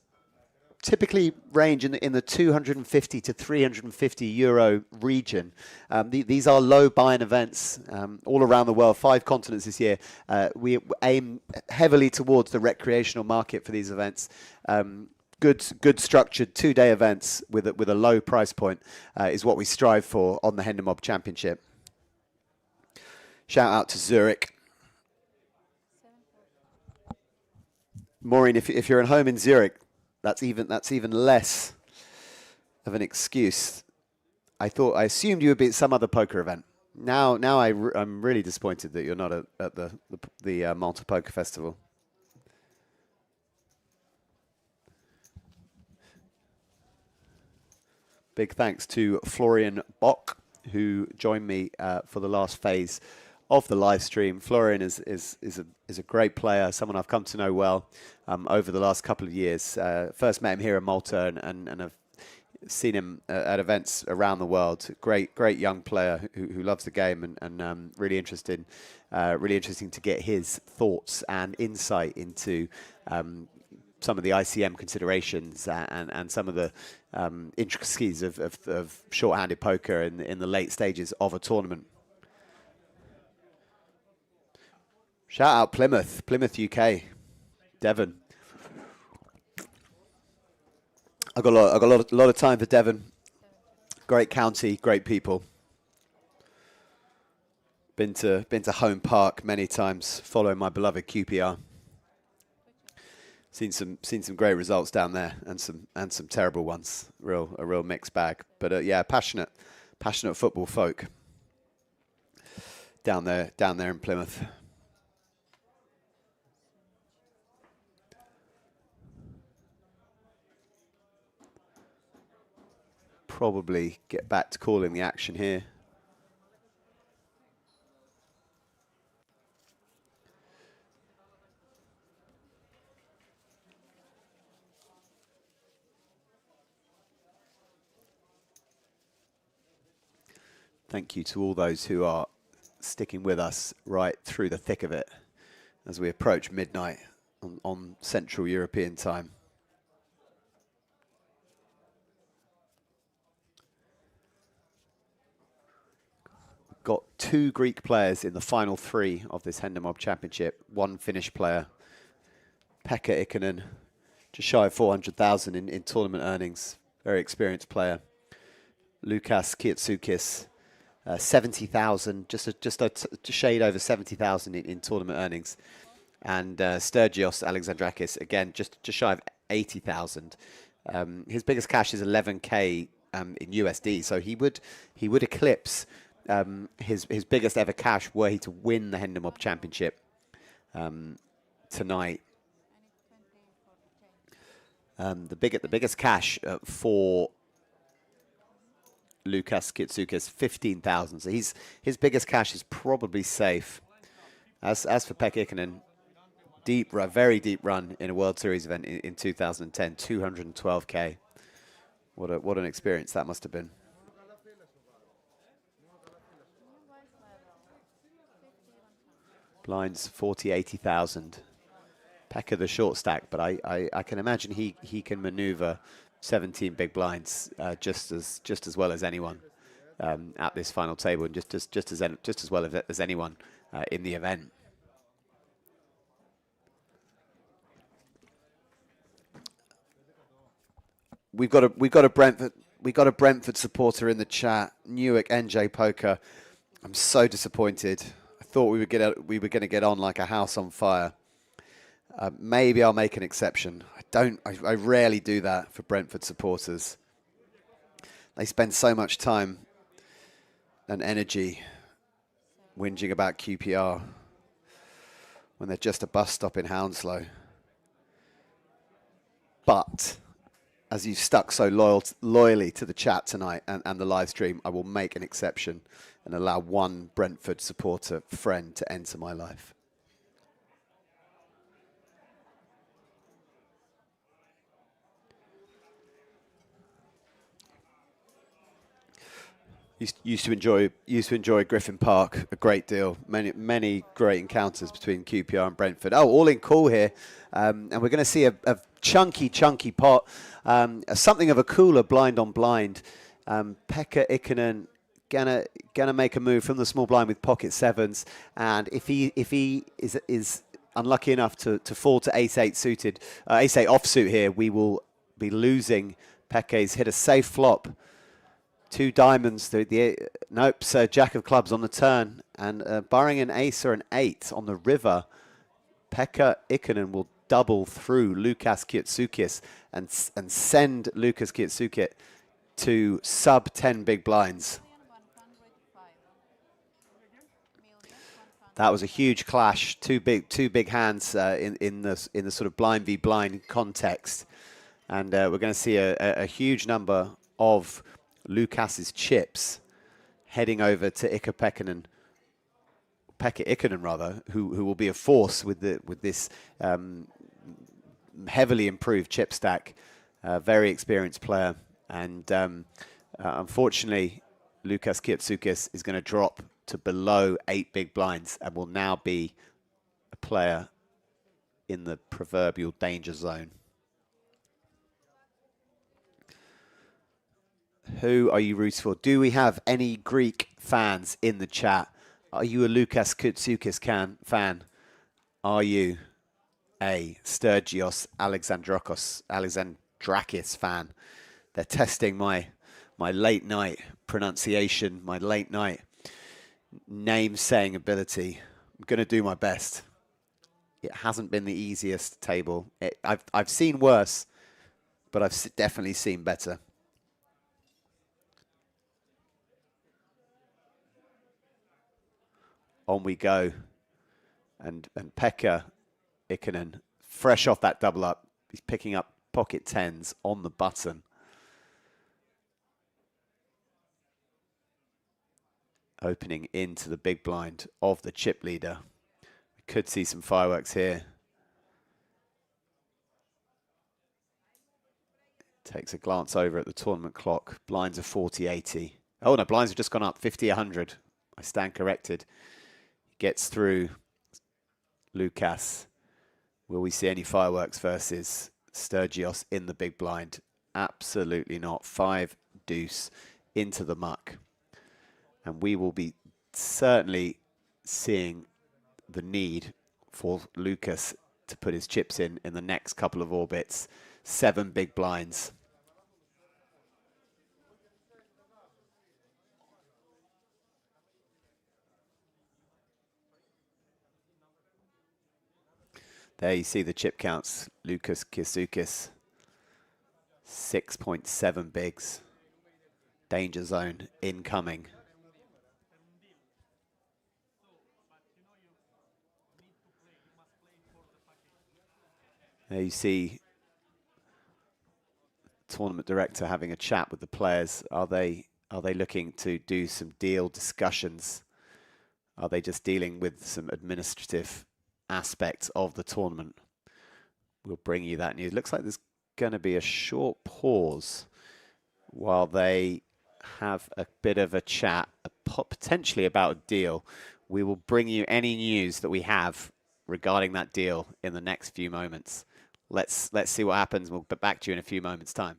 typically range in the 250 to €350 region. These are low buy-in events all around the world, 5 continents this year. We aim heavily towards the recreational market for these events. Good structured 2-day events with a low price point is what we strive for on the Hendon Mob Championship. Shout out to Zurich. Maureen, if you're at home in Zurich, that's even less of an excuse. I assumed you would be at some other poker event. Now I'm really disappointed that you're not at the Malta Poker Festival. Big thanks to Florian Bock, who joined me for the last phase of the live stream. Florian is a great player, someone I've come to know well over the last couple of years. First met him here in Malta and have seen him at events around the world. Great young player who loves the game and really interesting to get his thoughts and insight into some of the ICM considerations and some of the intricacies of short-handed poker in the late stages of a tournament. Shout out Plymouth, UK, Devon. I got a lot of time for Devon. Great county, great people. Been to Home Park many times, following my beloved QPR. Seen some great results down there and some terrible ones. A real mixed bag. But yeah, passionate football folk down there in Plymouth. Probably get back to calling the action here. Thank you to all those who are sticking with us right through the thick of it as we approach midnight on Central European time. Got 2 Greek players in the final 3 of this Hendon Mob Championship. 1 Finnish player, Pekka Ikonen, just shy of 400,000 in tournament earnings. Very experienced player. Lukas Kiatsukis, 70,000, just a shade over 70,000 in tournament earnings. And Sturgios Alexandrakis, again, just shy of 80,000. His biggest cash is 11K in USD, so he would eclipse his biggest ever cash were he to win the Hendon Mob Championship tonight. The biggest cash for Łukasz Kitsoukis, 15,000. So his biggest cash is probably safe. As for Pekka Ikonen, very deep run in a World Series event in 2010, 212K. What an experience that must have been. Blinds 40, 80,000. Pekka the short stack, but I can imagine he can maneuver 17 big blinds just as well as anyone at this final table, and just as well as anyone in the event. We've got a Brentford supporter in the chat. Newark NJ Poker. I'm so disappointed. I thought we were going to get on like a house on fire. Maybe I'll make an exception. I rarely do that for Brentford supporters. They spend so much time and energy whinging about QPR when they're just a bus stop in Hounslow. But as you've stuck so loyally to the chat tonight and the live stream, I will make an exception and allow one Brentford supporter friend to enter my life. Used to enjoy Griffin Park a great deal. Many great encounters between QPR and Brentford. Oh, all in call here, and we're going to see a chunky pot, something of a cooler blind on blind. Pekka Ikonen gonna make a move from the small blind with pocket sevens, and if he is unlucky enough to fall to ace-8 suited, ace-8 offsuit here, we will be losing. Pekka's hit a safe flop. 2 diamonds, nope, so Jack of clubs on the turn, and barring an ace or an 8 on the river, Pekka Ikonen will double through Łukasz Kitsoukis and send Łukasz Kitsoukis to sub 10 big blinds. That was a huge clash, two big hands in the sort of blind v blind context, and we're going to see a huge number of Lukasz's chips heading over to Pekka Ikonen rather, who will be a force with this heavily improved chip stack, very experienced player, and unfortunately Łukasz Kitsoukis is going to drop to below 8 big blinds and will now be a player in the proverbial danger zone. Who are you rooting for? Do we have any Greek fans in the chat? Are you a Łukasz Kitsoukis fan? Are you a Sturgios Alexandrakis fan? They're testing my late night pronunciation, my late night name saying ability. I'm going to do my best. It hasn't been the easiest table. I've seen worse, but I've definitely seen better. On we go, and Pekka Ikonen, fresh off that double up, he's picking up pocket 10s on the button. Opening into the big blind of the chip leader. We could see some fireworks here. Takes a glance over at the tournament clock. Blinds are 40, 80. Oh no, blinds have just gone up, 50, 100. I stand corrected. Gets through Łukasz. Will we see any fireworks versus Sturgios in the big blind? Absolutely not. 5 deuce into the muck. And we will be certainly seeing the need for Łukasz to put his chips in the next couple of orbits. 7 big blinds. There you see the chip counts. Lucas Kisukis, 6.7 bigs. Danger zone incoming. There you see tournament director having a chat with the players. Are they looking to do some deal discussions? Are they just dealing with some administrative aspects of the tournament? We'll bring you that news. Looks like there's going to be a short pause while they have a bit of a chat, potentially about a deal. We will bring you any news that we have regarding that deal in the next few moments. Let's see what happens. We'll be back to you in a few moments' time.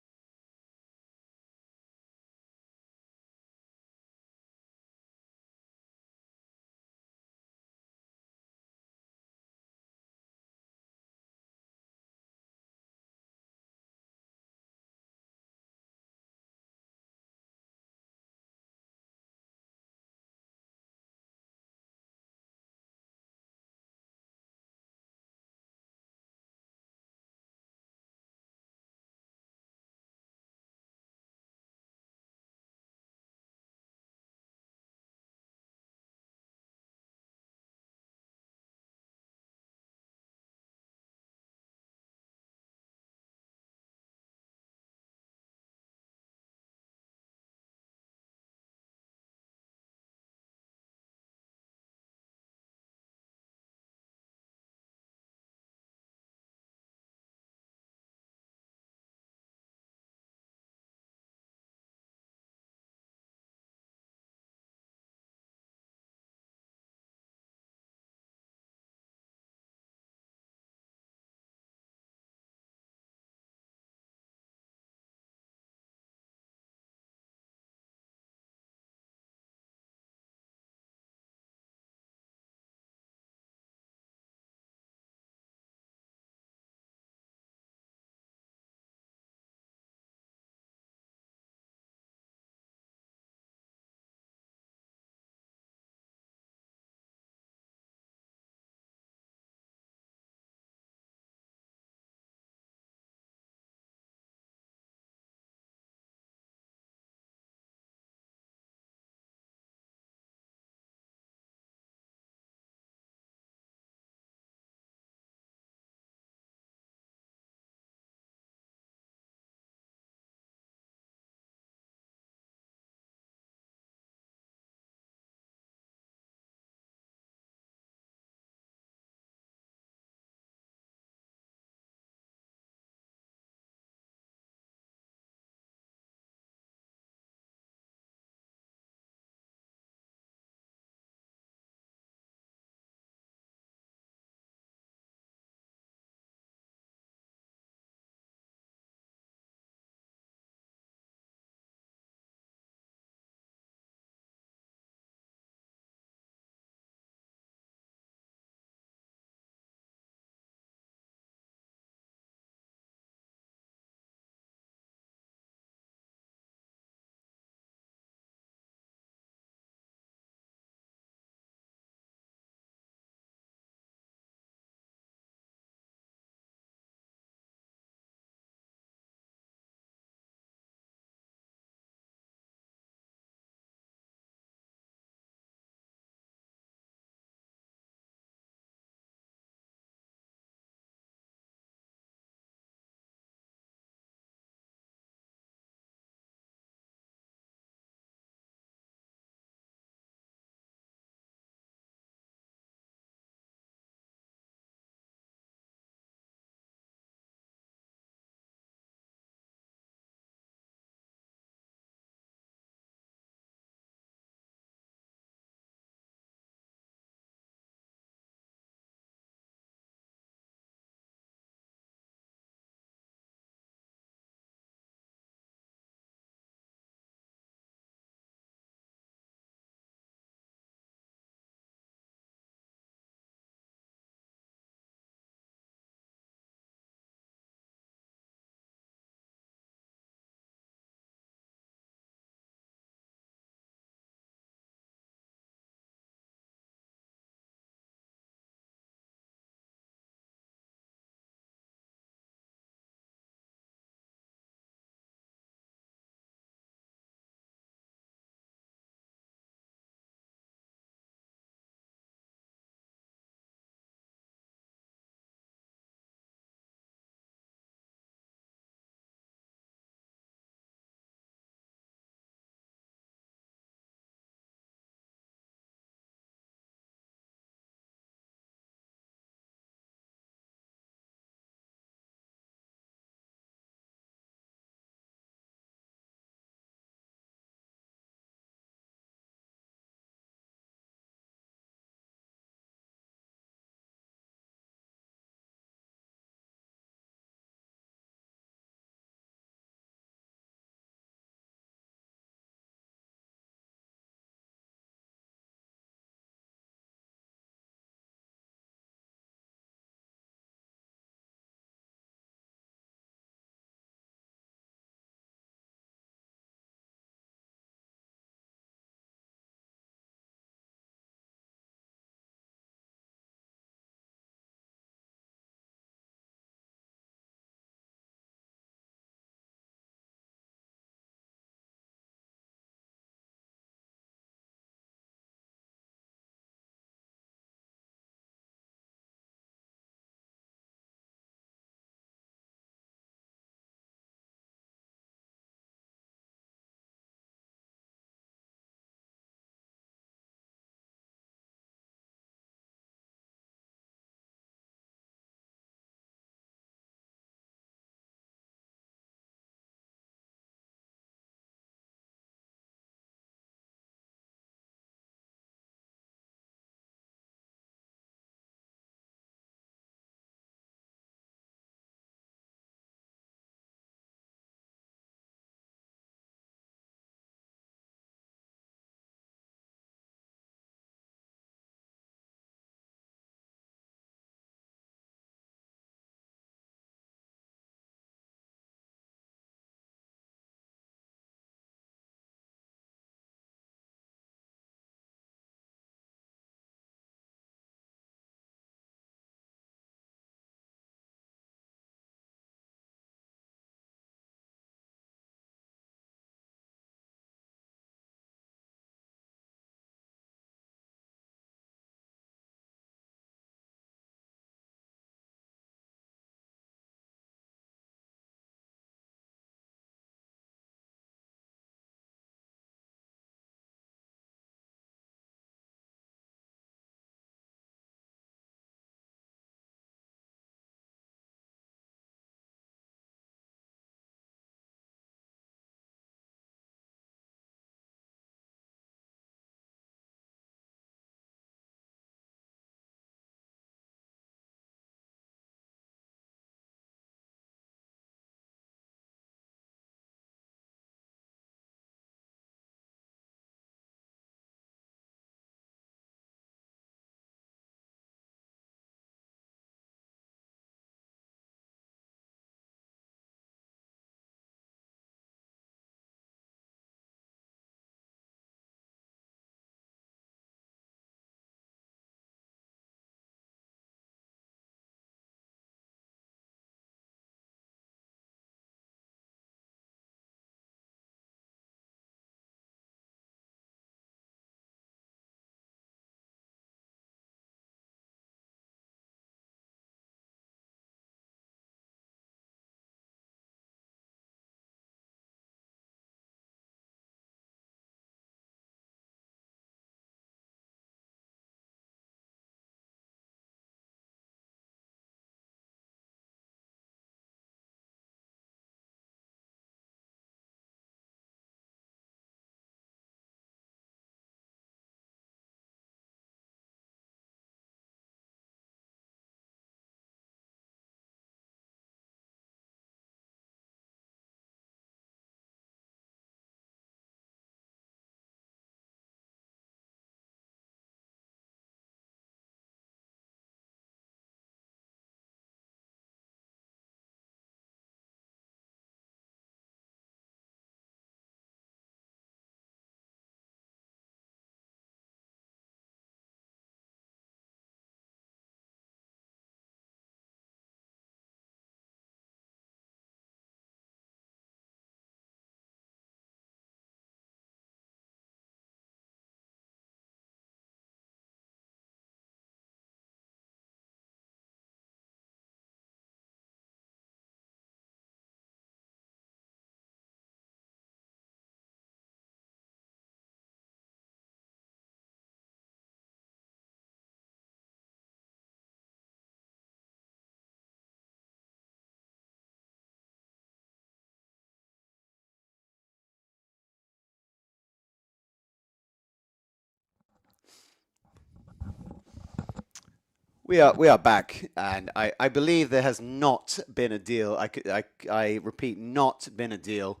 We are back, and I believe there has not been a deal. I repeat, not been a deal.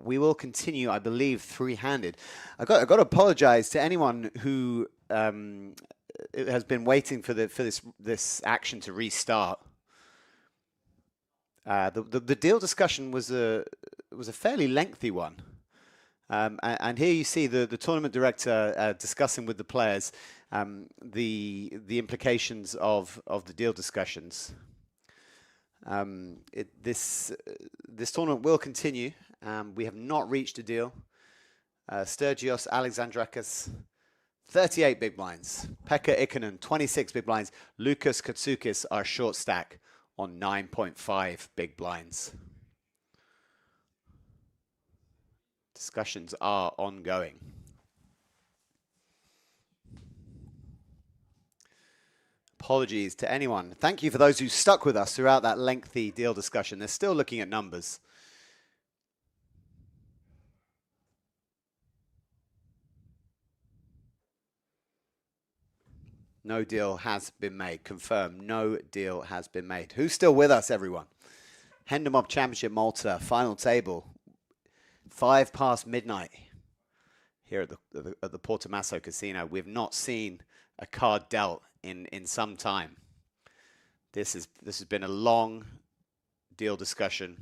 We will continue, I believe, three-handed. I got to apologize to anyone who has been waiting for this action to restart. The deal discussion was a fairly lengthy one. And here you see the tournament director discussing with the players the implications of the deal discussions. This tournament will continue. We have not reached a deal. Sturgios Alexandrakis, 38 big blinds. Pekka Ikonen, 26 big blinds. Lukas Katsukis are short stack on 9.5 big blinds. Discussions are ongoing. Apologies to anyone. Thank you for those who stuck with us throughout that lengthy deal discussion. They're still looking at numbers. No deal has been made. Confirmed. No deal has been made. Who's still with us, everyone? Hendon Championship Malta, final table. 5 past midnight here at the Portomasso Casino. We've not seen a card dealt in some time. This has been a long deal discussion,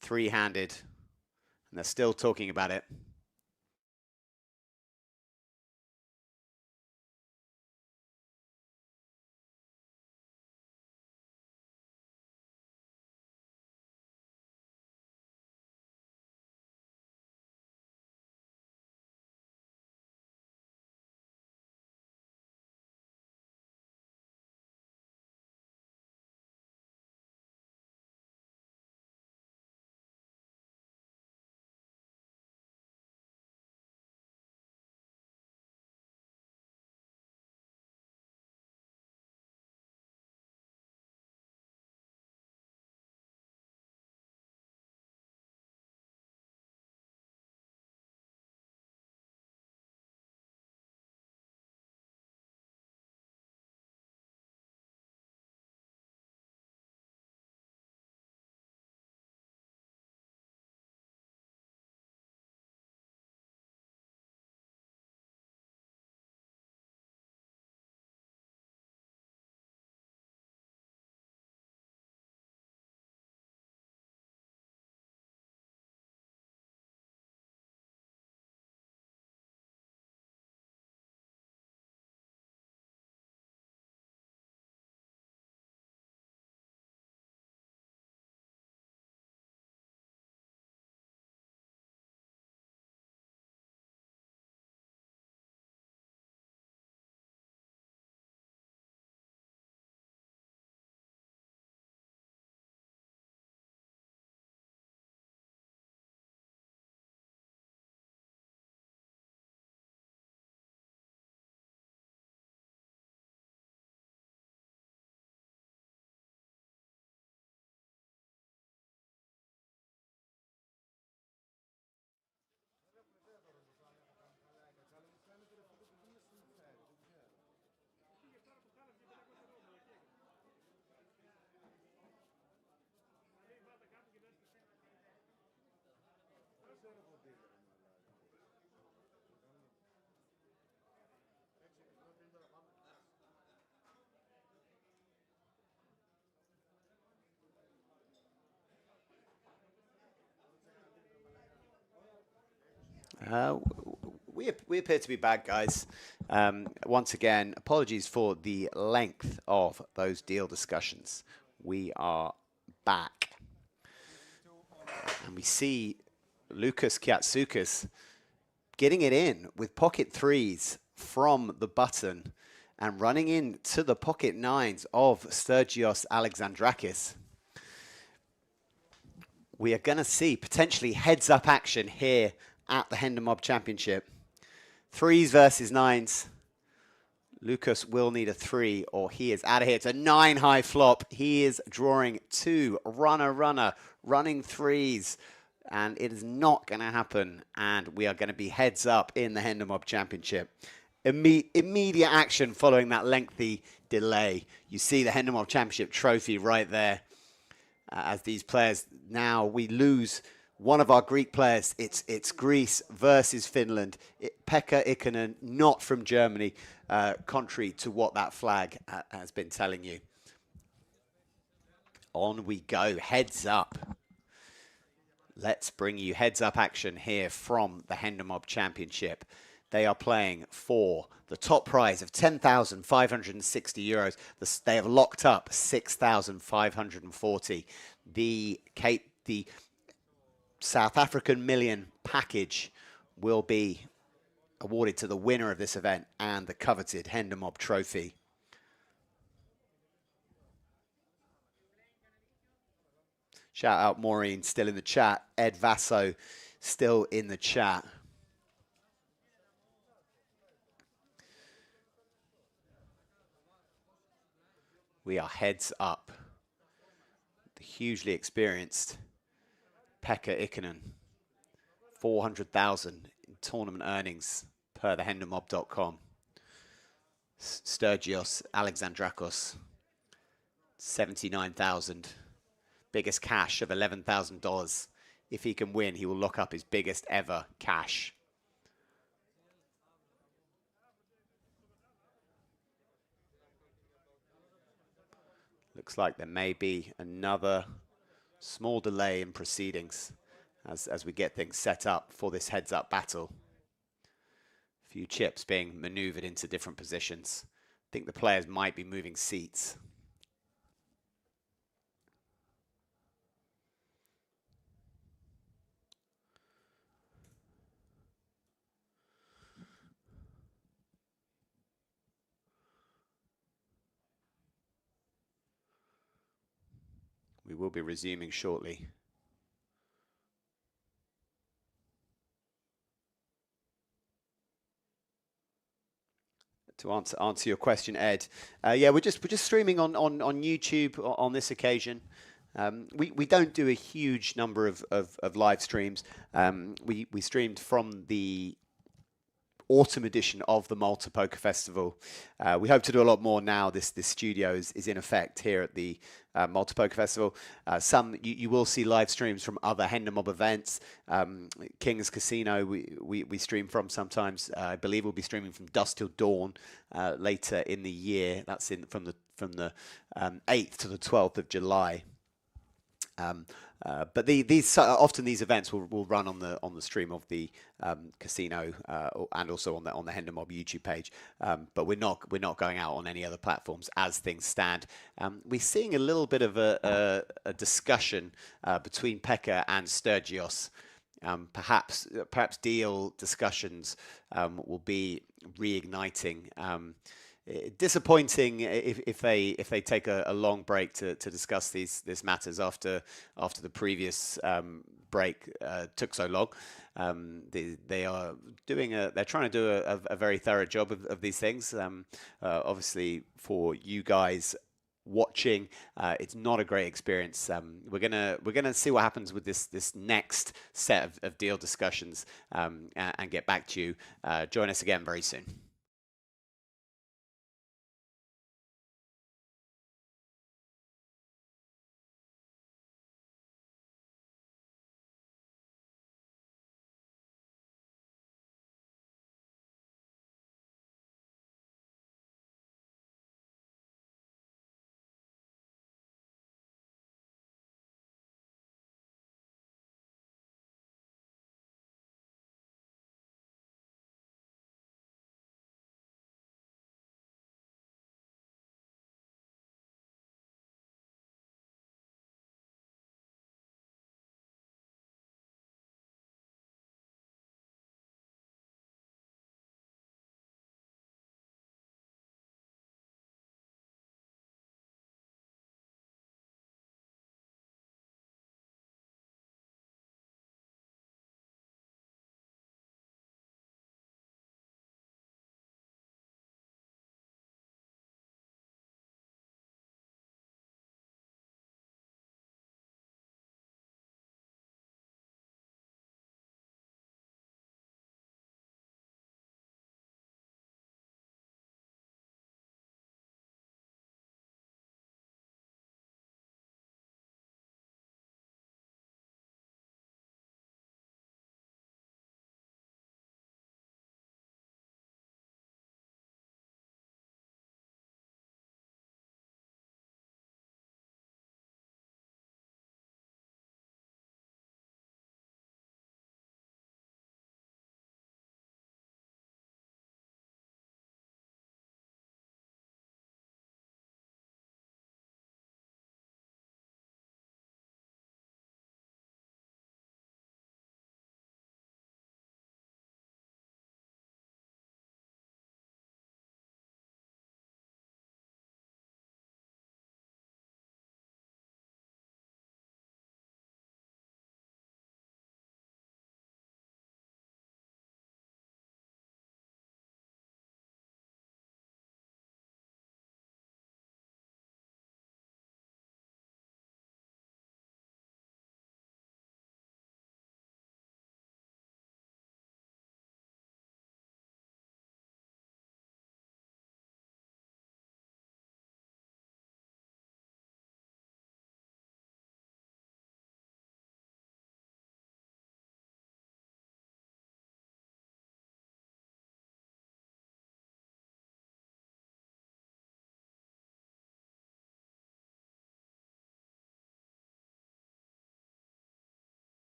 three-handed, and they're still talking about it. We appear to be bad guys. Once again, apologies for the length of those deal discussions. We are back. And we see Lukas Katsukis getting it in with pocket threes from the button and running into the pocket nines of Sturgios Alexandrakis. We are going to see potentially heads-up action here at the Hendon Championship. Threes versus nines. Lukas will need a 3 or he is out of here. It's a 9 high flop. He is drawing 2 running threes. And it is not going to happen. And we are going to be heads up in the Hendon Championship. Immediate action following that lengthy delay. You see the Hendon Mob Championship trophy right there. As these players, now we lose one of our Greek players. It's Greece versus Finland. Pekka Ikonen, not from Germany, contrary to what that flag has been telling you. On we go, heads up. Let's bring you heads up action here from the Hendon Mob Championship. They are playing for the top prize of €10,560. They have locked up 6,540. The South African Million package will be awarded to the winner of this event and the coveted Hendon Mob trophy. Shout out Maureen, still in the chat. Ed Vasso, still in the chat. We are heads up. The hugely experienced Pekka Ikonen. 400,000 in tournament earnings per the HendonMob.com. Sturgios Alexandrakos, 79,000. Biggest cash of $11,000. If he can win, he will lock up his biggest ever cash. Looks like there may be another small delay in proceedings as we get things set up for this heads-up battle. A few chips being maneuvered into different positions. I think the players might be moving seats. We will be resuming shortly. To answer your question, Ed, yeah, we're just streaming on YouTube on this occasion. We don't do a huge number of live streams. We streamed from the autumn edition of the Malta Poker Festival. We hope to do a lot more now. This studio is in effect here at the Malta Poker Festival. You will see live streams from other Hendon Mob events. King's Casino we stream from sometimes. I believe we'll be streaming from dusk till dawn later in the year. That's from the 8th to the 12th of July. But often these events will run on the stream of the casino and also on the Hendon Mob YouTube page. But we're not going out on any other platforms as things stand. We're seeing a little bit of a discussion between Pekka and Sturgios. Perhaps deal discussions will be reigniting. Disappointing if they take a long break to discuss these matters after the previous break took so long. They're trying to do a very thorough job of these things. Obviously, for you guys watching, it's not a great experience. We're gonna see what happens with this next set of deal discussions and get back to you. Join us again very soon.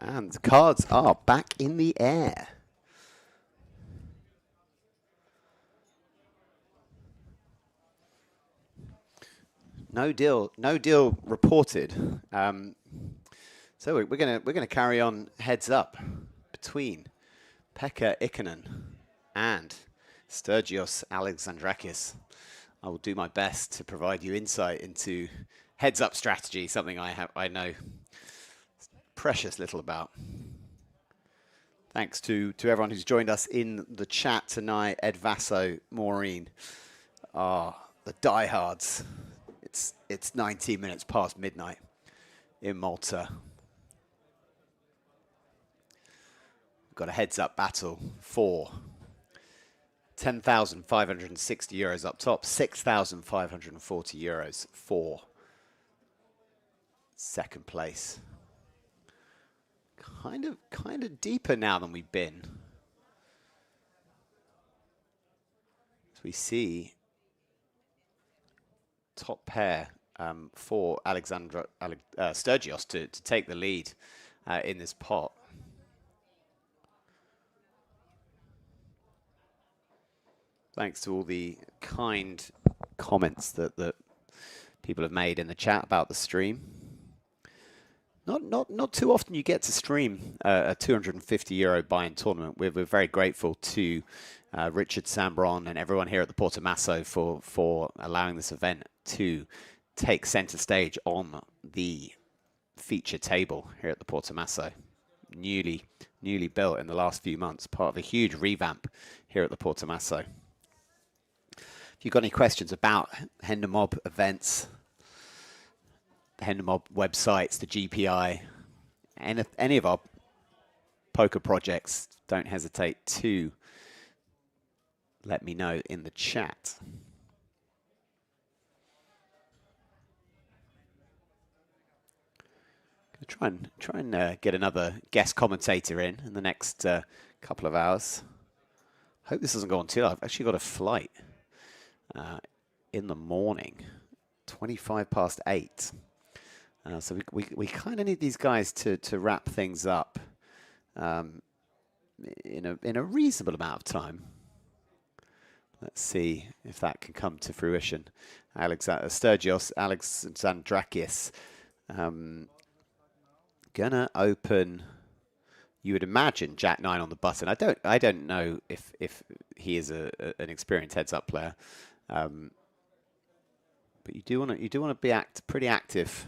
And the cards are back in the air. No deal reported. So we're gonna carry on heads up between Pekka Ikonen and Sturgios Alexandrakis. I will do my best to provide you insight into heads up strategy, something I know precious little about. Thanks to everyone who's joined us in the chat tonight. Ed Vasso, Maureen, the diehards. It's 19 minutes past midnight in Malta. We've got a heads-up battle for 10,560 euros up top, 6,540 euros for second place. Kind of deeper now than we've been. As we see top pair for Sturgios to take the lead in this pot. Thanks to all the kind comments that people have made in the chat about the stream. Not too often you get to stream a 250 euro buy-in tournament. We're very grateful to Richard Sambron and everyone here at the Portomasso for allowing this event to take center stage on the feature table here at the Portomasso. Newly built in the last few months, part of a huge revamp here at the Portomasso. If you've got any questions about Hendon Mob events, the Hendon Mob websites, the GPI, and any of our poker projects, don't hesitate to let me know in the chat. Try and get another guest commentator in the next couple of hours. Hope this doesn't go on too long. I've actually got a flight in the morning, 25 past 8. So we kind of need these guys to wrap things up in a reasonable amount of time. Let's see if that can come to fruition. Sturgios Alexandrakis. Gonna open, you would imagine, Jack 9 on the button. I don't know if he is an experienced heads-up player, but you do want to be pretty active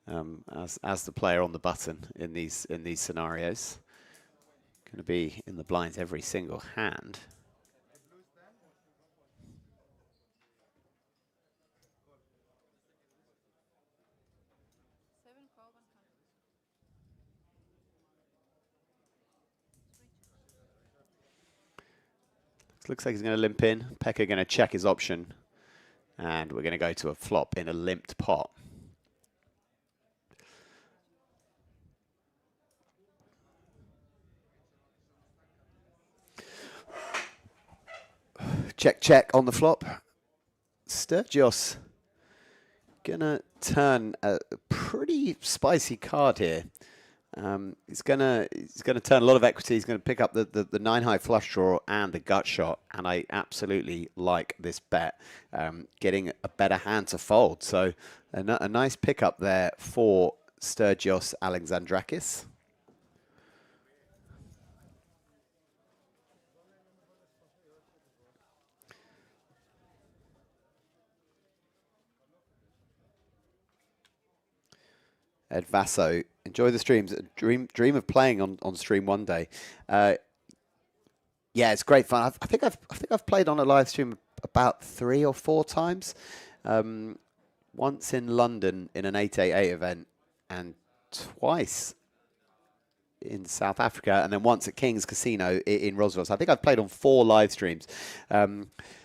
as the player on the button in these scenarios. Going to be in the blinds every single hand. Looks like he's going to limp in. Pekka going to check his option. And we're going to go to a flop in a limped pot. Check, check on the flop. Sturgios going to turn a pretty spicy card here. He's gonna turn a lot of equity. He's gonna pick up the 9-high flush draw and the gut shot, and I absolutely like this bet. Getting a better hand to fold, so a nice pickup there for Sturgios Alexandrakis. Ed Vasso, enjoy the streams. Dream of playing on stream one day. Yeah, it's great fun. I think I've played on a live stream about 3 or 4 times. Once in London in an 888 event, and twice in South Africa, and then once at King's Casino in Roswell. So I think I've played on 4 live streams.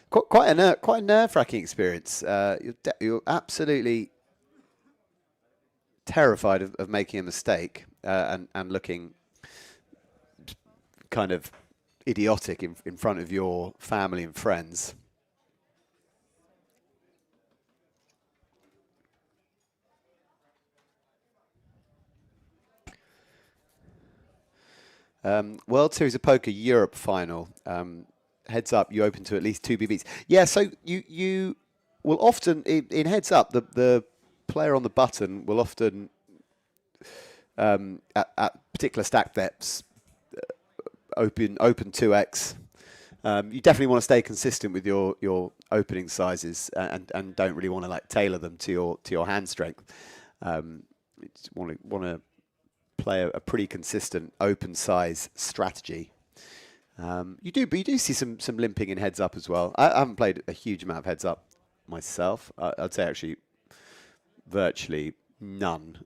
Quite a nerve-wracking experience. You're absolutely terrified of making a mistake and looking kind of idiotic in front of your family and friends. World Series of Poker Europe final. Heads up, you open to at least 2 BBs. Yeah, so you will often, in heads up, the player on the button will often, at particular stack depths, open 2x. You definitely want to stay consistent with your opening sizes and don't really want to like tailor them to your hand strength. You want to play a pretty consistent open size strategy. You do see some limping in heads up as well. I haven't played a huge amount of heads up myself. I'd say actually virtually none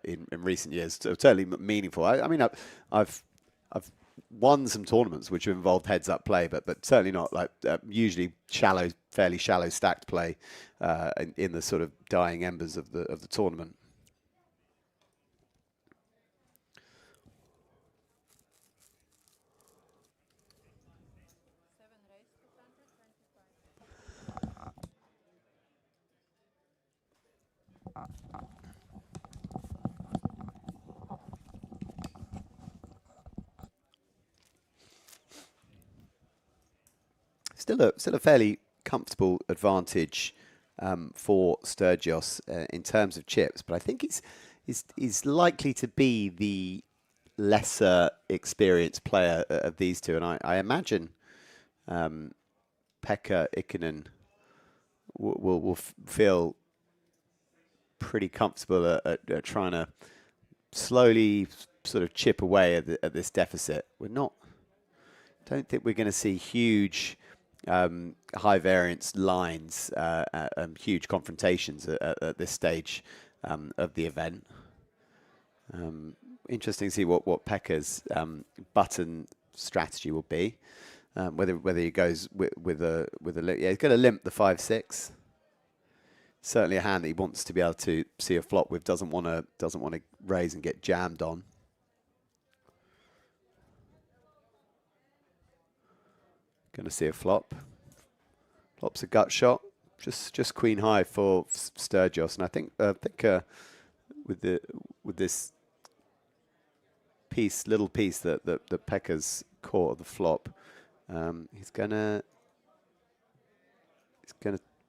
in recent years. So certainly meaningful. I mean, I've won some tournaments which have involved heads up play, but certainly not like usually fairly shallow stacked play in the sort of dying embers of the tournament. Still a fairly comfortable advantage for Sturgios in terms of chips, but I think he's likely to be the lesser experienced player of these two, and I imagine Pekka Ikonen will feel pretty comfortable at trying to slowly sort of chip away at this deficit. Don't think we're going to see huge high variance lines and huge confrontations at this stage of the event. Interesting to see what Pekka's button strategy will be. Whether he goes with a yeah, he's going to limp the 5-6. Certainly a hand that he wants to be able to see a flop with. Doesn't want to raise and get jammed on. Going to see a flop. Flop's a gut shot. Just queen high for Sturgios, and I think with this little piece that Pekka's caught of the flop, he's gonna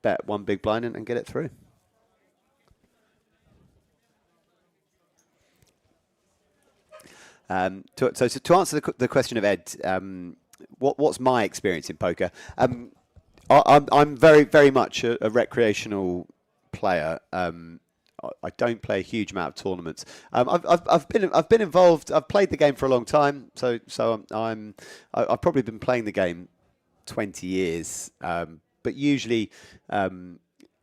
bet one big blind and get it through. To answer the question of Ed, what's my experience in poker? I'm very, very much a recreational player. I don't play a huge amount of tournaments. I've been involved. I've played the game for a long time. So I've probably been playing the game 20 years. But usually in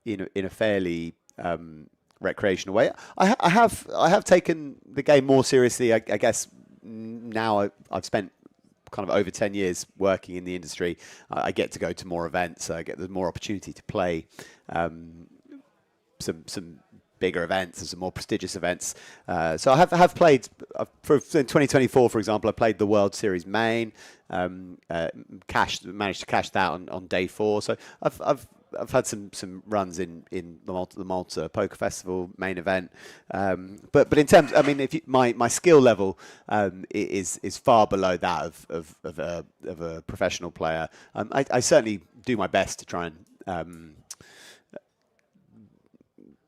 a fairly recreational way. I have taken the game more seriously. I guess now I've spent kind of over 10 years working in the industry. I get to go to more events. I get more opportunity to play some bigger events and some more prestigious events. So I have played, in 2024, for example, I played the World Series main, managed to cash that on day 4. So I've had some runs in the Malta Poker Festival main event, but in terms, I mean, my skill level is far below that of a professional player. I certainly do my best to try and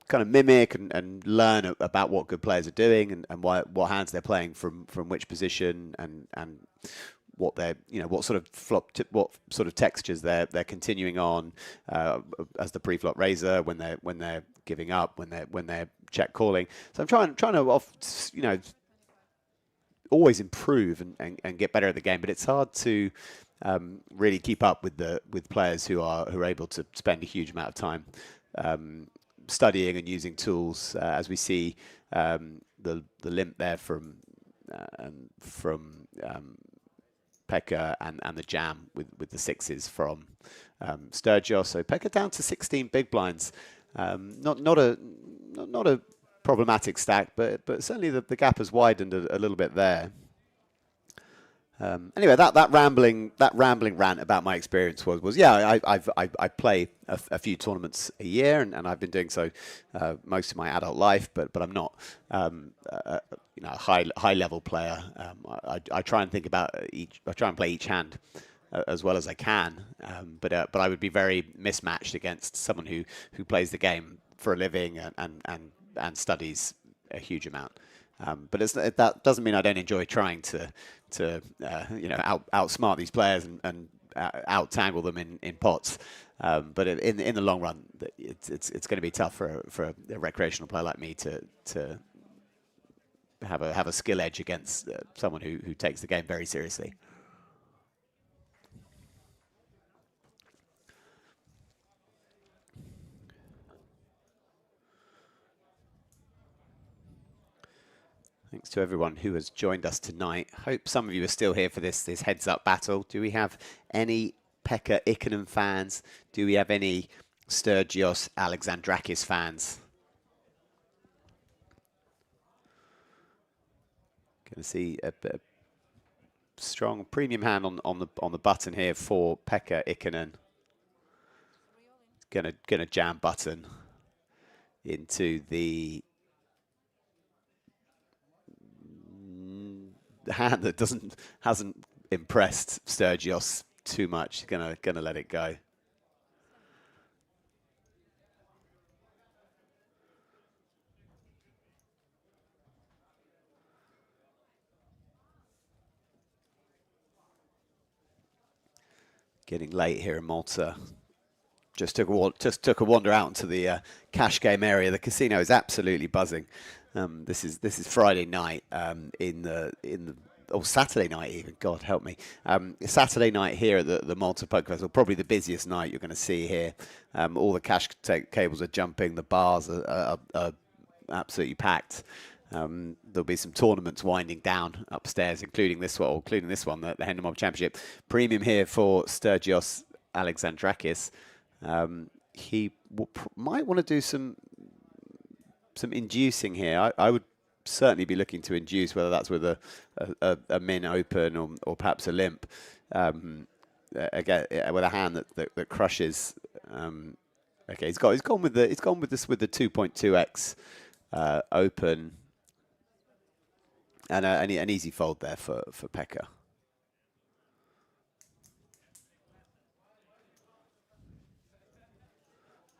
kind of mimic and learn about what good players are doing and what hands they're playing from which position and what they're what sort of textures they're continuing on as the pre-flop raiser when they're giving up when they're check calling. So I'm trying to always improve and get better at the game, but it's hard to really keep up with players who are able to spend a huge amount of time studying and using tools, as we see the limp there from Pekka and the jam with the 6s from Sturgios. So Pekka down to 16 big blinds. Not a problematic stack, but certainly the gap has widened a little bit there. Anyway, that rambling rant about my experience was yeah, I play a few tournaments a year, and I've been doing so most of my adult life, but I'm not you know, a high level player. I try and think about I try and play each hand as well as I can, but I would be very mismatched against someone who plays the game for a living and studies a huge amount. But that doesn't mean I don't enjoy trying to you know, outsmart these players and out tangle them in pots. But in the long run, it's going to be tough for a recreational player like me to have a skill edge against someone who takes the game very seriously. Thanks to everyone who has joined us tonight. Hope some of you are still here for this heads-up battle. Do we have any Pekka Ikonen fans? Do we have any Sturgios Alexandrakis fans? Going to see a strong premium hand on the button here for Pekka Ikonen. Gonna jam button into the hand that hasn't impressed Sturgios too much. Gonna let it go. Getting late here in Malta. Just took a wander out into the cash game area. The casino is absolutely buzzing. This is Friday night or Saturday night even. God help me. Saturday night here at the Malta Poker Festival, probably the busiest night you're going to see here. All the cash cables are jumping. The bars are absolutely packed. There'll be some tournaments winding down upstairs, including this one, the Hendon Mob Championship. Premium here for Sturgios Alexandrakis. He might want to do some inducing here. I would certainly be looking to induce, whether that's with a min open or perhaps a limp. Again, with a hand that crushes. Okay, he's gone with the 2.2x open, and an easy fold there for Pekka.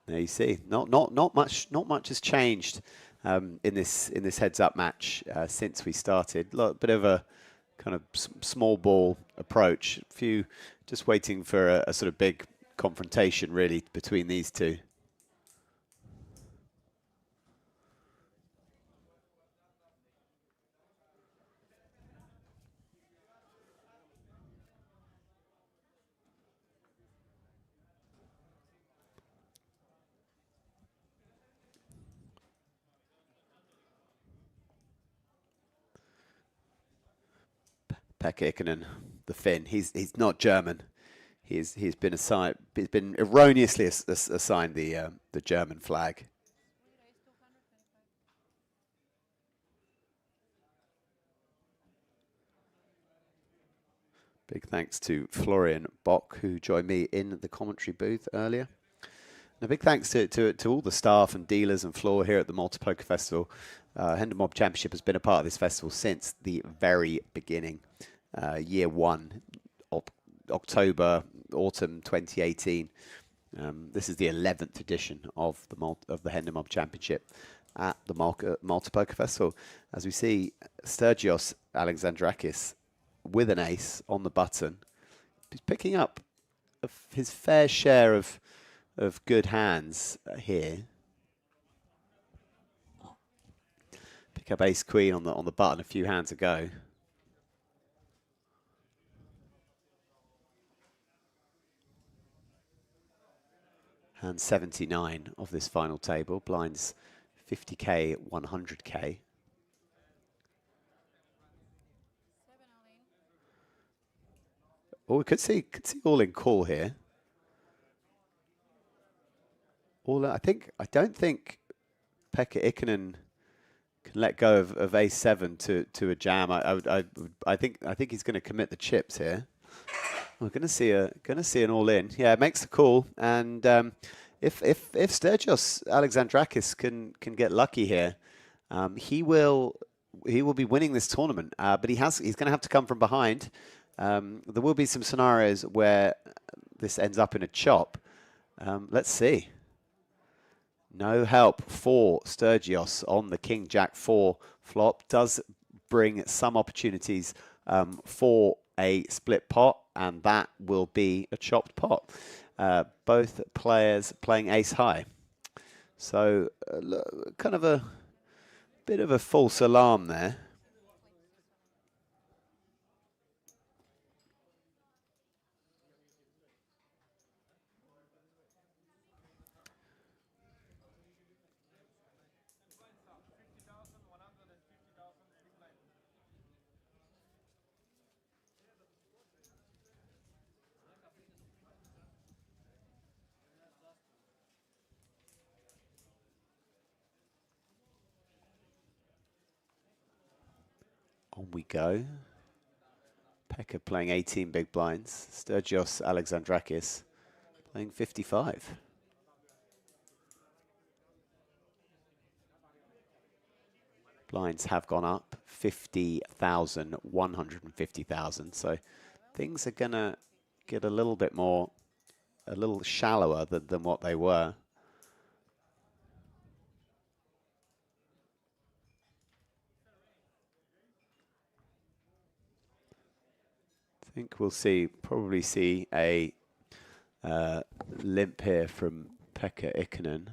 There you see, not much has changed in this heads-up match since we started. A bit of a kind of small ball approach. A few just waiting for a sort of big confrontation really between these two. Pekka Ikonen, the Finn. He's not German. He's been erroneously assigned the German flag. Big thanks to Florian Bock, who joined me in the commentary booth earlier. And a big thanks to all the staff and dealers and floor here at the Malta Poker Festival. Hendon Mob Championship has been a part of this festival since the very beginning. Year one, October, autumn 2018. This is the 11th edition of the Hendon Mob Championship at the Malta Poker Festival. As we see, Sturgios Alexandrakis with an ace on the button. He's picking up his fair share of good hands here. Pick up ace queen on the button a few hands ago. Hand 79 of this final table, blinds 50k, 100k. Oh, we could see all in call here. I don't think Pekka Ikonen let go of A7 to a jam. I think he's going to commit the chips here. We're going to see an all in. Yeah, makes the call, and if Sturgios Alexandrakis can get lucky here, he will be winning this tournament. But he's going to have to come from behind. There will be some scenarios where this ends up in a chop. Let's see. No help for Sturgios on the King Jack 4 flop. Does bring some opportunities for a split pot, and that will be a chopped pot. Both players playing ace high. So kind of a bit of a false alarm there. On we go. Pekka playing 18 big blinds. Sturgios Alexandrakis playing 55. Blinds have gone up 50,000, 150,000. So things are going to get a little bit more, a little shallower than what they were. I think we'll probably see a limp here from Pekka Ikonen.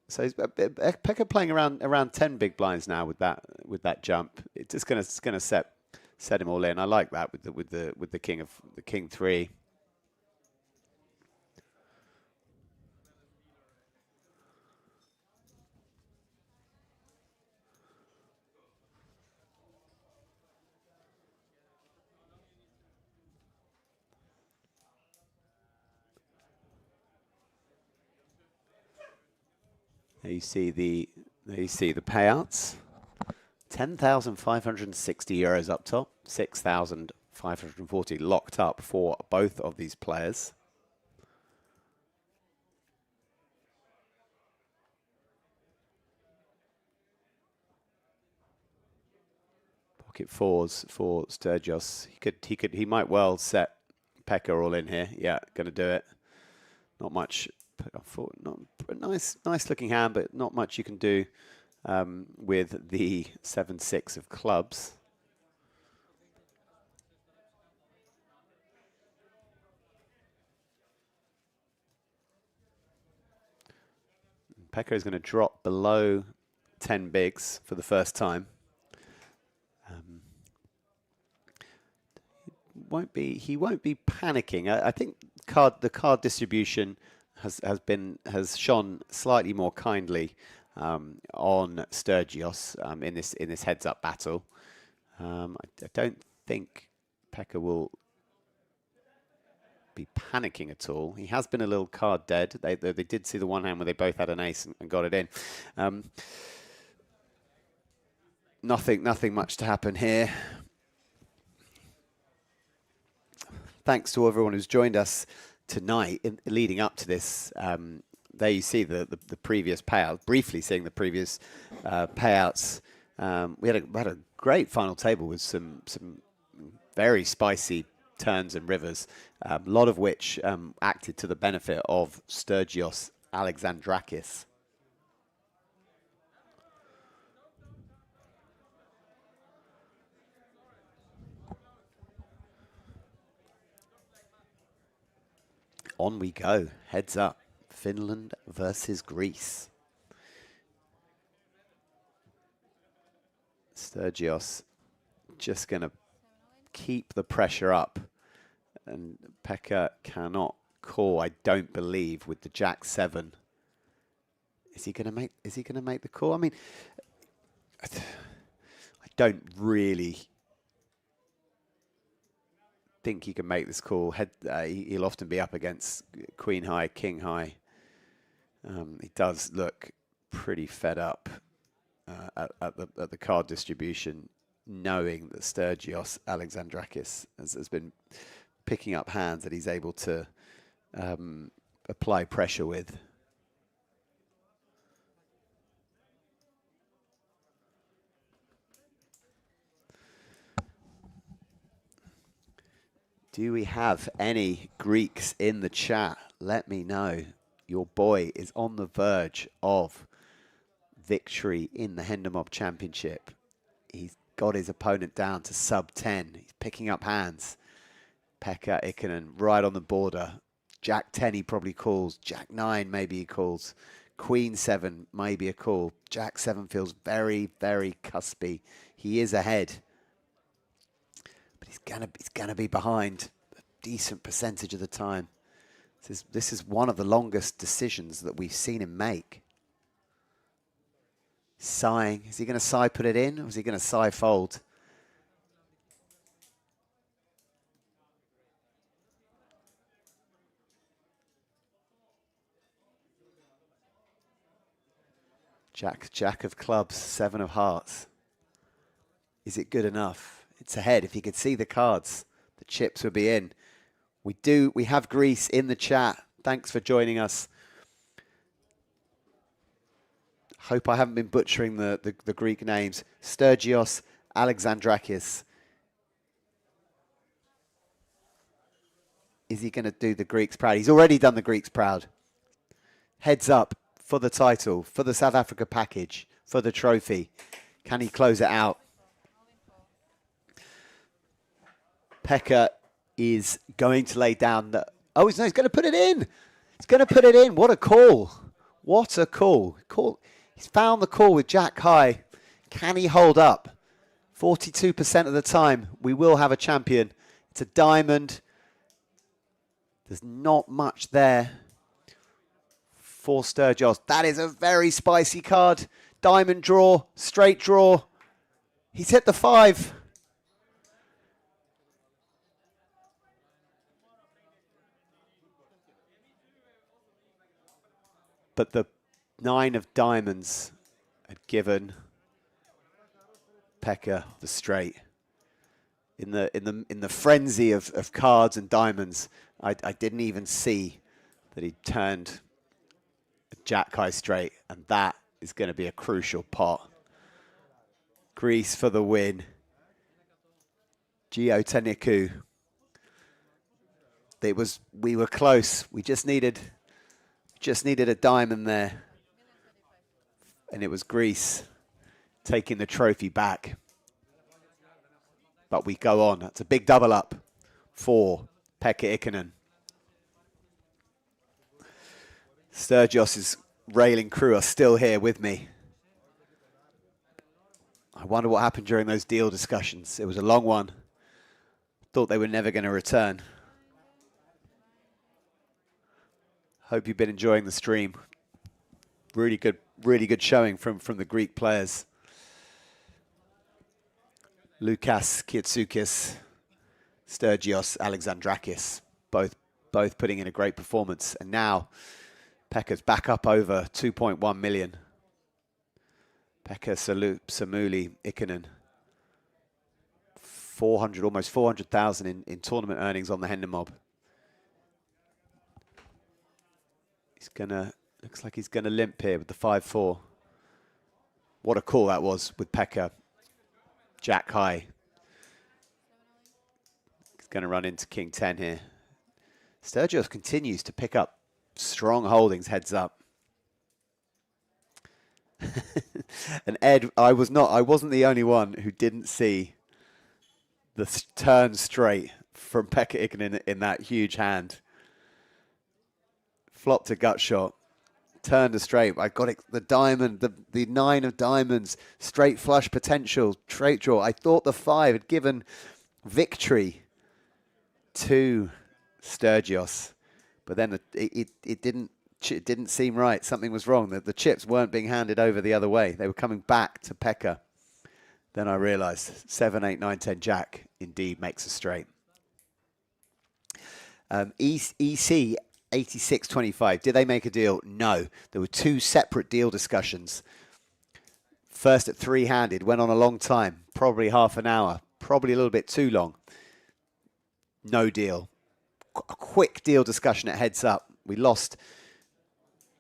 So Pekka playing around 10 big blinds now with that jump. It's just gonna set him all in. I like that with the king 3. There you see the payouts. 10,560 euros up top, 6,540 locked up for both of these players. Pocket fours for Sturgios. He might well set Pekka all in here. Yeah, going to do it. Not much. Not a nice looking hand, but not much you can do with the 7-6 of clubs. Pekka is going to drop below 10 bigs for the first time. He won't be panicking. I think the card distribution has shone slightly more kindly on Sturgios in this heads-up battle. I don't think Pekka will be panicking at all. He has been a little card dead. They did see the one hand where they both had an ace and got it in. Nothing much to happen here. Thanks to everyone who's joined us tonight leading up to this. There you see the previous payout. Briefly seeing the previous payouts. We had a great final table with some very spicy turns and rivers, a lot of which acted to the benefit of Sturgios Alexandrakis. On we go, heads up, Finland versus Greece. Sturgios just going to keep the pressure up, and Pekka cannot call, I don't believe, with the Jack 7. Is he going to make the call? I mean, I don't really think he can make this call. He'll often be up against Queen High, King High. He does look pretty fed up at the card distribution, knowing that Sturgios Alexandrakis has been picking up hands that he's able to apply pressure with. Do we have any Greeks in the chat? Let me know. Your boy is on the verge of victory in the Hendon Mob Championship. He's got his opponent down to sub 10. He's picking up hands. Pekka Ikonen right on the border. Jack 10 he probably calls. Jack 9 maybe he calls. Queen 7 maybe a call. Jack 7 feels very, very cuspy. He is ahead. But he's gonna be behind a decent percentage of the time. This is one of the longest decisions that we've seen him make. Sighing. Is he going to sigh put it in, or is he going to sigh fold? Jack of clubs, 7 of hearts. Is it good enough? It's ahead. If he could see the cards, the chips would be in. We have Greece in the chat. Thanks for joining us. Hope I haven't been butchering the Greek names. Sturgios Alexandrakis. Is he going to do the Greeks proud? He's already done the Greeks proud. Heads up for the title, for the South Africa package, for the trophy. Can he close it out? Pekka is going to lay down the... Oh, he's going to put it in. He's going to put it in. What a call. What a call. He's found the call with Jack high. Can he hold up? 42% of the time, we will have a champion. It's a diamond. There's not much there for Sturgios. That is a very spicy card. Diamond draw, straight draw. He's hit the 5. But the 9 of diamonds had given Pekka the straight. In the frenzy of cards and diamonds, I didn't even see that he turned a Jack high straight, and that is going to be a crucial pot. Greece for the win. Gio Teniku. We were close. We just needed a diamond there. And it was Greece taking the trophy back. But we go on. That's a big double up for Pekka Ikonen. Sturgios' railing crew are still here with me. I wonder what happened during those deal discussions. It was a long one. Thought they were never going to return. Hope you've been enjoying the stream. Really good showing from the Greek players. Lukas Kietsoukis, Sturgios Alexandrakis, both putting in a great performance. And now Pekka's back up over 2.1 million. Pekka Samuli Ikonen, 400, almost 400,000 in tournament earnings on the Hendon Mob. Looks like he's gonna limp here with the 5-4. What a call that was with Pekka. Jack high. He's gonna run into King 10 here. Sturgios continues to pick up strong holdings heads up. And Ed, I wasn't the only one who didn't see the turn straight from Pekka Ikonen in that huge hand. Flopped a gut shot, turned a straight. I got it, the diamond, the 9 of diamonds, straight flush potential, straight draw. I thought the 5 had given victory to Sturgios, but then it didn't seem right. Something was wrong. The chips weren't being handed over the other way. They were coming back to Pekka. Then I realized 7, 8, 9, 10 Jack indeed makes a straight. EC 8625. Did they make a deal? No. There were two separate deal discussions. First at three-handed, went on a long time, probably half an hour, probably a little bit too long. No deal. A quick deal discussion at heads up. We lost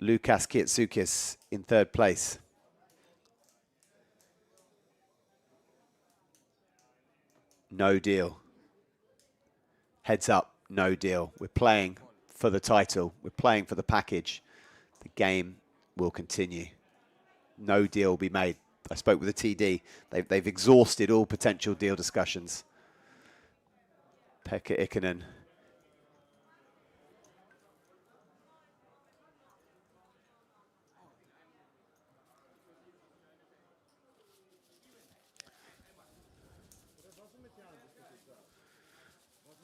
Lukas Kietsukis in third place. No deal. Heads up, no deal. We're playing for the title. We're playing for the package. The game will continue. No deal will be made. I spoke with the TD. They've exhausted all potential deal discussions. Pekka Ikonen.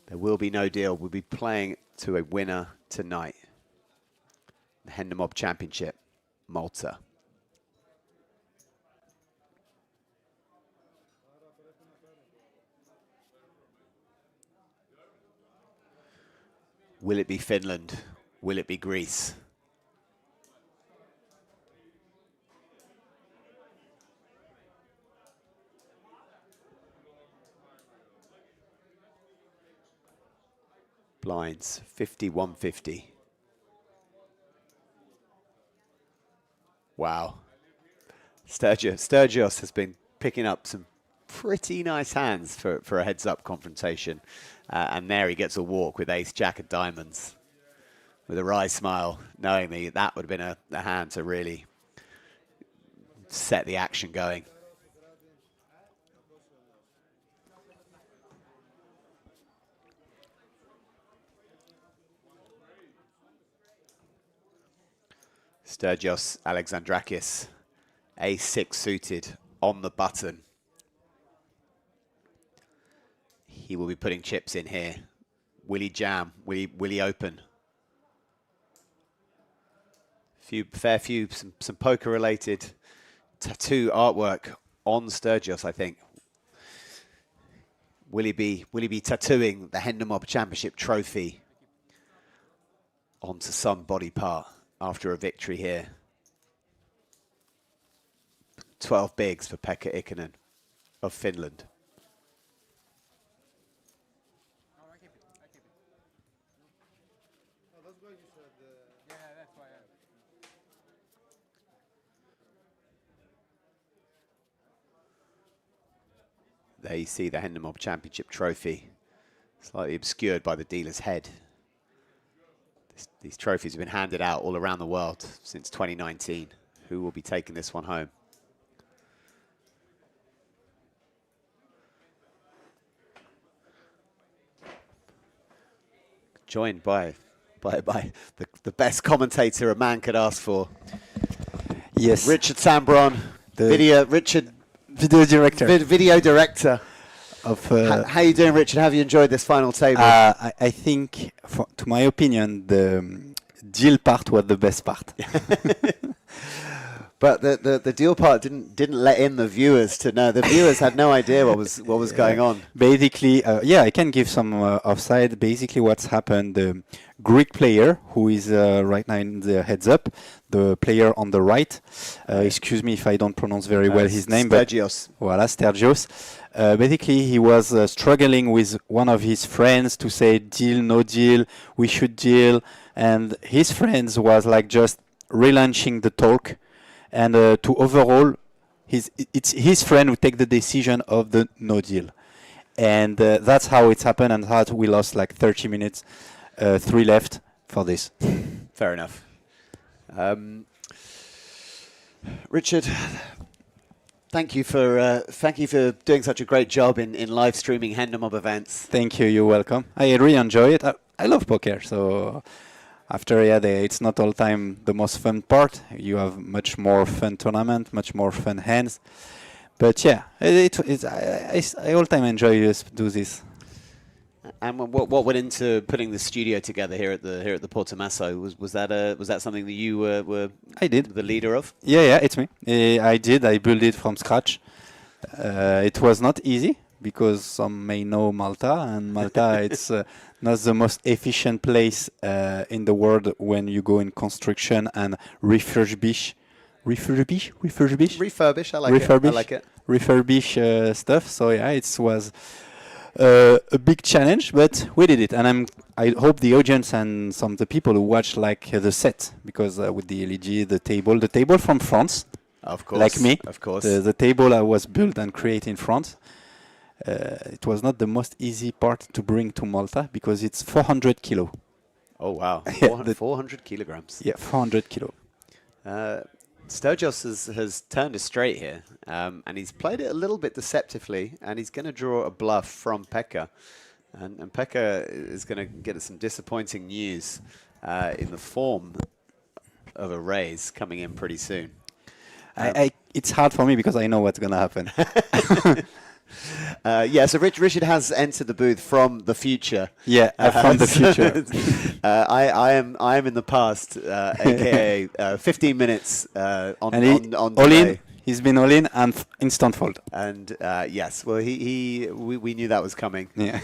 There will be no deal. We'll be playing to a winner tonight. The Hendon Mob Championship, Malta. Will it be Finland? Will it be Greece? Blinds, 51-50. Wow. Sturgios has been picking up some pretty nice hands for a heads-up confrontation. And there he gets a walk with ace, jack of diamonds. With a wry smile, knowing that would have been a hand to really set the action going. Sturgios Alexandrakis, A6 suited on the button. He will be putting chips in here. Will he jam? Will he open? Fair few, some poker related tattoo artwork on Sturgios, I think. Will he be tattooing the Hendon Mob Championship trophy onto some body part after a victory here? 12 bigs for Pekka Ikonen of Finland. There you see the Hendon Mob Championship trophy, slightly obscured by the dealer's head. These trophies have been handed out all around the world since 2019. Who will be taking this one home? Joined by the best commentator a man could ask for. Yes. Richard Sambron, video director. Of, how you doing, Richard? Have you enjoyed this final table? I think, to my opinion, the deal part was the best part. But the deal part didn't let in the viewers to know. The viewers had no idea what was going on. Basically, yeah, I can give some offside. Basically, what's happened, the Greek player, who is right now in the heads up, the player on the right, excuse me if I don't pronounce very well his name. Sturgios. Voilà, Sturgios. Basically, he was struggling with one of his friends to say deal, no deal, we should deal. And his friends was like just relaunching the talk. And to overall, it's his friend who take the decision of the no deal. And that's how it's happened, and how we lost like 30 minutes, 3 left for this. Fair enough. Richard, thank you for doing such a great job in live streaming Hendon Mob events. Thank you. You're welcome. I really enjoy it. I love poker, so after it's not all time the most fun part. You have much more fun tournament, much more fun hands. But yeah, I all time enjoy do this. And what went into putting the studio together here at the Porto Masso? Was that something that you were I did the leader of? Yeah, it's me. I did. I built it from scratch. It was not easy because some may know Malta, and Malta it's not the most efficient place in the world when you go in construction and refurbish. Refurbish, I like refurbish, it. I like it. Refurbish stuff. So yeah, it was a big challenge, but we did it, and I hope the audience and some of the people who watch like the set, because with the LED, the table from France, of course, like me, of course, the table I was built and created in France. It was not the most easy part to bring to Malta because it's 400 kilo. Oh wow, Yeah, 400 kilograms. Yeah, 400 kilo. Sturgis has turned it straight here, and he's played it a little bit deceptively, and he's going to draw a bluff from Pekka. And Pekka is going to get some disappointing news in the form of a raise coming in pretty soon. It's hard for me because I know what's going to happen. So Richard has entered the booth from the future. Yeah, from the future. I am in the past, aka 15 minutes on all delay. in. He's been all in and instant fold. And yes, well, we knew that was coming. Yeah.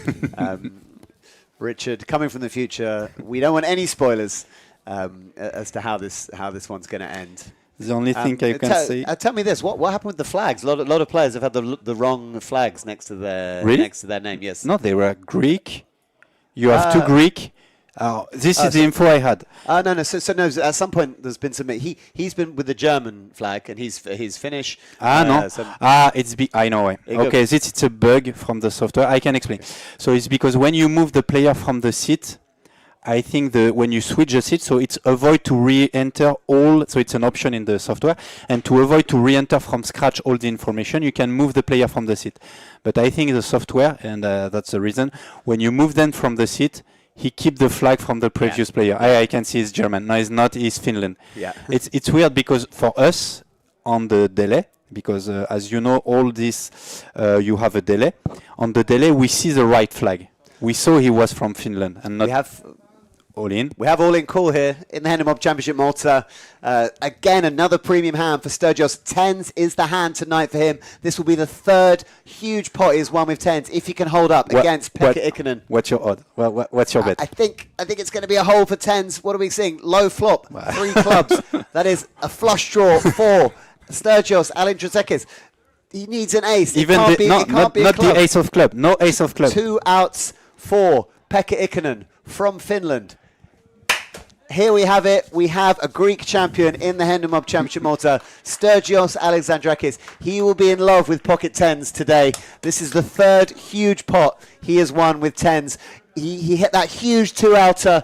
Richard, coming from the future, we don't want any spoilers as to how this one's going to end. The only thing I can say. Tell me this: what happened with the flags? A lot of players have had the wrong flags next to their name. Yes. No, they were Greek. You have two Greek. This is the info I had. No. So no. At some point, there's been some. He's been with the German flag, and he's Finnish. No. I know why. Okay, it's a bug from the software. I can explain. So it's because when you move the player from the seat, I think when you switch the seat, so it's avoid to re-enter all. So it's an option in the software, and to avoid to re-enter from scratch all the information, you can move the player from the seat. But I think the software, and that's the reason, when you move them from the seat, he keep the flag from the previous player. I can see it's German. No, it's not. It's Finland. Yeah. It's weird because for us on the delay, because as you know, all this you have a delay. On the delay, we see the right flag. We saw he was from Finland and not. We have all in. We have all in call here in the Hendon Championship Malta. Again, another premium hand for Sturgis. Tens is the hand tonight for him. This will be the third huge pot he's won with tens. If he can hold up against Pekka Ikonen. What's your odd? What's your bet? I think it's going to be a hole for tens. What are we seeing? Low flop, 3 clubs. That is a flush draw for Sturgis Alintrasekis. He needs an ace. Even not the ace of club. No ace of club. 2 outs for Pekka Ikonen from Finland. Here we have it. We have a Greek champion in the Hendon Championship Malta, Sturgis Alexandrakis. He will be in love with pocket tens today. This is the third huge pot he has won with tens. He hit that huge 2-outer,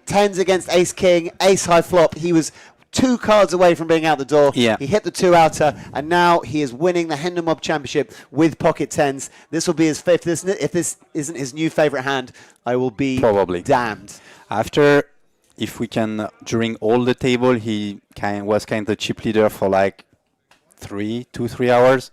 tens against ace king, ace high flop. He was 2 cards away from being out the door. Yeah. He hit the 2-outer, and now he is winning the Hendon Championship with pocket tens. This will be his fifth. If this isn't his new favourite hand, I will be probably damned. After, if we can, during all the table, he was kind of chip leader for like 3 hours.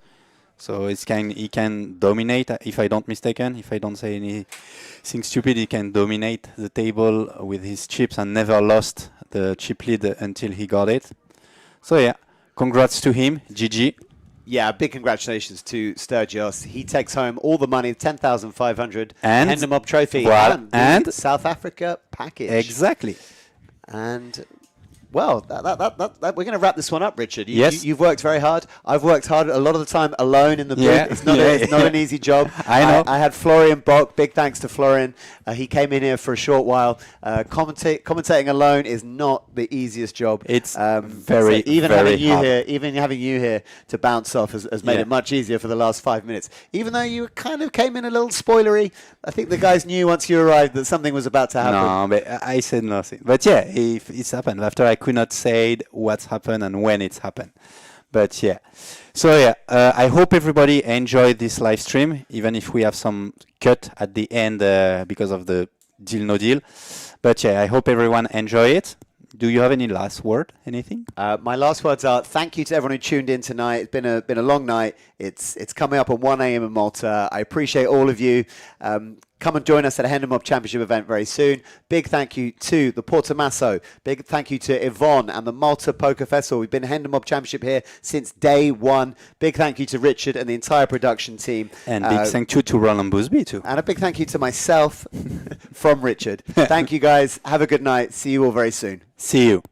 So he can dominate, if I don't mistaken. If I don't say anything stupid, he can dominate the table with his chips and never lost the chip lead until he got it. So yeah, congrats to him, GG. Yeah, big congratulations to Sturgis. He takes home all the money, 10,500, and Hendon Mob trophy, and the South Africa package. Exactly. And well, we're going to wrap this one up, Richard. Yes. You've worked very hard. I've worked hard a lot of the time alone in the booth. Yeah. It's not an easy job. I know. I had Florian Burke. Big thanks to Florian. He came in here for a short while. Commentating alone is not the easiest job. It's very very hard. Even having you here to bounce off has made it much easier for the last 5 minutes. Even though you kind of came in a little spoilery, I think the guys knew once you arrived that something was about to happen. No, but I said nothing. But yeah, if it's happened. After I could not say what's happened and when it's happened. But yeah. So yeah, I hope everybody enjoyed this live stream, even if we have some cut at the end because of the deal no deal. But yeah, I hope everyone enjoy it. Do you have any last word? Anything? My last words are thank you to everyone who tuned in tonight. It's been a long night. It's coming up at 1 a.m. in Malta. I appreciate all of you. come and join us at a Hendon Mob Championship event very soon. Big thank you to the Portomasso. Big thank you to Yvonne and the Malta Poker Festival. We've been Hendon Mob Championship here since day one. Big thank you to Richard and the entire production team. And big thank you to Roland Busby too. And a big thank you to myself from Richard. Thank you guys. Have a good night. See you all very soon. See you.